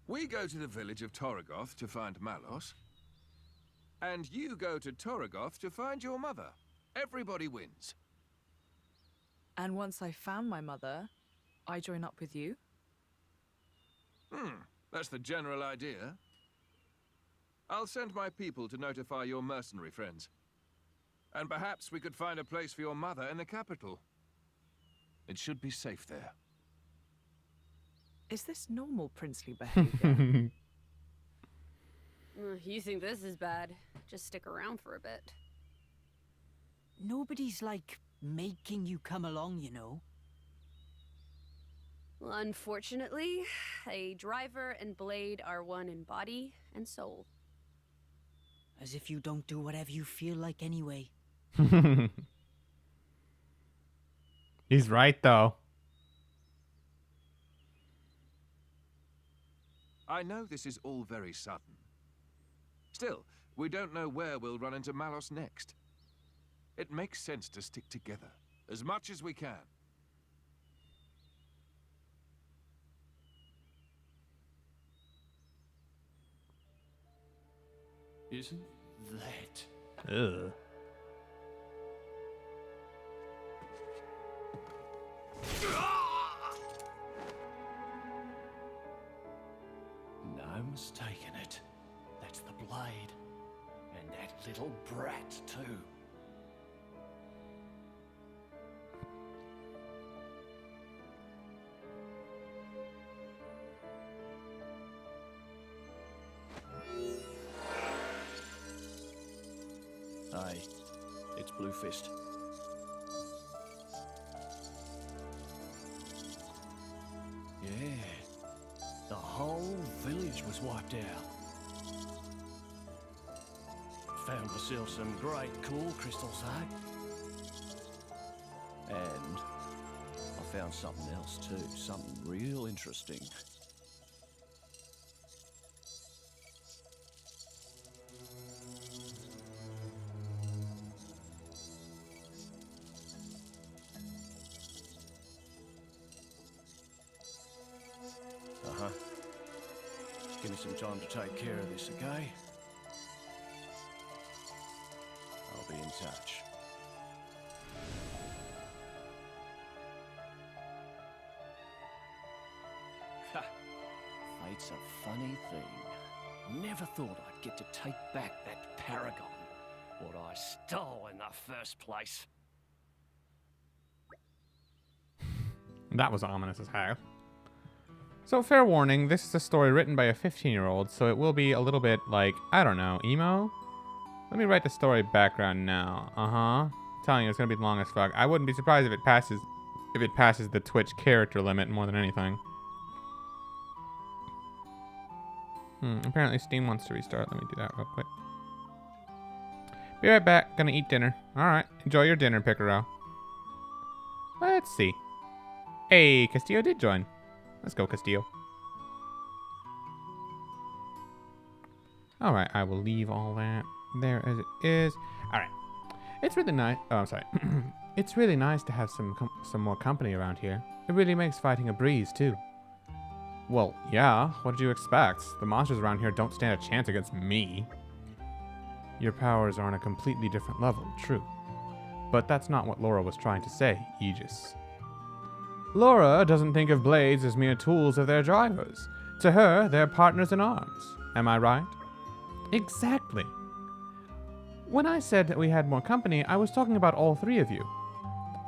We go to the village of Torrigoth to find Malos. And you go to Torrigoth to find your mother. Everybody wins. And once I found my mother, I join up with you? That's the general idea. I'll send my people to notify your mercenary friends. And perhaps we could find a place for your mother in the capital. It should be safe there. Is this normal princely behavior? You think this is bad? Just stick around for a bit. Nobody's, like, making you come along, you know. Well, unfortunately, a driver and blade are one in body and soul. As if you don't do whatever you feel like anyway. He's right, though. I know this is all very sudden. Still, we don't know where we'll run into Malos next. It makes sense to stick together, as much as we can. Isn't that... Ugh. No mistaking it. That's the blade. And that little brat, too. Hey, it's Blue Fist. Yeah, the whole village was wiped out. Found myself some great cool crystals, eh? And I found something else too, something real interesting. Uh-huh. Give me some time to take care of this, okay? I'll be in touch. Ha! Fate's a funny thing. Never thought I'd get to take back that paragon, what I stole in the first place. That was ominous as heck. So, fair warning, this is a story written by a 15-year-old, so it will be a little bit like, I don't know, emo? Let me write the story background now. I'm telling you, it's gonna be long as fuck. I wouldn't be surprised if it passes the Twitch character limit more than anything. Apparently Steam wants to restart. Let me do that real quick. Be right back. Gonna eat dinner. Alright. Enjoy your dinner, Picaro. Let's see. Hey, Castillo did join. Let's go, Castillo. Alright, I will leave all that there as it is. Alright. It's really nice. Oh, I'm sorry. It's really nice to have some more company around here. It really makes fighting a breeze, too. Well, yeah. What did you expect? The monsters around here don't stand a chance against me. Your powers are on a completely different level, true. But that's not what Laura was trying to say, Aegis. Laura doesn't think of blades as mere tools of their drivers. To her, they're partners in arms. Am I right? Exactly. When I said that we had more company, I was talking about all three of you.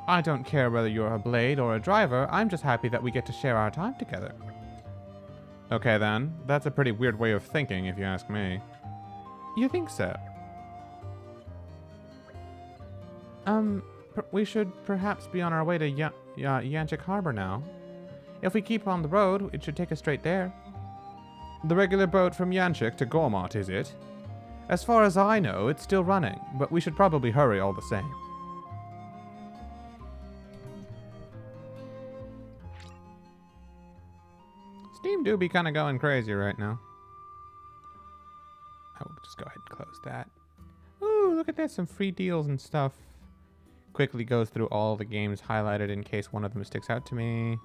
I don't care whether you're a blade or a driver, I'm just happy that we get to share our time together. Okay then, that's a pretty weird way of thinking if you ask me. You think so? We should perhaps be on our way to Yanchik Harbor now. If we keep on the road, it should take us straight there. The regular boat from Yanchik to Gormott, is it? As far as I know, it's still running, but we should probably hurry all the same. Steam do be kind of going crazy right now. I will just go ahead and close that. Ooh, look at that, some free deals and stuff. Quickly goes through all the games highlighted in case one of them sticks out to me.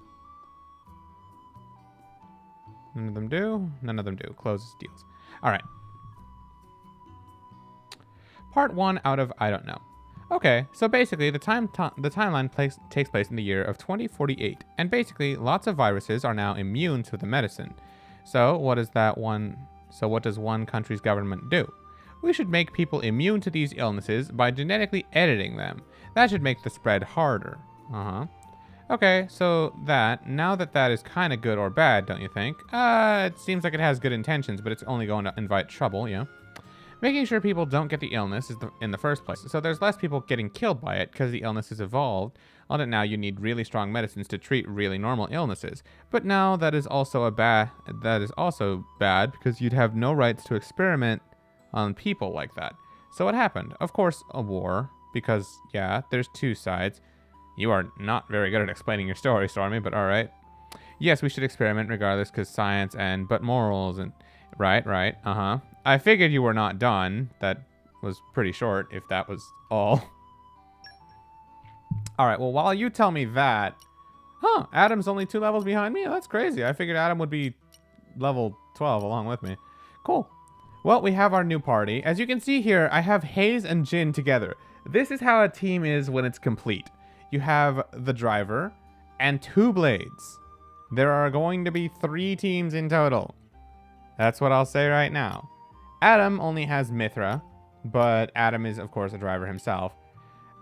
None of them do. None of them do. Closes deals. All right. Part 1 out of I don't know. Okay, so basically the timeline takes place in the year of 2048, and basically lots of viruses are now immune to the medicine. So what does one country's government do? We should make people immune to these illnesses by genetically editing them. That should make the spread harder. Okay, so now that is kind of good or bad, don't you think? It seems like it has good intentions, but it's only going to invite trouble, yeah. Making sure people don't get the illness is in the first place. So there's less people getting killed by it because the illness has evolved. On it now, you need really strong medicines to treat really normal illnesses. But now that is also bad because you'd have no rights to experiment on people like that. So what happened? Of course, a war, because yeah, there's two sides. You are not very good at explaining your story, Stormy, but all right. Yes, we should experiment regardless because science but morals and right. I figured you were not done. That was pretty short, if that was all. Alright, well, while you tell me that... Adam's only 2 levels behind me? That's crazy. I figured Adam would be level 12 along with me. Cool. Well, we have our new party. As you can see here, I have Hayes and Jin together. This is how a team is when it's complete. You have the driver and 2 blades. There are going to be 3 teams in total. That's what I'll say right now. Adam only has Mithra, but Adam is, of course, a driver himself.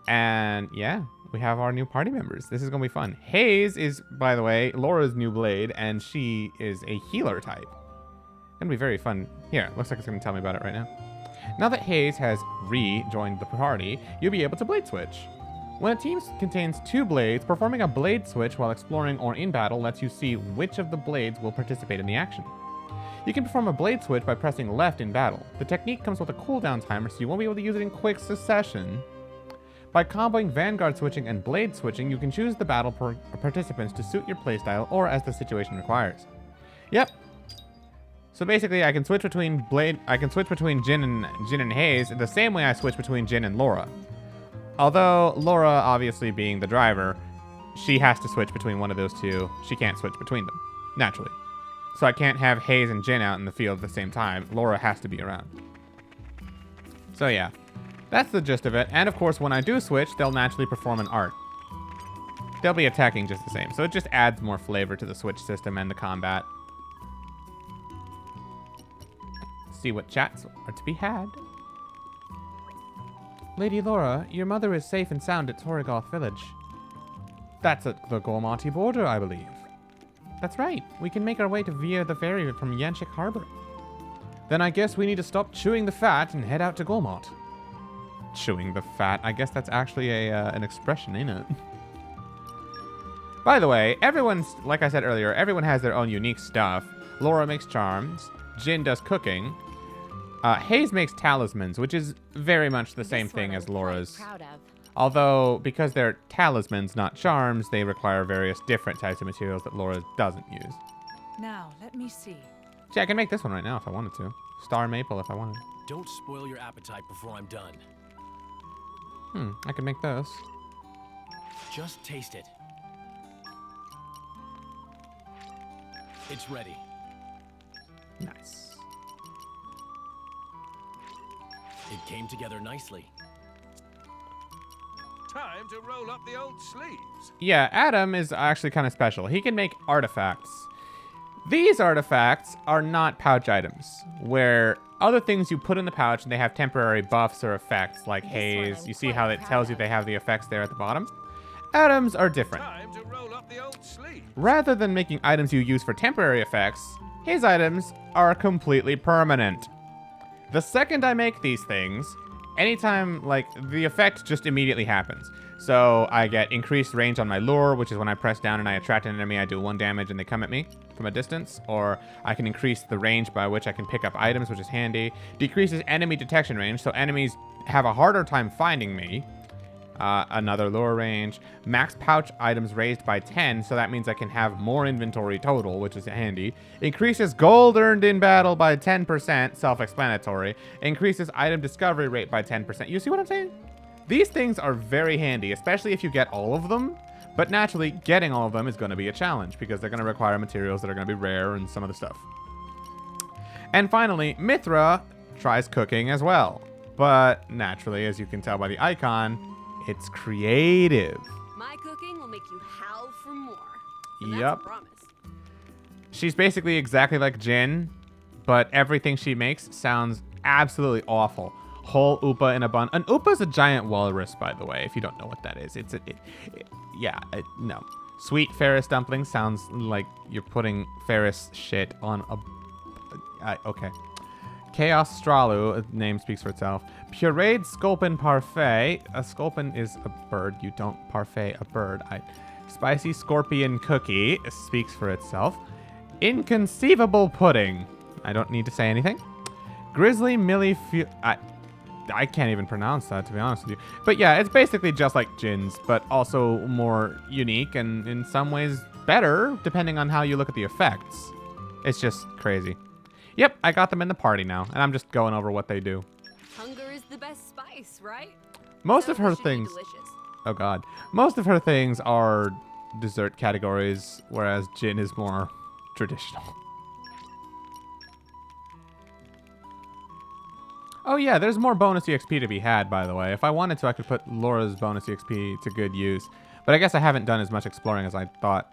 And yeah, we have our new party members. This is going to be fun. Hayes is, by the way, Laura's new blade, and she is a healer type. Gonna be very fun. Here, looks like it's gonna tell me about it right now. Now that Hayes has rejoined the party, you'll be able to blade switch. When a team contains 2 blades, performing a blade switch while exploring or in battle lets you see which of the blades will participate in the action. You can perform a blade switch by pressing left in battle. The technique comes with a cooldown timer, so you won't be able to use it in quick succession. By comboing Vanguard switching and blade switching, you can choose the battle participants to suit your playstyle or as the situation requires. Yep. So basically, I can switch between Jin and Hayes the same way I switch between Jin and Laura. Although Laura, obviously being the driver, she has to switch between one of those two. She can't switch between them, naturally. So I can't have Hayes and Jin out in the field at the same time. Laura has to be around. So yeah, that's the gist of it. And of course, when I do switch, they'll naturally perform an art. They'll be attacking just the same. So it just adds more flavor to the switch system and the combat. See what chats are to be had. Lady Laura, your mother is safe and sound at Torrigoth Village. That's at the Gormati border, I believe. That's right. We can make our way to via the ferry from Yanchik Harbor. Then I guess we need to stop chewing the fat and head out to Gormot. Chewing the fat. I guess that's actually an expression, ain't it? By the way, like I said earlier, everyone has their own unique stuff. Laura makes charms. Jin does cooking. Hayes makes talismans, which is very much the same thing as Laura's. Although, because they're talismans, not charms, they require various different types of materials that Laura doesn't use. Now, let me see. See, I can make this one right now if I wanted to. Star maple if I wanted. Don't spoil your appetite before I'm done. I can make those. Just taste it. It's ready. Nice. It came together nicely. Time to roll up the old sleeves. Yeah, Adam is actually kind of special. He can make artifacts. These artifacts are not pouch items, where other things you put in the pouch and they have temporary buffs or effects, like Haze. You see how it tells you they have the effects there at the bottom? Items are different. Time to roll up the old sleeves. Rather than making items you use for temporary effects, his items are completely permanent. The second I make these things, anytime, like, the effect just immediately happens. So I get increased range on my lure, which is when I press down and I attract an enemy, I do 1 damage and they come at me from a distance. Or I can increase the range by which I can pick up items, which is handy. Decreases enemy detection range, so enemies have a harder time finding me. Another lure range. Max pouch items raised by 10, so that means I can have more inventory total, which is handy. Increases gold earned in battle by 10%, self-explanatory. Increases item discovery rate by 10%. You see what I'm saying? These things are very handy, especially if you get all of them. But naturally, getting all of them is going to be a challenge, because they're going to require materials that are going to be rare and some of the stuff. And finally, Mithra tries cooking as well. But naturally, as you can tell by the icon, it's creative. My cooking will make you howl for more. And Yep. That's a promise. She's basically exactly like Jin, but everything she makes sounds absolutely awful. Whole Upa in a bun. An Upa is a giant walrus, by the way, if you don't know what that is. No. Sweet Ferris dumpling sounds like you're putting Ferris shit on a... okay. Chaos Stralu, name speaks for itself. Pureed Sculpin Parfait. A Sculpin is a bird. You don't parfait a bird. Spicy Scorpion Cookie speaks for itself. Inconceivable Pudding. I don't need to say anything. Grizzly Millie... I can't even pronounce that, to be honest with you. But yeah, it's basically just like Jin's, but also more unique and in some ways better, depending on how you look at the effects. It's just crazy. Yep, I got them in the party now, and I'm just going over what they do. Hunger is the best spice, right? Most So of her this should be things... delicious. Oh god. Most of her things are dessert categories, whereas Jin is more traditional. Oh yeah, there's more bonus EXP to be had, by the way. If I wanted to, I could put Laura's bonus EXP to good use. But I guess I haven't done as much exploring as I thought.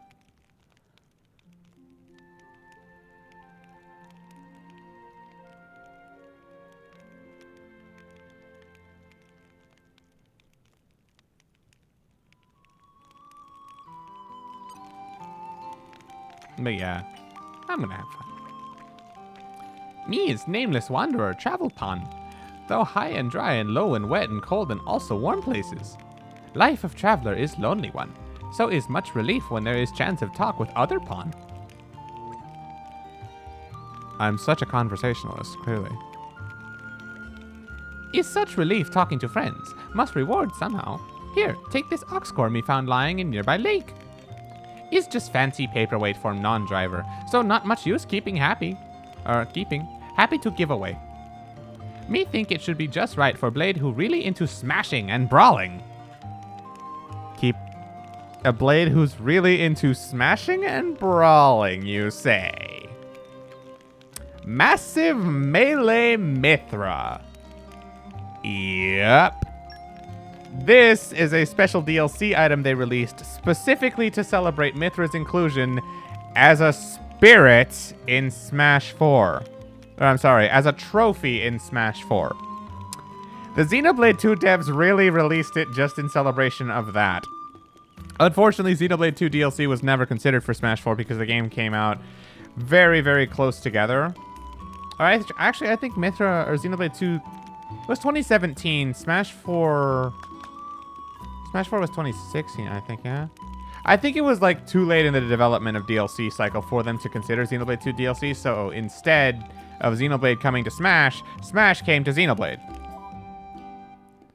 But yeah, I'm gonna have fun. Me is nameless wanderer, travel pond. Though high and dry and low and wet and cold and also warm places. Life of traveler is lonely one. So is much relief when there is chance of talk with other pawn. I'm such a conversationalist, clearly. Is such relief talking to friends. Must reward somehow. Here, take this ox core me found lying in nearby lake. Is just fancy paperweight for non-driver, so not much use keeping happy. Happy to give away. Me think it should be just right for Blade who really into smashing and brawling. Keep a Blade who's really into smashing and brawling, you say? Massive Melee Mithra. Yep. This is a special DLC item they released specifically to celebrate Mithra's inclusion as a spirit in Smash 4. I'm sorry, as a trophy in Smash 4. The Xenoblade 2 devs really released it just in celebration of that. Unfortunately, Xenoblade 2 DLC was never considered for Smash 4 because the game came out very, very close together. Alright, actually, I think Mithra or Xenoblade 2 was 2017. Smash 4 was 2016, I think, yeah? I think it was like too late in the development of DLC cycle for them to consider Xenoblade 2 DLC, so instead of Xenoblade coming to Smash, Smash came to Xenoblade.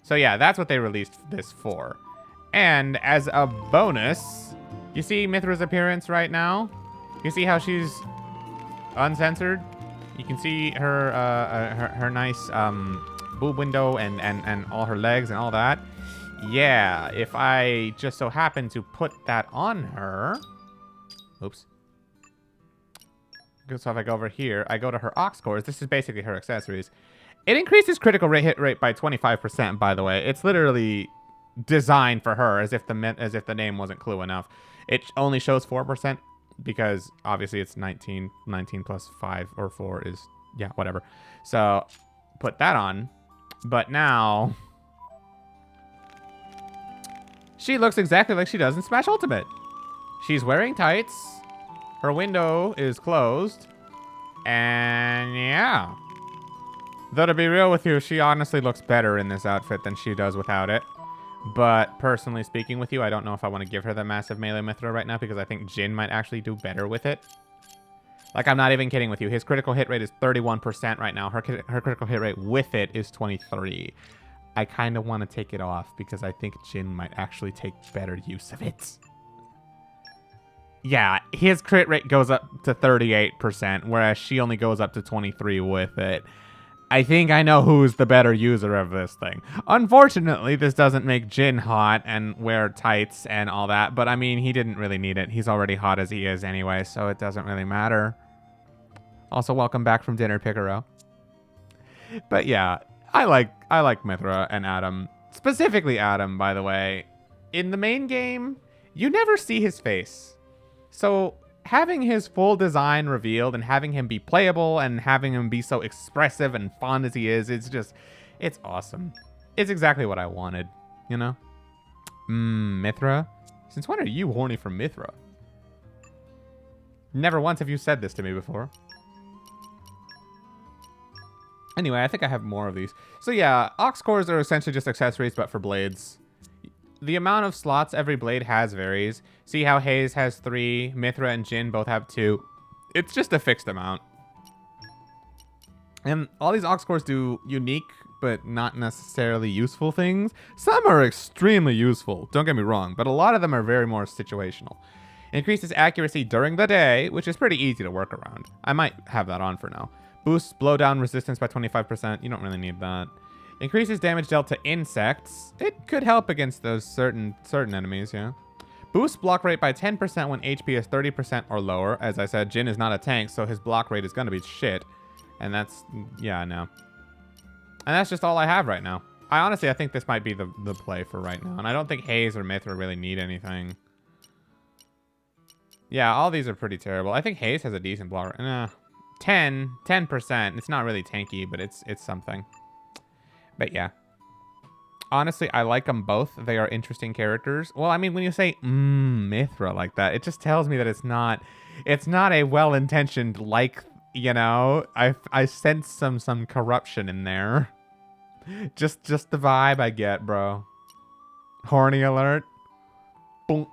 So yeah, that's what they released this for. And as a bonus, you see Mithra's appearance right now? You see how she's uncensored? You can see her her nice boob window and all her legs and all that. Yeah, if I just so happen to put that on her... Oops. So if I go over here, I go to her aux cores. This is basically her accessories. It increases critical hit rate by 25%, by the way. It's literally designed for her, as if the name wasn't clue enough. It only shows 4% because obviously it's 19 plus 5 or 4 is, yeah, whatever. So put that on. But now... she looks exactly like she does in Smash Ultimate. She's wearing tights. Her window is closed. And yeah. Though to be real with you, she honestly looks better in this outfit than she does without it. But personally speaking with you, I don't know if I want to give her the massive Melee Mithra right now because I think Jin might actually do better with it. Like, I'm not even kidding with you. His critical hit rate is 31% right now. Her critical hit rate with it is 23%. I kind of want to take it off because I think Jin might actually take better use of it. Yeah, his crit rate goes up to 38%, whereas she only goes up to 23% with it. I think I know who's the better user of this thing. Unfortunately, this doesn't make Jin hot and wear tights and all that, but I mean, he didn't really need it. He's already hot as he is anyway, so it doesn't really matter. Also, welcome back from dinner, Picaro. But yeah, I like Mithra and Adam. Specifically Adam, by the way. In the main game, you never see his face. So having his full design revealed and having him be playable and having him be so expressive and fun as he is, it's awesome. It's exactly what I wanted, you know? Mithra? Since when are you horny for Mithra? Never once have you said this to me before. Anyway, I think I have more of these. So yeah, aux cores are essentially just accessories, but for blades. The amount of slots every blade has varies. See how Haze has 3, Mithra and Jin both have 2. It's just a fixed amount. And all these aux cores do unique, but not necessarily useful things. Some are extremely useful, don't get me wrong, but a lot of them are very more situational. Increases accuracy during the day, which is pretty easy to work around. I might have that on for now. Boosts blowdown resistance by 25%. You don't really need that. Increases damage dealt to insects. It could help against those certain enemies, yeah. Boosts block rate by 10% when HP is 30% or lower. As I said, Jin is not a tank, so his block rate is going to be shit. And that's, yeah, no. And that's just all I have right now. I think this might be the play for right now. And I don't think Haze or Mithra really need anything. Yeah, all these are pretty terrible. I think Haze has a decent block. 10%. It's not really tanky, but it's something. But yeah. Honestly, I like them both. They are interesting characters. Well, I mean, when you say Mithra like that, it just tells me that it's not a well-intentioned like, you know. I sense some corruption in there. Just the vibe I get, bro. Horny alert. Boom.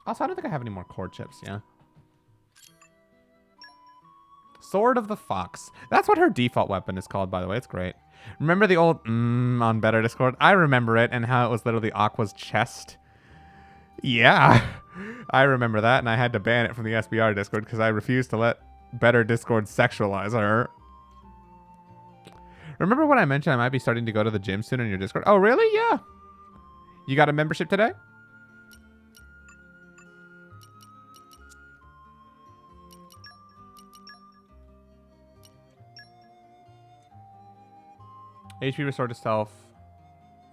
Also, I don't think I have any more core chips, yeah. Sword of the Fox. That's what her default weapon is called, by the way. It's great. Remember the old on Better Discord? I remember it, and how it was literally Aqua's chest. Yeah. I remember that, and I had to ban it from the SBR Discord because I refused to let Better Discord sexualize her. Remember when I mentioned I might be starting to go to the gym soon in your Discord? Oh, really? Yeah. You got a membership today? HP restored to self.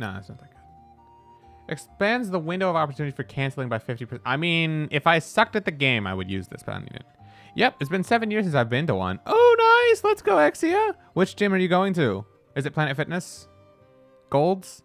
No, that's not that good. Expands the window of opportunity for canceling by 50%. I mean, if I sucked at the game, I would use this, but I don't need it. Yep, it's been 7 years since I've been to one. Oh, nice. Let's go, Exia. Which gym are you going to? Is it Planet Fitness? Gold's?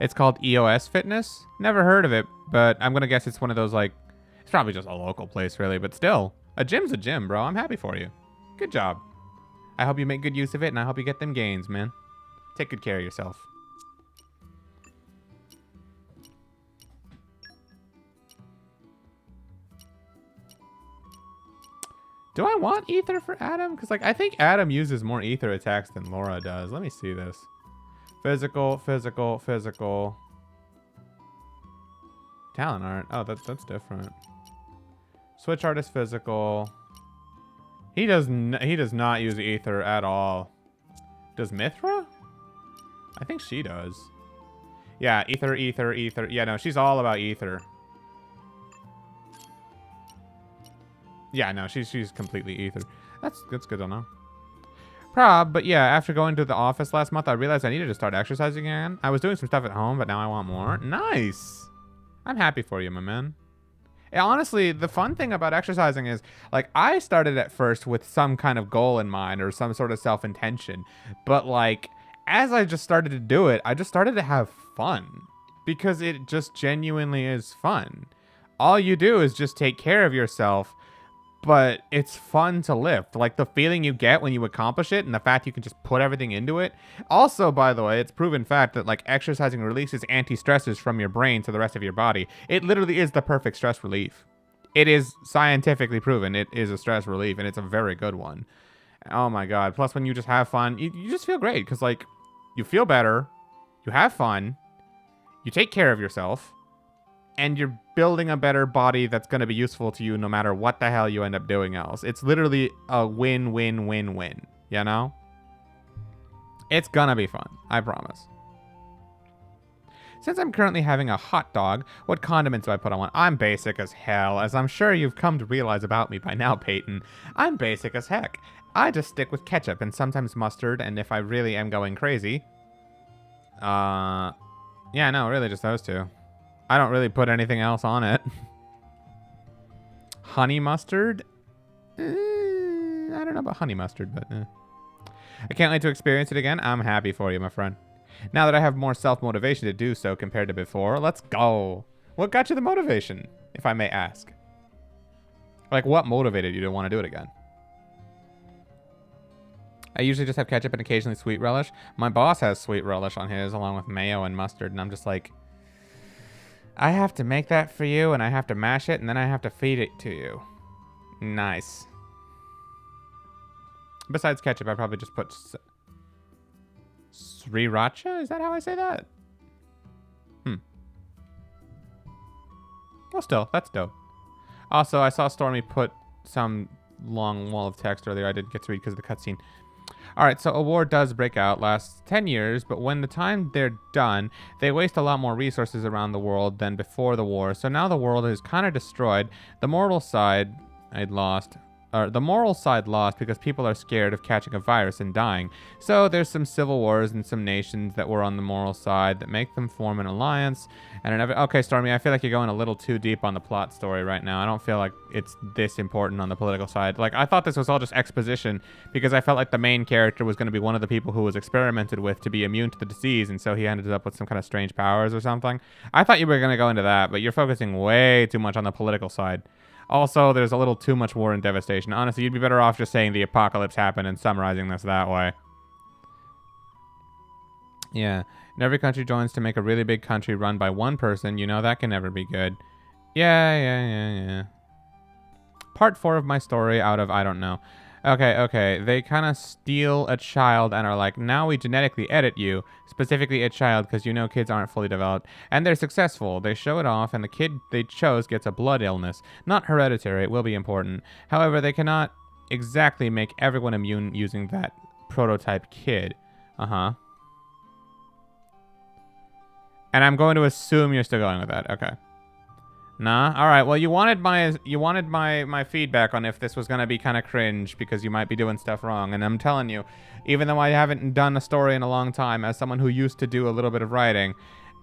It's called EOS Fitness. Never heard of it, but I'm going to guess it's one of those, like, it's probably just a local place, really, but still. A gym's a gym, bro. I'm happy for you. Good job. I hope you make good use of it, and I hope you get them gains, man. Take good care of yourself. Do I want ether for Adam? Because, like, I think Adam uses more ether attacks than Laura does. Let me see this. Physical, physical, physical. Talent art. Oh, that's different. Switch artist physical. He does not use ether at all. Does Mithra? I think she does. Yeah, ether, ether, ether. Yeah, no, she's all about ether. Yeah, no, she's completely ether. That's good to know. But yeah, after going to the office last month, I realized I needed to start exercising again. I was doing some stuff at home, but now I want more. Nice. I'm happy for you, my man. And honestly, the fun thing about exercising is, like, I started at first with some kind of goal in mind or some sort of self-intention. But, like, as I just started to do it, I just started to have fun. Because it just genuinely is fun. All you do is just take care of yourself. But it's fun to lift. Like, the feeling you get when you accomplish it and the fact you can just put everything into it. Also, by the way, it's proven fact that, like, exercising releases anti-stressors from your brain to the rest of your body. It literally is the perfect stress relief. It is scientifically proven. It is a stress relief, and it's a very good one. Oh, my God. Plus, when you just have fun, you just feel great. Because, like, you feel better. You have fun. You take care of yourself. And you're building a better body that's going to be useful to you no matter what the hell you end up doing else. It's literally a win-win-win-win, you know? It's gonna be fun, I promise. Since I'm currently having a hot dog, what condiments do I put on one? I'm basic as hell, as I'm sure you've come to realize about me by now, Peyton. I'm basic as heck. I just stick with ketchup and sometimes mustard, and if I really am going crazy... yeah, no, really just those two. I don't really put anything else on it. Honey mustard? I don't know about honey mustard, but... I can't wait to experience it again. I'm happy for you, my friend. Now that I have more self-motivation to do so compared to before, let's go. What got you the motivation, if I may ask? Like, what motivated you to want to do it again? I usually just have ketchup and occasionally sweet relish. My boss has sweet relish on his, along with mayo and mustard, and I'm just like... I have to make that for you, and I have to mash it, and then I have to feed it to you. Nice. Besides ketchup, I probably just put... Sriracha? Is that how I say that? Well, still, that's dope. Also, I saw Stormy put some long wall of text earlier I didn't get to read because of the cutscene. Alright, so a war does break out, lasts 10 years, but when the time they're done, they waste a lot more resources around the world than before the war. So now the world is kind of destroyed. The moral side lost because people are scared of catching a virus and dying. So there's some civil wars and some nations that were on the moral side that make them form an alliance. Okay, Stormy, I feel like you're going a little too deep on the plot story right now. I don't feel like it's this important on the political side. Like, I thought this was all just exposition because I felt like the main character was going to be one of the people who was experimented with to be immune to the disease, and so he ended up with some kind of strange powers or something. I thought you were going to go into that, but you're focusing way too much on the political side. Also, there's a little too much war and devastation. Honestly, you'd be better off just saying the apocalypse happened and summarizing this that way. Yeah. And every country joins to make a really big country run by one person. You know, that can never be good. Yeah. Part 4 of my story out of I don't know. Okay. They kind of steal a child and are like, now we genetically edit you, specifically a child, because you know kids aren't fully developed. And they're successful. They show it off, and the kid they chose gets a blood illness. Not hereditary, it will be important. However, they cannot exactly make everyone immune using that prototype kid. And I'm going to assume you're still going with that. Okay. Nah? Alright, well, you wanted my feedback on if this was going to be kind of cringe because you might be doing stuff wrong. And I'm telling you, even though I haven't done a story in a long time, as someone who used to do a little bit of writing,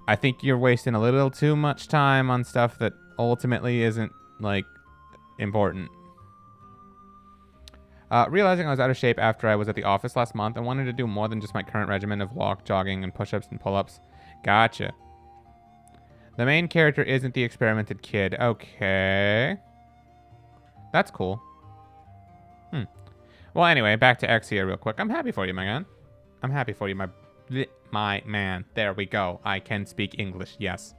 I think you're wasting a little too much time on stuff that ultimately isn't, like, important. Realizing I was out of shape after I was at the office last month and wanted to do more than just my current regimen of walk, jogging, and push-ups and pull-ups. Gotcha. The main character isn't the experimented kid. Okay. That's cool. Well, anyway, back to Exia real quick. I'm happy for you, my man. I'm happy for you, my man. There we go. I can speak English, yes.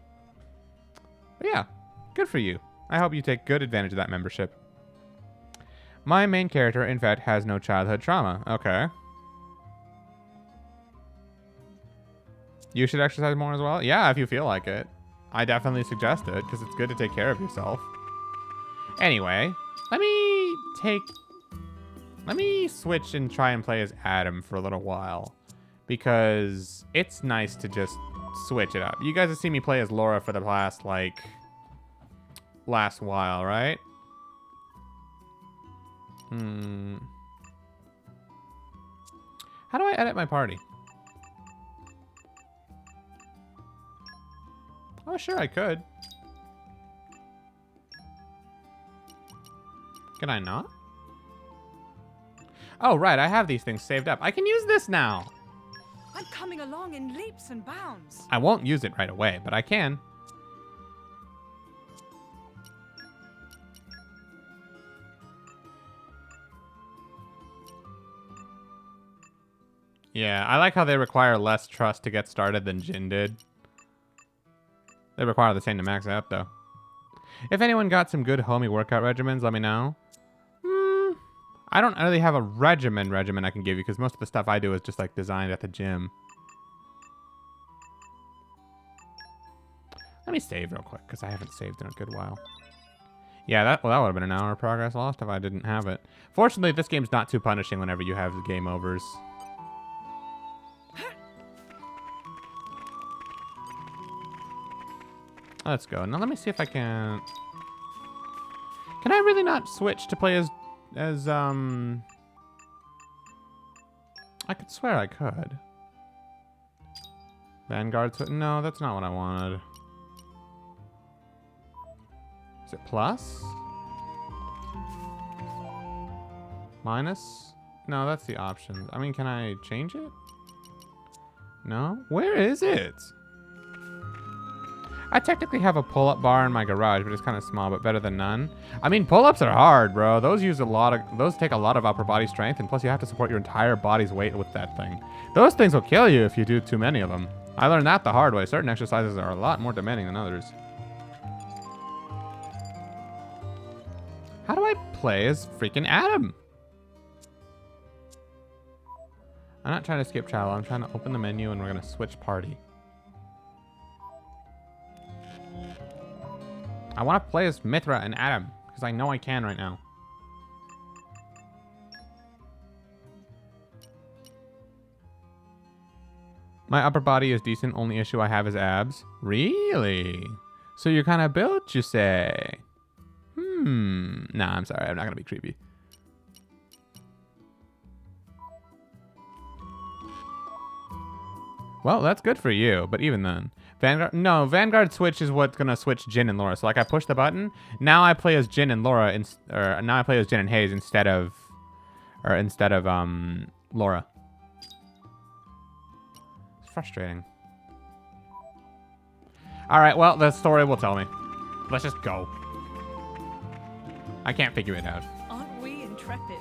But yeah, good for you. I hope you take good advantage of that membership. My main character, in fact, has no childhood trauma. Okay. You should exercise more as well? Yeah, if you feel like it. I definitely suggest it, because it's good to take care of yourself. Anyway, let me switch and try and play as Adam for a little while. Because it's nice to just switch it up. You guys have seen me play as Laura for the last while, right? How do I edit my party? Oh, sure, I could. Can I not? Oh, right, I have these things saved up. I can use this now. I'm coming along in leaps and bounds. I won't use it right away, but I can. Yeah, I like how they require less trust to get started than Jin did. They require the same to max out, though. If anyone got some good homey workout regimens, let me know. I don't really have a regimen I can give you, because most of the stuff I do is just, like, designed at the gym. Let me save real quick, because I haven't saved in a good while. Yeah, that would have been an hour of progress lost if I didn't have it. Fortunately, this game's not too punishing whenever you have the game overs. Let's go. Now let me see if I can... Can I really not switch to play as I could swear I could. Vanguard... No, that's not what I wanted. Is it plus? Minus? No, that's the options. I mean, can I change it? No? Where is it? I technically have a pull-up bar in my garage, but it's kind of small, but better than none. I mean, pull-ups are hard, bro. Those take a lot of upper body strength, and plus you have to support your entire body's weight with that thing. Those things will kill you if you do too many of them. I learned that the hard way. Certain exercises are a lot more demanding than others. How do I play as freaking Adam? I'm not trying to skip travel. I'm trying to open the menu, and we're going to switch party. I want to play as Mithra and Adam, because I know I can right now. My upper body is decent. Only issue I have is abs. Really? So you're kind of built, you say? Nah, I'm sorry. I'm not going to be creepy. Well, that's good for you, but even then. Vanguard switch is what's going to switch Jin and Laura. So like I push the button, now I play as Jin and Laura, now I play as Jin and Hayes instead of Laura. It's frustrating. All right, well, the story will tell me. Let's just go. I can't figure it out. Aren't we intrepid?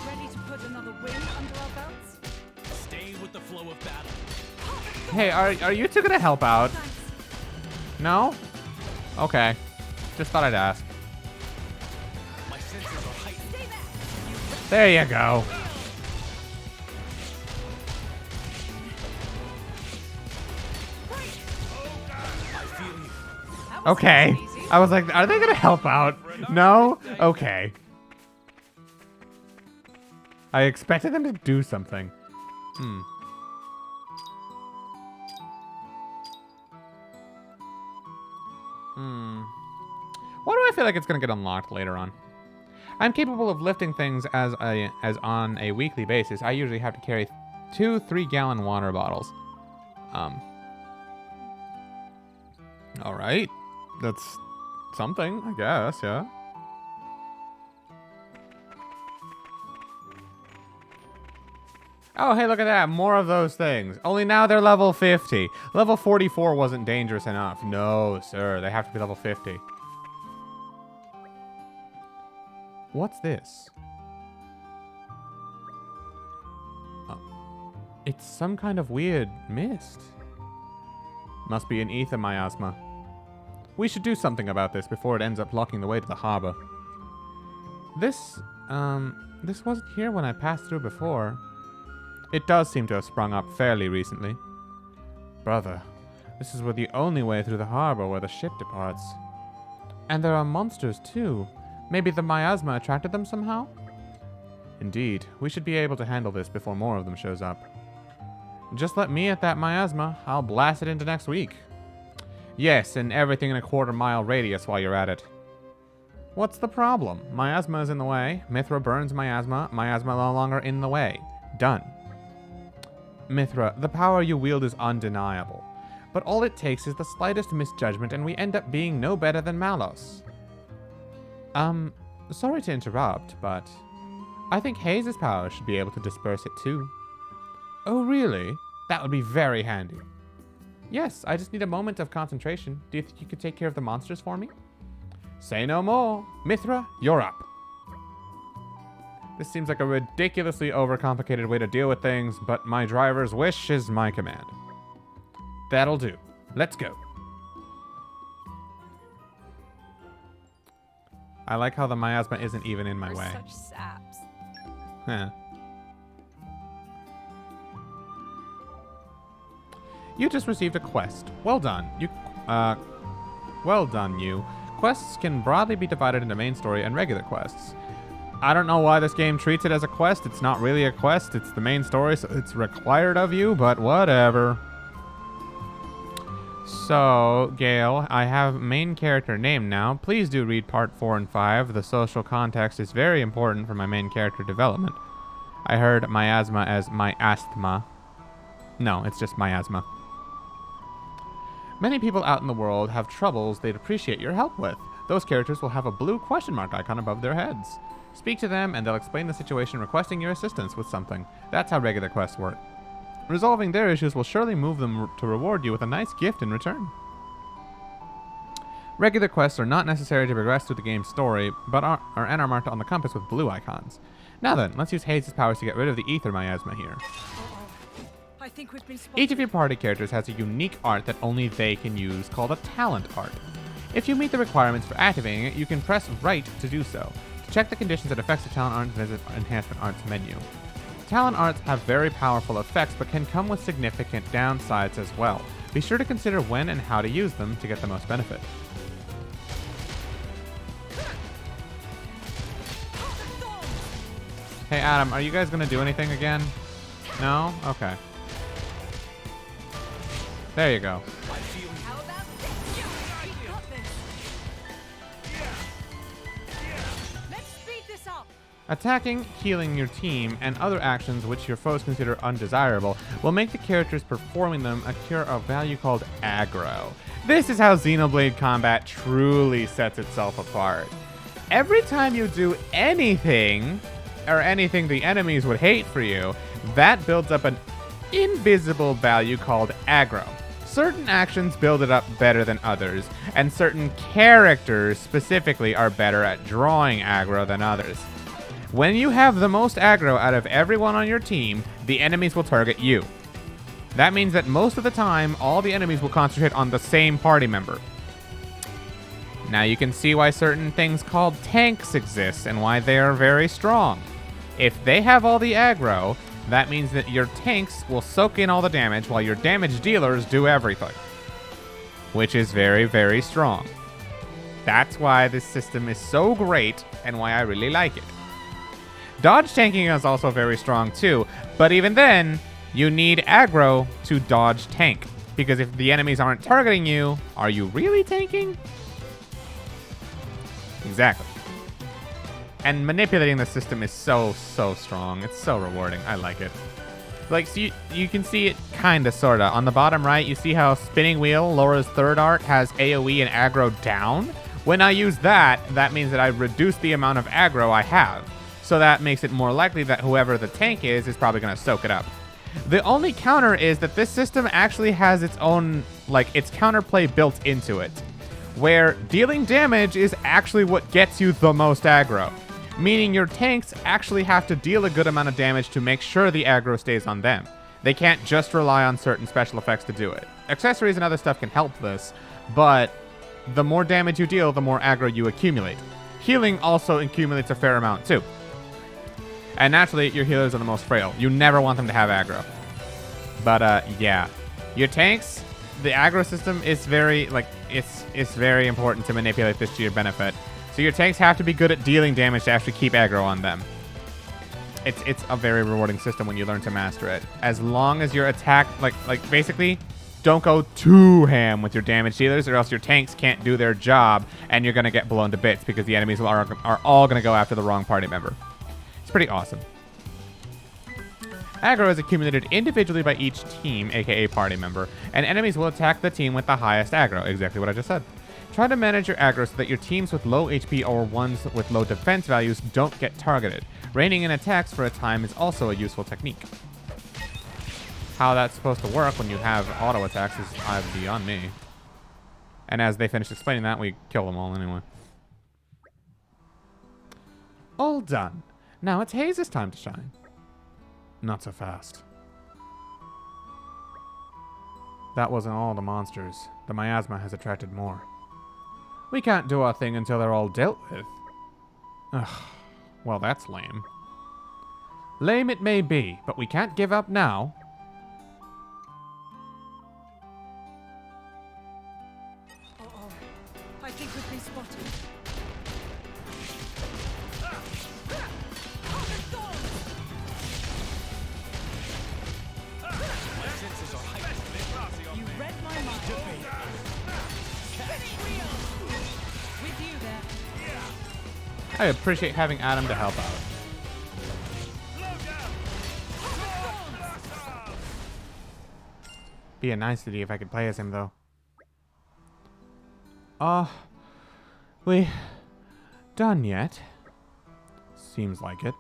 Ready to put another win under our belts? Stay with the flow of battle. Hey, are you two gonna help out? No? Okay. Just thought I'd ask. My senses are heightened. There you go. Okay. I was like, are they gonna help out? No? Okay. I expected them to do something. Why do I feel like it's gonna get unlocked later on? I'm capable of lifting things as on a weekly basis. I usually have to carry 2 3-gallon water bottles. All right. That's something, I guess, yeah. Oh, hey, look at that. More of those things. Only now they're level 50. Level 44 wasn't dangerous enough. No, sir. They have to be level 50. What's this? Oh, it's some kind of weird mist. Must be an ether miasma. We should do something about this before it ends up blocking the way to the harbor. This wasn't here when I passed through before. It does seem to have sprung up fairly recently. Brother, this is the only way through the harbor where the ship departs. And there are monsters too. Maybe the miasma attracted them somehow? Indeed, we should be able to handle this before more of them shows up. Just let me at that miasma. I'll blast it into next week. Yes, and everything in a 1/4-mile radius while you're at it. What's the problem? Miasma is in the way. Mithra burns miasma. Miasma no longer in the way. Done. Mithra, the power you wield is undeniable. But all it takes is the slightest misjudgment and we end up being no better than Malos. Sorry to interrupt, but I think Hayes' power should be able to disperse it too. Oh, really? That would be very handy. Yes, I just need a moment of concentration. Do you think you could take care of the monsters for me? Say no more. Mithra, you're up. This seems like a ridiculously overcomplicated way to deal with things, but my driver's wish is my command. That'll do. Let's go. I like how the miasma isn't even in my We're way. such saps. Huh. You just received a quest. Well done. Well done, you. Quests can broadly be divided into main story and regular quests. I don't know why this game treats it as a quest. It's not really a quest. It's the main story, so it's required of you, but whatever. So, Gale, I have main character name now. Please do read part 4 and 5. The social context is very important for my main character development. I heard miasma as miasthma. No, it's just miasma. Many people out in the world have troubles they'd appreciate your help with. Those characters will have a blue question mark icon above their heads. Speak to them and they'll explain the situation requesting your assistance with something. That's how regular quests work. Resolving their issues will surely move them to reward you with a nice gift in return. Regular quests are not necessary to progress through the game's story, but are marked on the compass with blue icons. Now then, let's use Hayes' powers to get rid of the ether miasma here. I think we've been spotted. Each of your party characters has a unique art that only they can use, called a talent art. If you meet the requirements for activating it, you can press right to do so. To check the conditions that affects the talent art, visit Enhancement Arts menu. Talent arts have very powerful effects, but can come with significant downsides as well. Be sure to consider when and how to use them to get the most benefit. Hey, Adam, are you guys going to do anything again? No? Okay. There you go. How about this? We got this. Let's speed this up. Attacking, healing your team, and other actions which your foes consider undesirable will make the characters performing them occur a value called aggro. This is how Xenoblade combat truly sets itself apart. Every time you do anything, or anything the enemies would hate for you, that builds up an invisible value called aggro. Certain actions build it up better than others, and certain characters specifically are better at drawing aggro than others. When you have the most aggro out of everyone on your team, the enemies will target you. That means that most of the time, all the enemies will concentrate on the same party member. Now you can see why certain things called tanks exist and why they are very strong. If they have all the aggro, that means that your tanks will soak in all the damage while your damage dealers do everything. Which is very, very strong. That's why this system is so great and why I really like it. Dodge tanking is also very strong too, but even then, you need aggro to dodge tank. Because if the enemies aren't targeting you, are you really tanking? Exactly. And manipulating the system is so strong. It's so rewarding. I like it. Like, so you can see it kinda, sorta. On the bottom right, you see how Spinning Wheel, Laura's third art, has AoE and aggro down? When I use that, that means that I reduce the amount of aggro I have. So that makes it more likely that whoever the tank is probably gonna soak it up. The only counter is that this system actually has its own, like, its counterplay built into it, where dealing damage is actually what gets you the most aggro, meaning your tanks actually have to deal a good amount of damage to make sure the aggro stays on them. They can't just rely on certain special effects to do it. Accessories and other stuff can help this, but the more damage you deal, the more aggro you accumulate. Healing also accumulates a fair amount too. And naturally, your healers are the most frail. You never want them to have aggro. But, yeah. Your tanks, the aggro system is very, like, it's very important to manipulate this to your benefit. So your tanks have to be good at dealing damage to actually keep aggro on them. It's a very rewarding system when you learn to master it. As long as your attack, like basically, don't go too ham with your damage dealers, or else your tanks can't do their job, and you're gonna get blown to bits because the enemies are all gonna go after the wrong party member. It's pretty awesome. Aggro is accumulated individually by each team, aka party member, and enemies will attack the team with the highest aggro, exactly what I just said. Try to manage your aggro so that your teams with low HP or ones with low defense values don't get targeted. Reining in attacks for a time is also a useful technique. How that's supposed to work when you have auto attacks is beyond me. And as they finish explaining that, we kill them all anyway. All done. Now it's Haze's time to shine. Not so fast. That wasn't all the monsters. The miasma has attracted more. We can't do our thing until they're all dealt with. Ugh. Well, that's lame. Lame it may be, but we can't give up now. Uh-oh. I think we've been spotted. You read my mind. Spinning wheel! With you there. I appreciate having Adam to help out. Be a nicety if I could play as him, though. We done yet? Seems like it.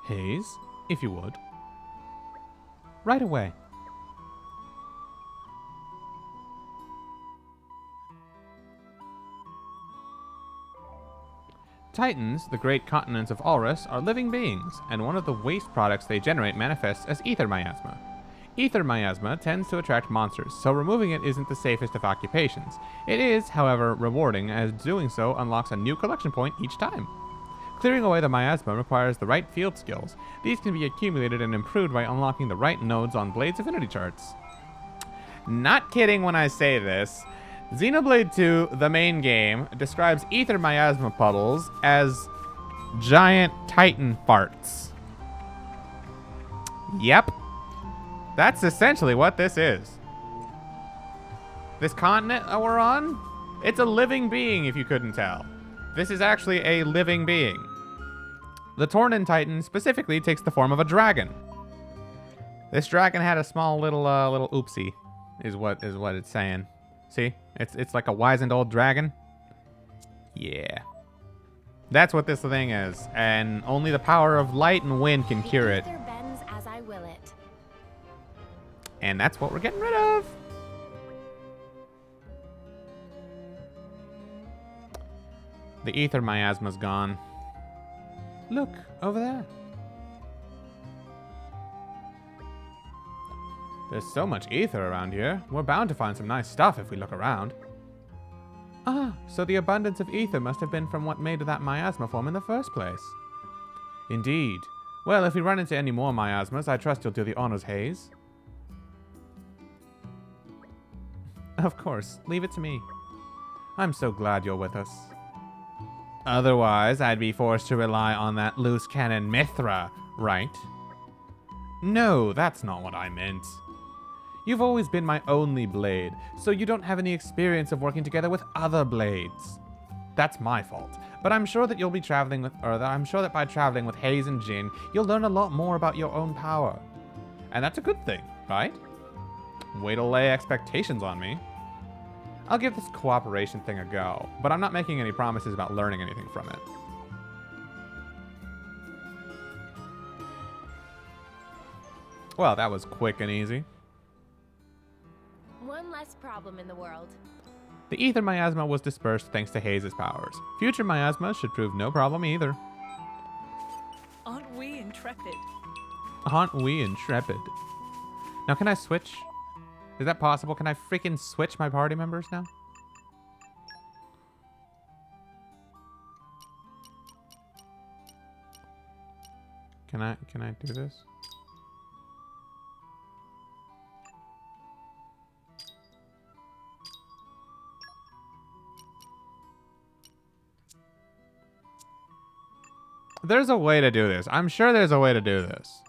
Haze, if you would. Right away. Titans, the great continents of Alrus, are living beings, and one of the waste products they generate manifests as ether miasma. Ether miasma tends to attract monsters, so removing it isn't the safest of occupations. It is, however, rewarding, as doing so unlocks a new collection point each time. Clearing away the miasma requires the right field skills. These can be accumulated and improved by unlocking the right nodes on Blade's affinity charts. Not kidding when I say this. Xenoblade 2, the main game, describes ether miasma puddles as giant titan farts. Yep. That's essentially what this is. This continent that we're on, it's a living being if you couldn't tell. This is actually a living being. The Tornin Titan specifically takes the form of a dragon. This dragon had a small little oopsie, is what it's saying. See? It's like a wizened old dragon. Yeah. That's what this thing is, and only the power of light and wind can cure it. Bends as I will it. And that's what we're getting rid of. The ether miasma's gone. Look, over there. There's so much ether around here. We're bound to find some nice stuff if we look around. Ah, so the abundance of ether must have been from what made that miasma form in the first place. Indeed. Well, if we run into any more miasmas, I trust you'll do the honors, Hayes. Of course, leave it to me. I'm so glad you're with us. Otherwise, I'd be forced to rely on that loose cannon Mithra, right? No, that's not what I meant. You've always been my only blade, so you don't have any experience of working together with other blades. That's my fault, but I'm sure that you'll be traveling with, I'm sure that by traveling with Hayes and Jin, you'll learn a lot more about your own power. And that's a good thing, right? Way to lay expectations on me. I'll give this cooperation thing a go, but I'm not making any promises about learning anything from it. Well, that was quick and easy. One less problem in the world. The ether miasma was dispersed thanks to Hayes' powers. Future miasmas should prove no problem either. Aren't we intrepid? Aren't we intrepid? Now, can I switch? Is that possible? Can I freaking switch my party members now? Can I do this? There's a way to do this. I'm sure there's a way to do this.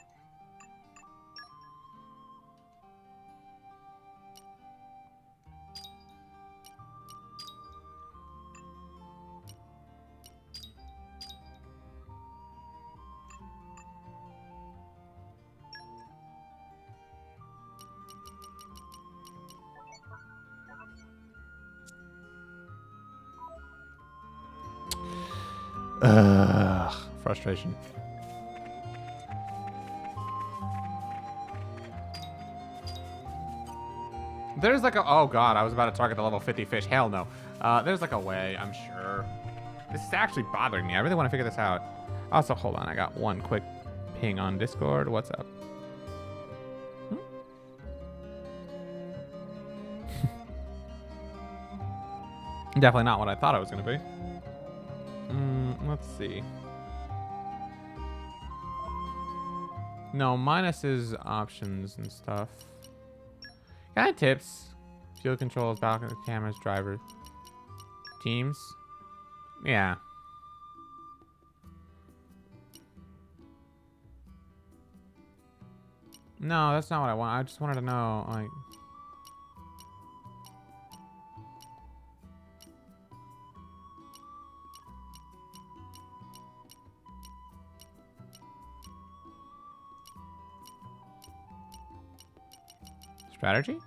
Frustration. There's like a... Oh, God. I was about to target the level 50 fish. Hell no. There's like a way, I'm sure. This is actually bothering me. I really want to figure this out. Also, hold on. I got one quick ping on Discord. What's up? Definitely not what I thought it was going to be. Let's see. No, minus is options and stuff. Can I have tips? Fuel controls, balcony cameras, driver. Teams? Yeah. No, that's not what I want. I just wanted to know, like... Strategy?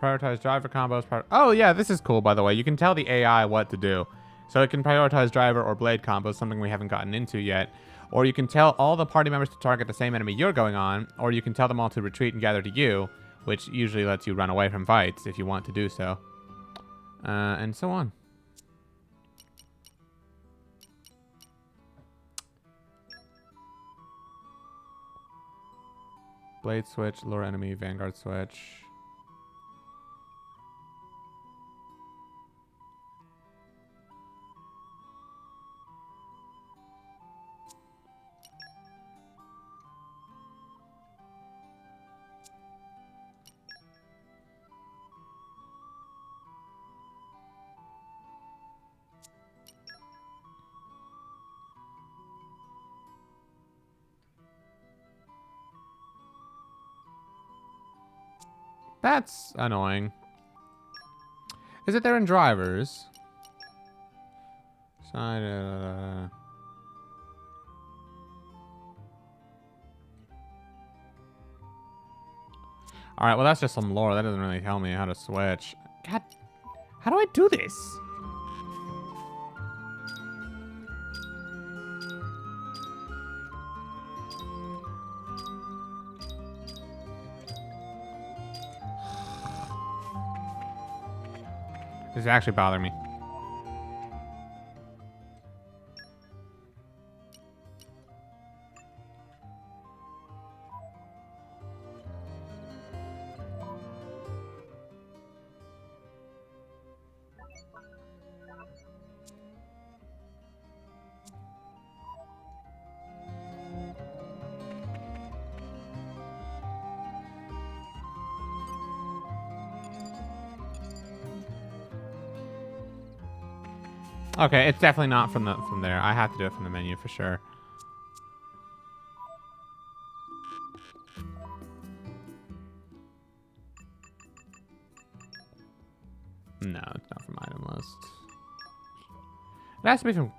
Prioritize driver combos. Oh, yeah, this is cool, by the way. You can tell the AI what to do. So it can prioritize driver or blade combos, something we haven't gotten into yet. Or you can tell all the party members to target the same enemy you're going on, or you can tell them all to retreat and gather to you, which usually lets you run away from fights if you want to do so. And so on. Blade switch, lure enemy, vanguard switch. That's annoying. Is it there in drivers? Side. All right. Well, that's just some lore. That doesn't really tell me how to switch. God, how do I do this? This is actually bothering me. Okay, it's definitely not from there. I have to do it from the menu for sure. No, it's not from item list. It has to be from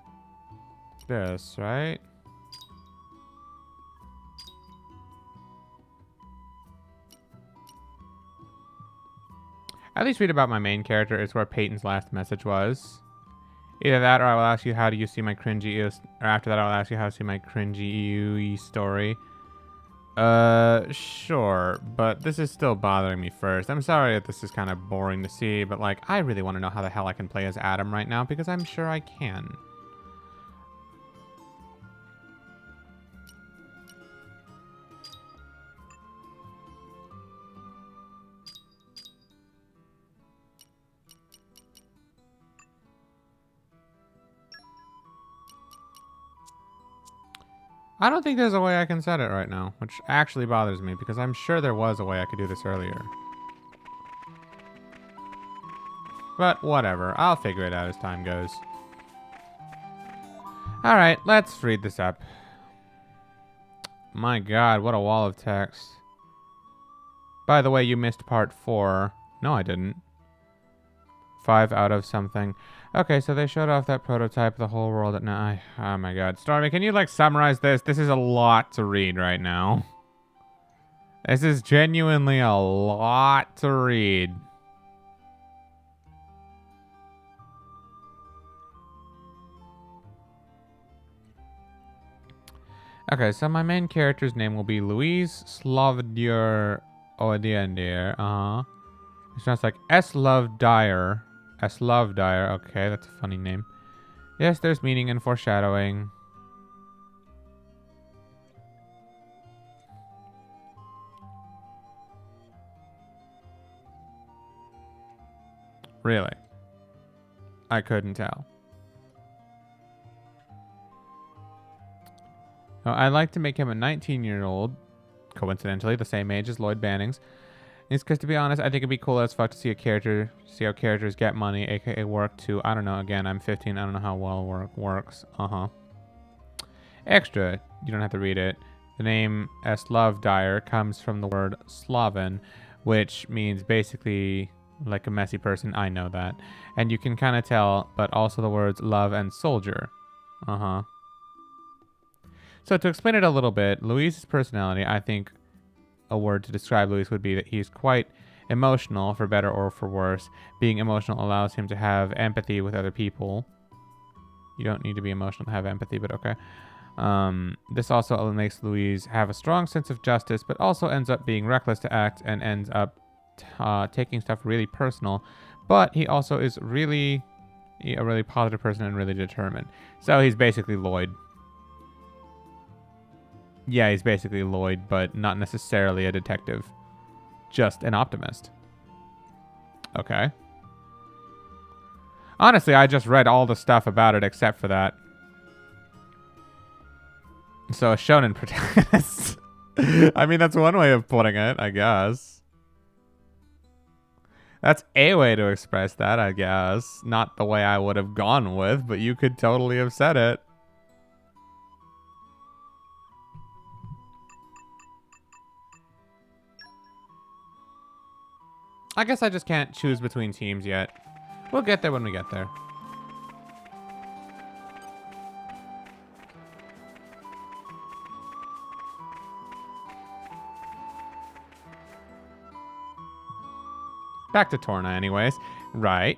this, right? At least read about my main character is where Peyton's last message was. Either that, or I will ask you, how do you see my cringy, or after that, I'll ask you how to see my cringy story. Sure, but this is still bothering me first. I'm sorry that this is kind of boring to see, but like, I really want to know how the hell I can play as Adam right now, because I'm sure I can. I don't think there's a way I can set it right now, which actually bothers me because I'm sure there was a way I could do this earlier. But whatever, I'll figure it out as time goes. Alright, let's read this up. My god, what a wall of text. By the way, you missed part 4. No, I didn't. 5 out of something. Okay, so they showed off that prototype of the whole world at night. Oh my god. Stormy, can you like summarize this? This is a lot to read right now. This is genuinely a lot to read. Okay, so my main character's name will be Louise Slavdyr Odiendir. It sounds like S. Love Dyer. S. Love Dyer. Okay, that's a funny name. Yes, there's meaning and foreshadowing. Really? I couldn't tell. Now, I'd like to make him a 19-year-old, coincidentally the same age as Lloyd Bannings. It's because, to be honest, I think it'd be cool as fuck to see how characters get money, aka work too. I don't know. Again, I'm 15. I don't know how well work works. Extra. You don't have to read it. The name S. Love Dyer comes from the word Slaven, which means basically like a messy person. I know that. And you can kind of tell, but also the words love and soldier. So to explain it a little bit, Louise's personality, I think a word to describe Louise would be that he's quite emotional, for better or for worse. Being emotional allows him to have empathy with other people. You don't need to be emotional to have empathy, but okay. This also makes Louise have a strong sense of justice, but also ends up being reckless to act and ends up taking stuff really personal. But he also is really a really positive person and really determined. So he's basically Lloyd. Yeah, he's basically Lloyd, but not necessarily a detective. Just an optimist. Okay. Honestly, I just read all the stuff about it except for that. So, a shonen protagonist. I mean, that's one way of putting it, I guess. That's a way to express that, I guess. Not the way I would have gone with, but you could totally have said it. I guess I just can't choose between teams yet. We'll get there when we get there. Back to Torna anyways. Right.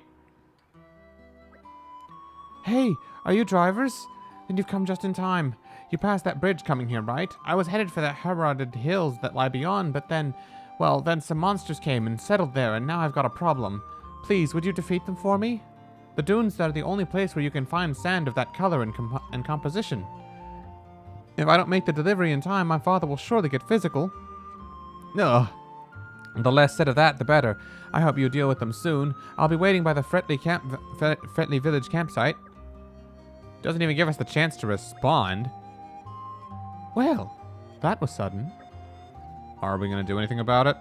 Hey, are you drivers? Then you've come just in time. You passed that bridge coming here, right? I was headed for the Heralded Hills that lie beyond, but then, well, then some monsters came and settled there, and now I've got a problem. Please, would you defeat them for me? The dunes are the only place where you can find sand of that color and composition. If I don't make the delivery in time, my father will surely get physical. Ugh. The less said of that, the better. I hope you deal with them soon. I'll be waiting by the Fretley Village campsite. Doesn't even give us the chance to respond. Well, that was sudden. Are we going to do anything about it?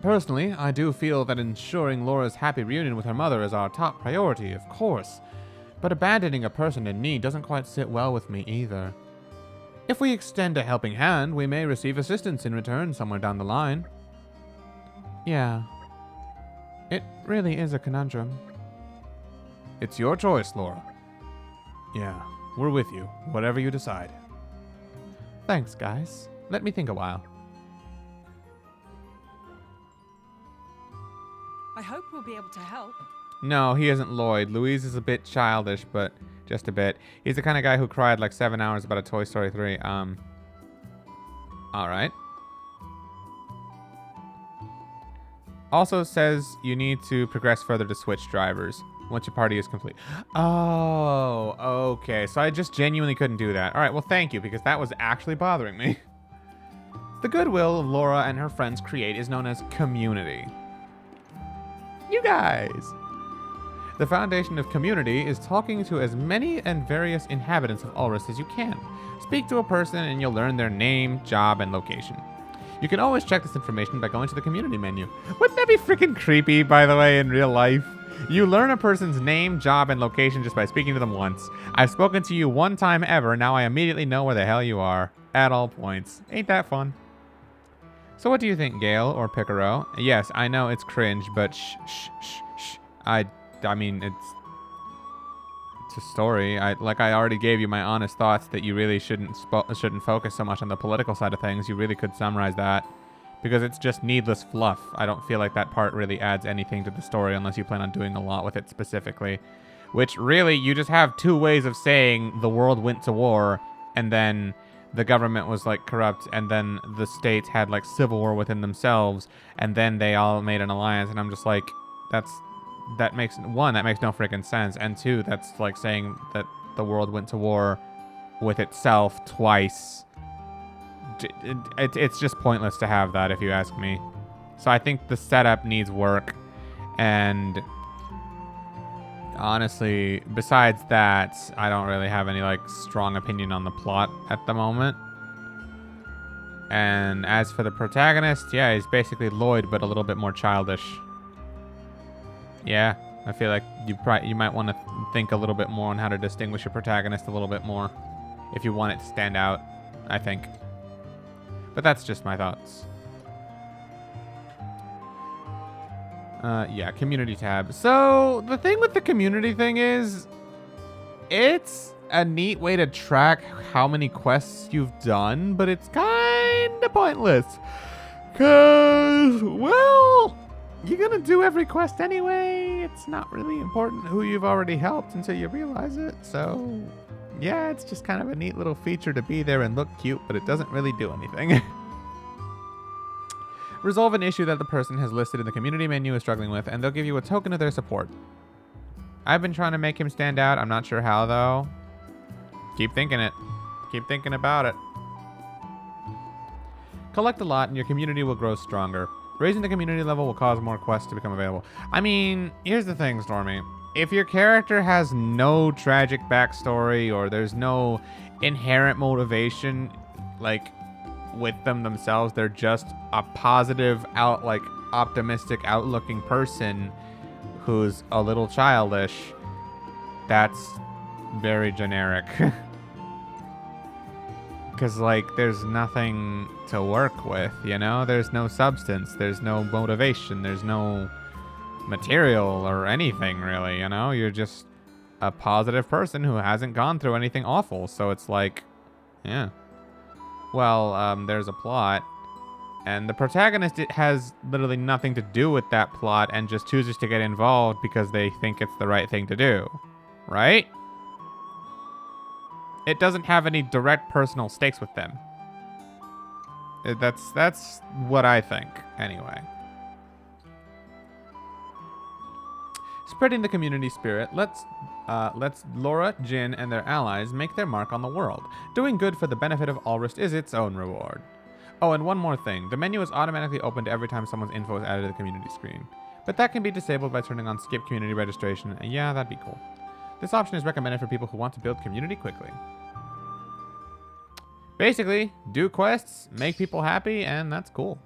Personally, I do feel that ensuring Laura's happy reunion with her mother is our top priority, of course. But abandoning a person in need doesn't quite sit well with me either. If we extend a helping hand, we may receive assistance in return somewhere down the line. Yeah. It really is a conundrum. It's your choice, Laura. Yeah, we're with you, whatever you decide. Thanks, guys. Let me think a while. I hope we'll be able to help. No, he isn't Lloyd. Louise is a bit childish, but just a bit. He's the kind of guy who cried like 7 hours about a Toy Story 3. Alright. Also says you need to progress further to switch drivers once your party is complete. Oh, okay. So I just genuinely couldn't do that. Alright, well thank you, because that was actually bothering me. The goodwill Laura and her friends create is known as community. You guys! The foundation of community is talking to as many and various inhabitants of Ulrus as you can. Speak to a person and you'll learn their name, job, and location. You can always check this information by going to the community menu. Wouldn't that be freaking creepy, by the way, in real life? You learn a person's name, job, and location just by speaking to them once. I've spoken to you one time ever, now I immediately know where the hell you are. At all points. Ain't that fun? So what do you think, Gale or Picaro? Yes, I know it's cringe, but shh. I mean, it's a story. I already gave you my honest thoughts that you really shouldn't focus so much on the political side of things. You really could summarize that because it's just needless fluff. I don't feel like that part really adds anything to the story unless you plan on doing a lot with it specifically. Which really, you just have two ways of saying the world went to war and then the government was like corrupt and then the states had like civil war within themselves and then they all made an alliance, and I'm just like, that makes no freaking sense, and two, that's like saying that the world went to war with itself twice. It's just pointless to have that, if you ask me. So I think the setup needs work, and honestly, besides that, I don't really have any like strong opinion on the plot at the moment. And as for the protagonist, yeah, he's basically Lloyd, but a little bit more childish. Yeah, I feel like you might want to think a little bit more on how to distinguish your protagonist a little bit more if you want it to stand out, I think. But that's just my thoughts. Yeah, community tab. So the thing with the community thing is it's a neat way to track how many quests you've done, but it's kind of pointless. Because, well, you're going to do every quest anyway. It's not really important who you've already helped until you realize it. So, yeah, it's just kind of a neat little feature to be there and look cute, but it doesn't really do anything. Resolve an issue that the person has listed in the community menu is struggling with, and they'll give you a token of their support. I've been trying to make him stand out. I'm not sure how, though. Keep thinking it. Keep thinking about it. Collect a lot, and your community will grow stronger. Raising the community level will cause more quests to become available. I mean, here's the thing, Stormy. If your character has no tragic backstory or there's no inherent motivation, like, with them themselves, they're just a positive, optimistic, outlooking person who's a little childish, that's very generic. Because, like, there's nothing to work with, you know? There's no substance, there's no motivation, there's no material or anything, really, you know? You're just a positive person who hasn't gone through anything awful. So it's like, yeah. Well, there's a plot. And the protagonist has literally nothing to do with that plot and just chooses to get involved because they think it's the right thing to do. Right? It doesn't have any direct personal stakes with them. That's what I think, anyway. Spreading the community spirit, let's Laura, Jin, and their allies make their mark on the world. Doing good for the benefit of Alrest is its own reward. Oh, and one more thing. The menu is automatically opened every time someone's info is added to the community screen. But that can be disabled by turning on skip community registration. Yeah, that'd be cool. This option is recommended for people who want to build community quickly. Basically, do quests, make people happy, and that's cool.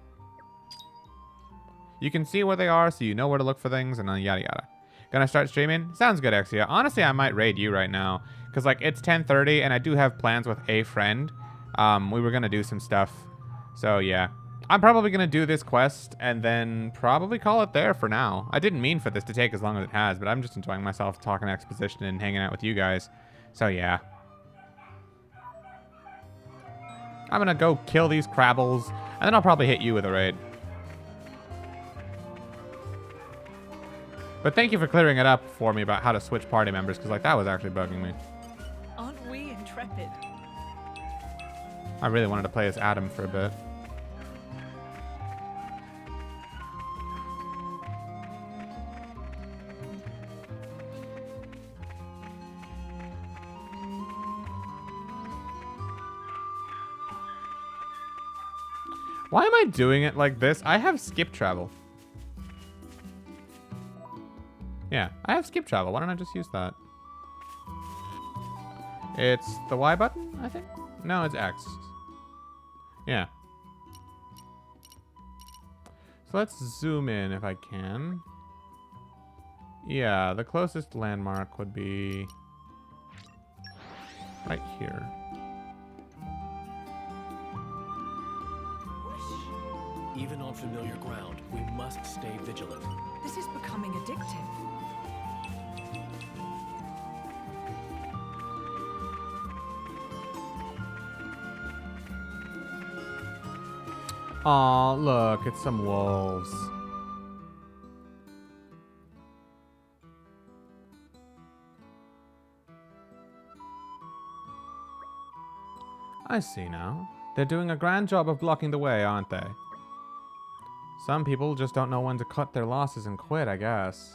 You can see where they are, so you know where to look for things, and yada yada. Gonna start streaming? Sounds good, Exia. Honestly, I might raid you right now, because like it's 10:30, and I do have plans with a friend. We were gonna do some stuff, so yeah. I'm probably gonna do this quest, and then probably call it there for now. I didn't mean for this to take as long as it has, but I'm just enjoying myself talking exposition and hanging out with you guys. So yeah. I'm gonna go kill these Crabbles, and then I'll probably hit you with a raid. But thank you for clearing it up for me about how to switch party members, because like that was actually bugging me. Aren't we intrepid? I really wanted to play as Adam for a bit. Why am I doing it like this? I have skip travel. Yeah, I have skip travel. Why don't I just use that? It's the Y button, I think? No, it's X. Yeah. So let's zoom in if I can. Yeah, the closest landmark would be right here. Even on familiar ground, we must stay vigilant. This is becoming addictive. Aw, look, it's some wolves. I see now. They're doing a grand job of blocking the way, aren't they? Some people just don't know when to cut their losses and quit, I guess.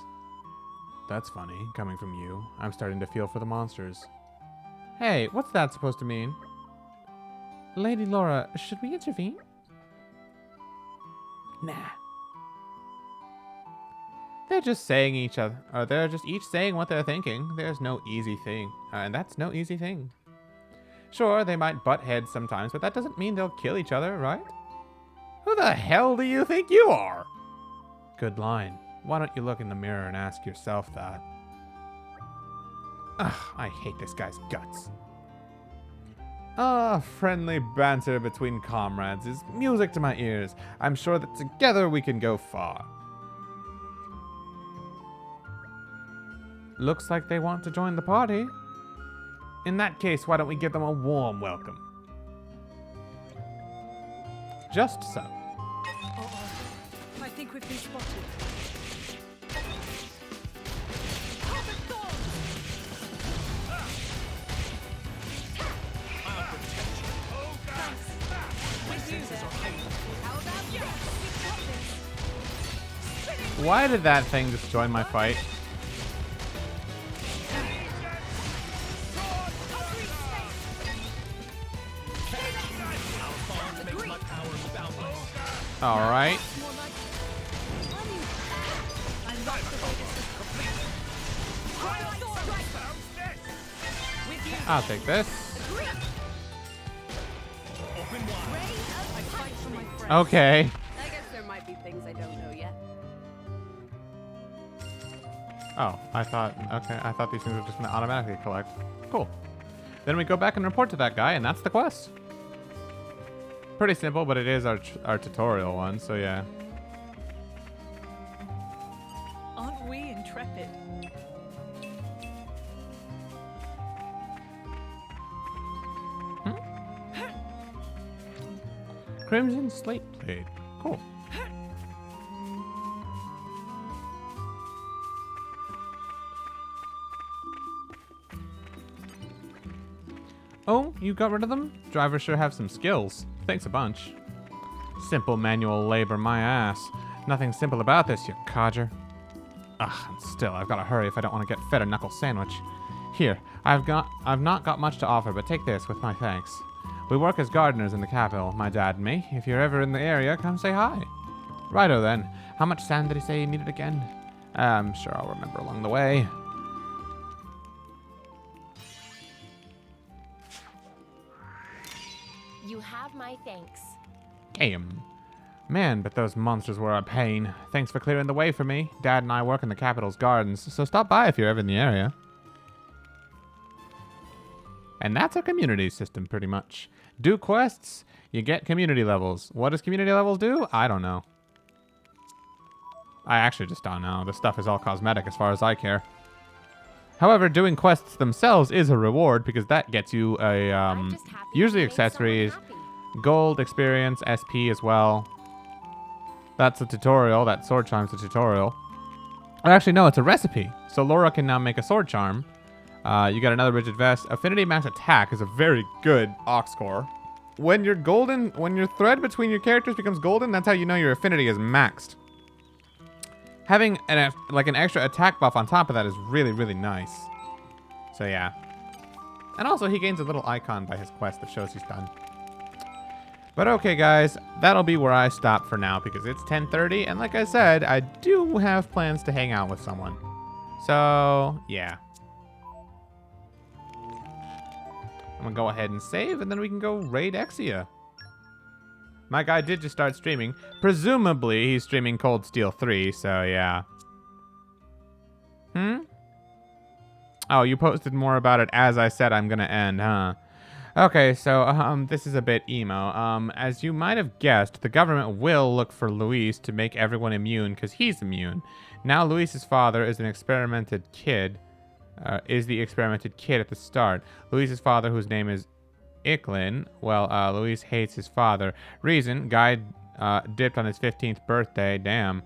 That's funny, coming from you. I'm starting to feel for the monsters. Hey, what's that supposed to mean? Lady Laura, should we intervene? Nah. They're just saying each other, or they're just each saying what they're thinking. There's no easy thing, and that's no easy thing. Sure, they might butt heads sometimes, but that doesn't mean they'll kill each other, right? Who the hell do you think you are? Good line. Why don't you look in the mirror and ask yourself that? Ugh, I hate this guy's guts. Ah, friendly banter between comrades is music to my ears. I'm sure that together we can go far. Looks like they want to join the party. In that case, why don't we give them a warm welcome? Just so. Uh-oh. I think we've been spotted. Why did that thing just join my fight? All right. I'll take this. Okay. I guess there might be things I don't know yet. Oh, I thought these things were just gonna automatically collect. Cool. Then we go back and report to that guy, and that's the quest. pretty simple, but it is our tutorial one, so yeah. Aren't we intrepid? Crimson Slate Blade. Cool. Oh, you got rid of them? Drivers sure have some skills. Thanks a bunch. Simple manual labor, my ass. Nothing simple about this, you codger. Ugh, still, I've got to hurry if I don't want to get fed a knuckle sandwich. Here, I've not got much to offer, but take this with my thanks. We work as gardeners in the capital, my dad and me. If you're ever in the area, come say hi. Righto then. How much sand did he say he needed again? I'm sure I'll remember along the way. You have my thanks. Damn. Man, but those monsters were a pain. Thanks for clearing the way for me. Dad and I work in the capital's gardens, so stop by if you're ever in the area. And that's our community system, pretty much. Do quests, you get community levels. What does community levels do? I don't know. I actually just don't know. This stuff is all cosmetic as far as I care. However, doing quests themselves is a reward because that gets you a, usually accessories, gold, experience, SP as well. That's a tutorial. That sword charm's a tutorial. Actually, no, it's a recipe. So Laura can now make a sword charm. You got another rigid vest. Affinity max attack is a very good ox core. When you're golden, when your thread between your characters becomes golden, that's how you know your affinity is maxed. Having an extra attack buff on top of that is really, really nice. So yeah. And also he gains a little icon by his quest that shows he's done. But okay guys, that'll be where I stop for now because it's 10:30 and like I said, I do have plans to hang out with someone. So yeah. I'm gonna go ahead and save and then we can go raid Exia. My guy did just start streaming. Presumably, he's streaming Cold Steel 3, so yeah. Oh, you posted more about it as I said I'm gonna end, huh? Okay, so, this is a bit emo. As you might have guessed, the government will look for Luis to make everyone immune, because he's immune. Now Luis's father is an experimented kid, at the start. Luis's father, whose name is Icklin, well, Luis hates his father. Reason, guy dipped on his 15th birthday, damn.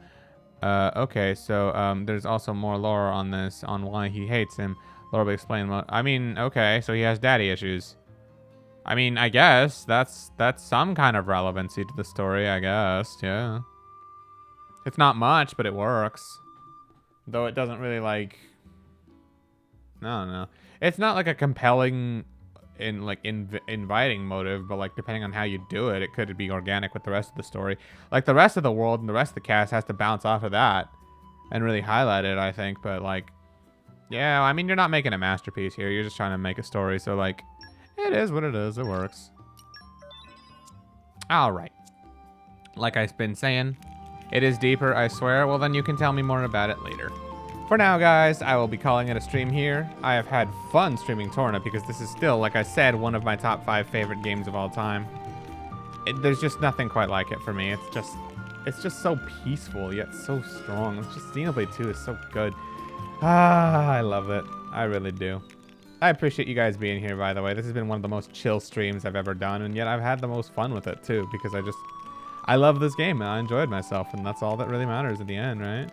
Okay, so there's also more lore on this, on why he hates him. Laura will explain what, I mean, okay, so he has daddy issues. I mean, I guess that's some kind of relevancy to the story, I guess, yeah. It's not much, but it works. Though it doesn't really, like, I don't know. It's not like a compelling inviting motive, but like depending on how you do it, it could be organic with the rest of the story. Like the rest of the world and the rest of the cast has to bounce off of that and really highlight it, I think. But like, yeah, I mean, you're not making a masterpiece here. You're just trying to make a story. So like, it is what it is. It works. All right. Like I've been saying, it is deeper, I swear. Well, then you can tell me more about it later. For now, guys, I will be calling it a stream here. I have had fun streaming Torna because this is still, like I said, one of my top 5 favorite games of all time. There's just nothing quite like it for me. It's just so peaceful yet so strong. It's just Xenoblade 2 is so good. I love it. I really do. I appreciate you guys being here, by the way. This has been one of the most chill streams I've ever done, and yet I've had the most fun with it too because I love this game and I enjoyed myself, and that's all that really matters at the end, right?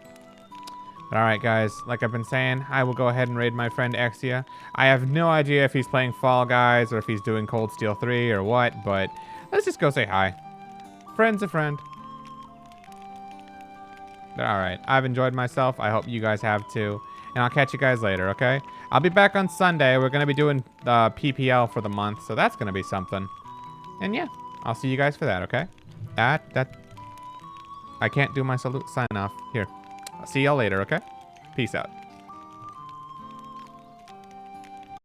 But alright guys, like I've been saying, I will go ahead and raid my friend Exia. I have no idea if he's playing Fall Guys or if he's doing Cold Steel 3 or what, but let's just go say hi. Friend's a friend. But alright, I've enjoyed myself. I hope you guys have too. And I'll catch you guys later, okay? I'll be back on Sunday. We're going to be doing PPL for the month, so that's going to be something. And yeah, I'll see you guys for that, okay? I can't do my salute sign off. Here. I'll see y'all later, okay? Peace out.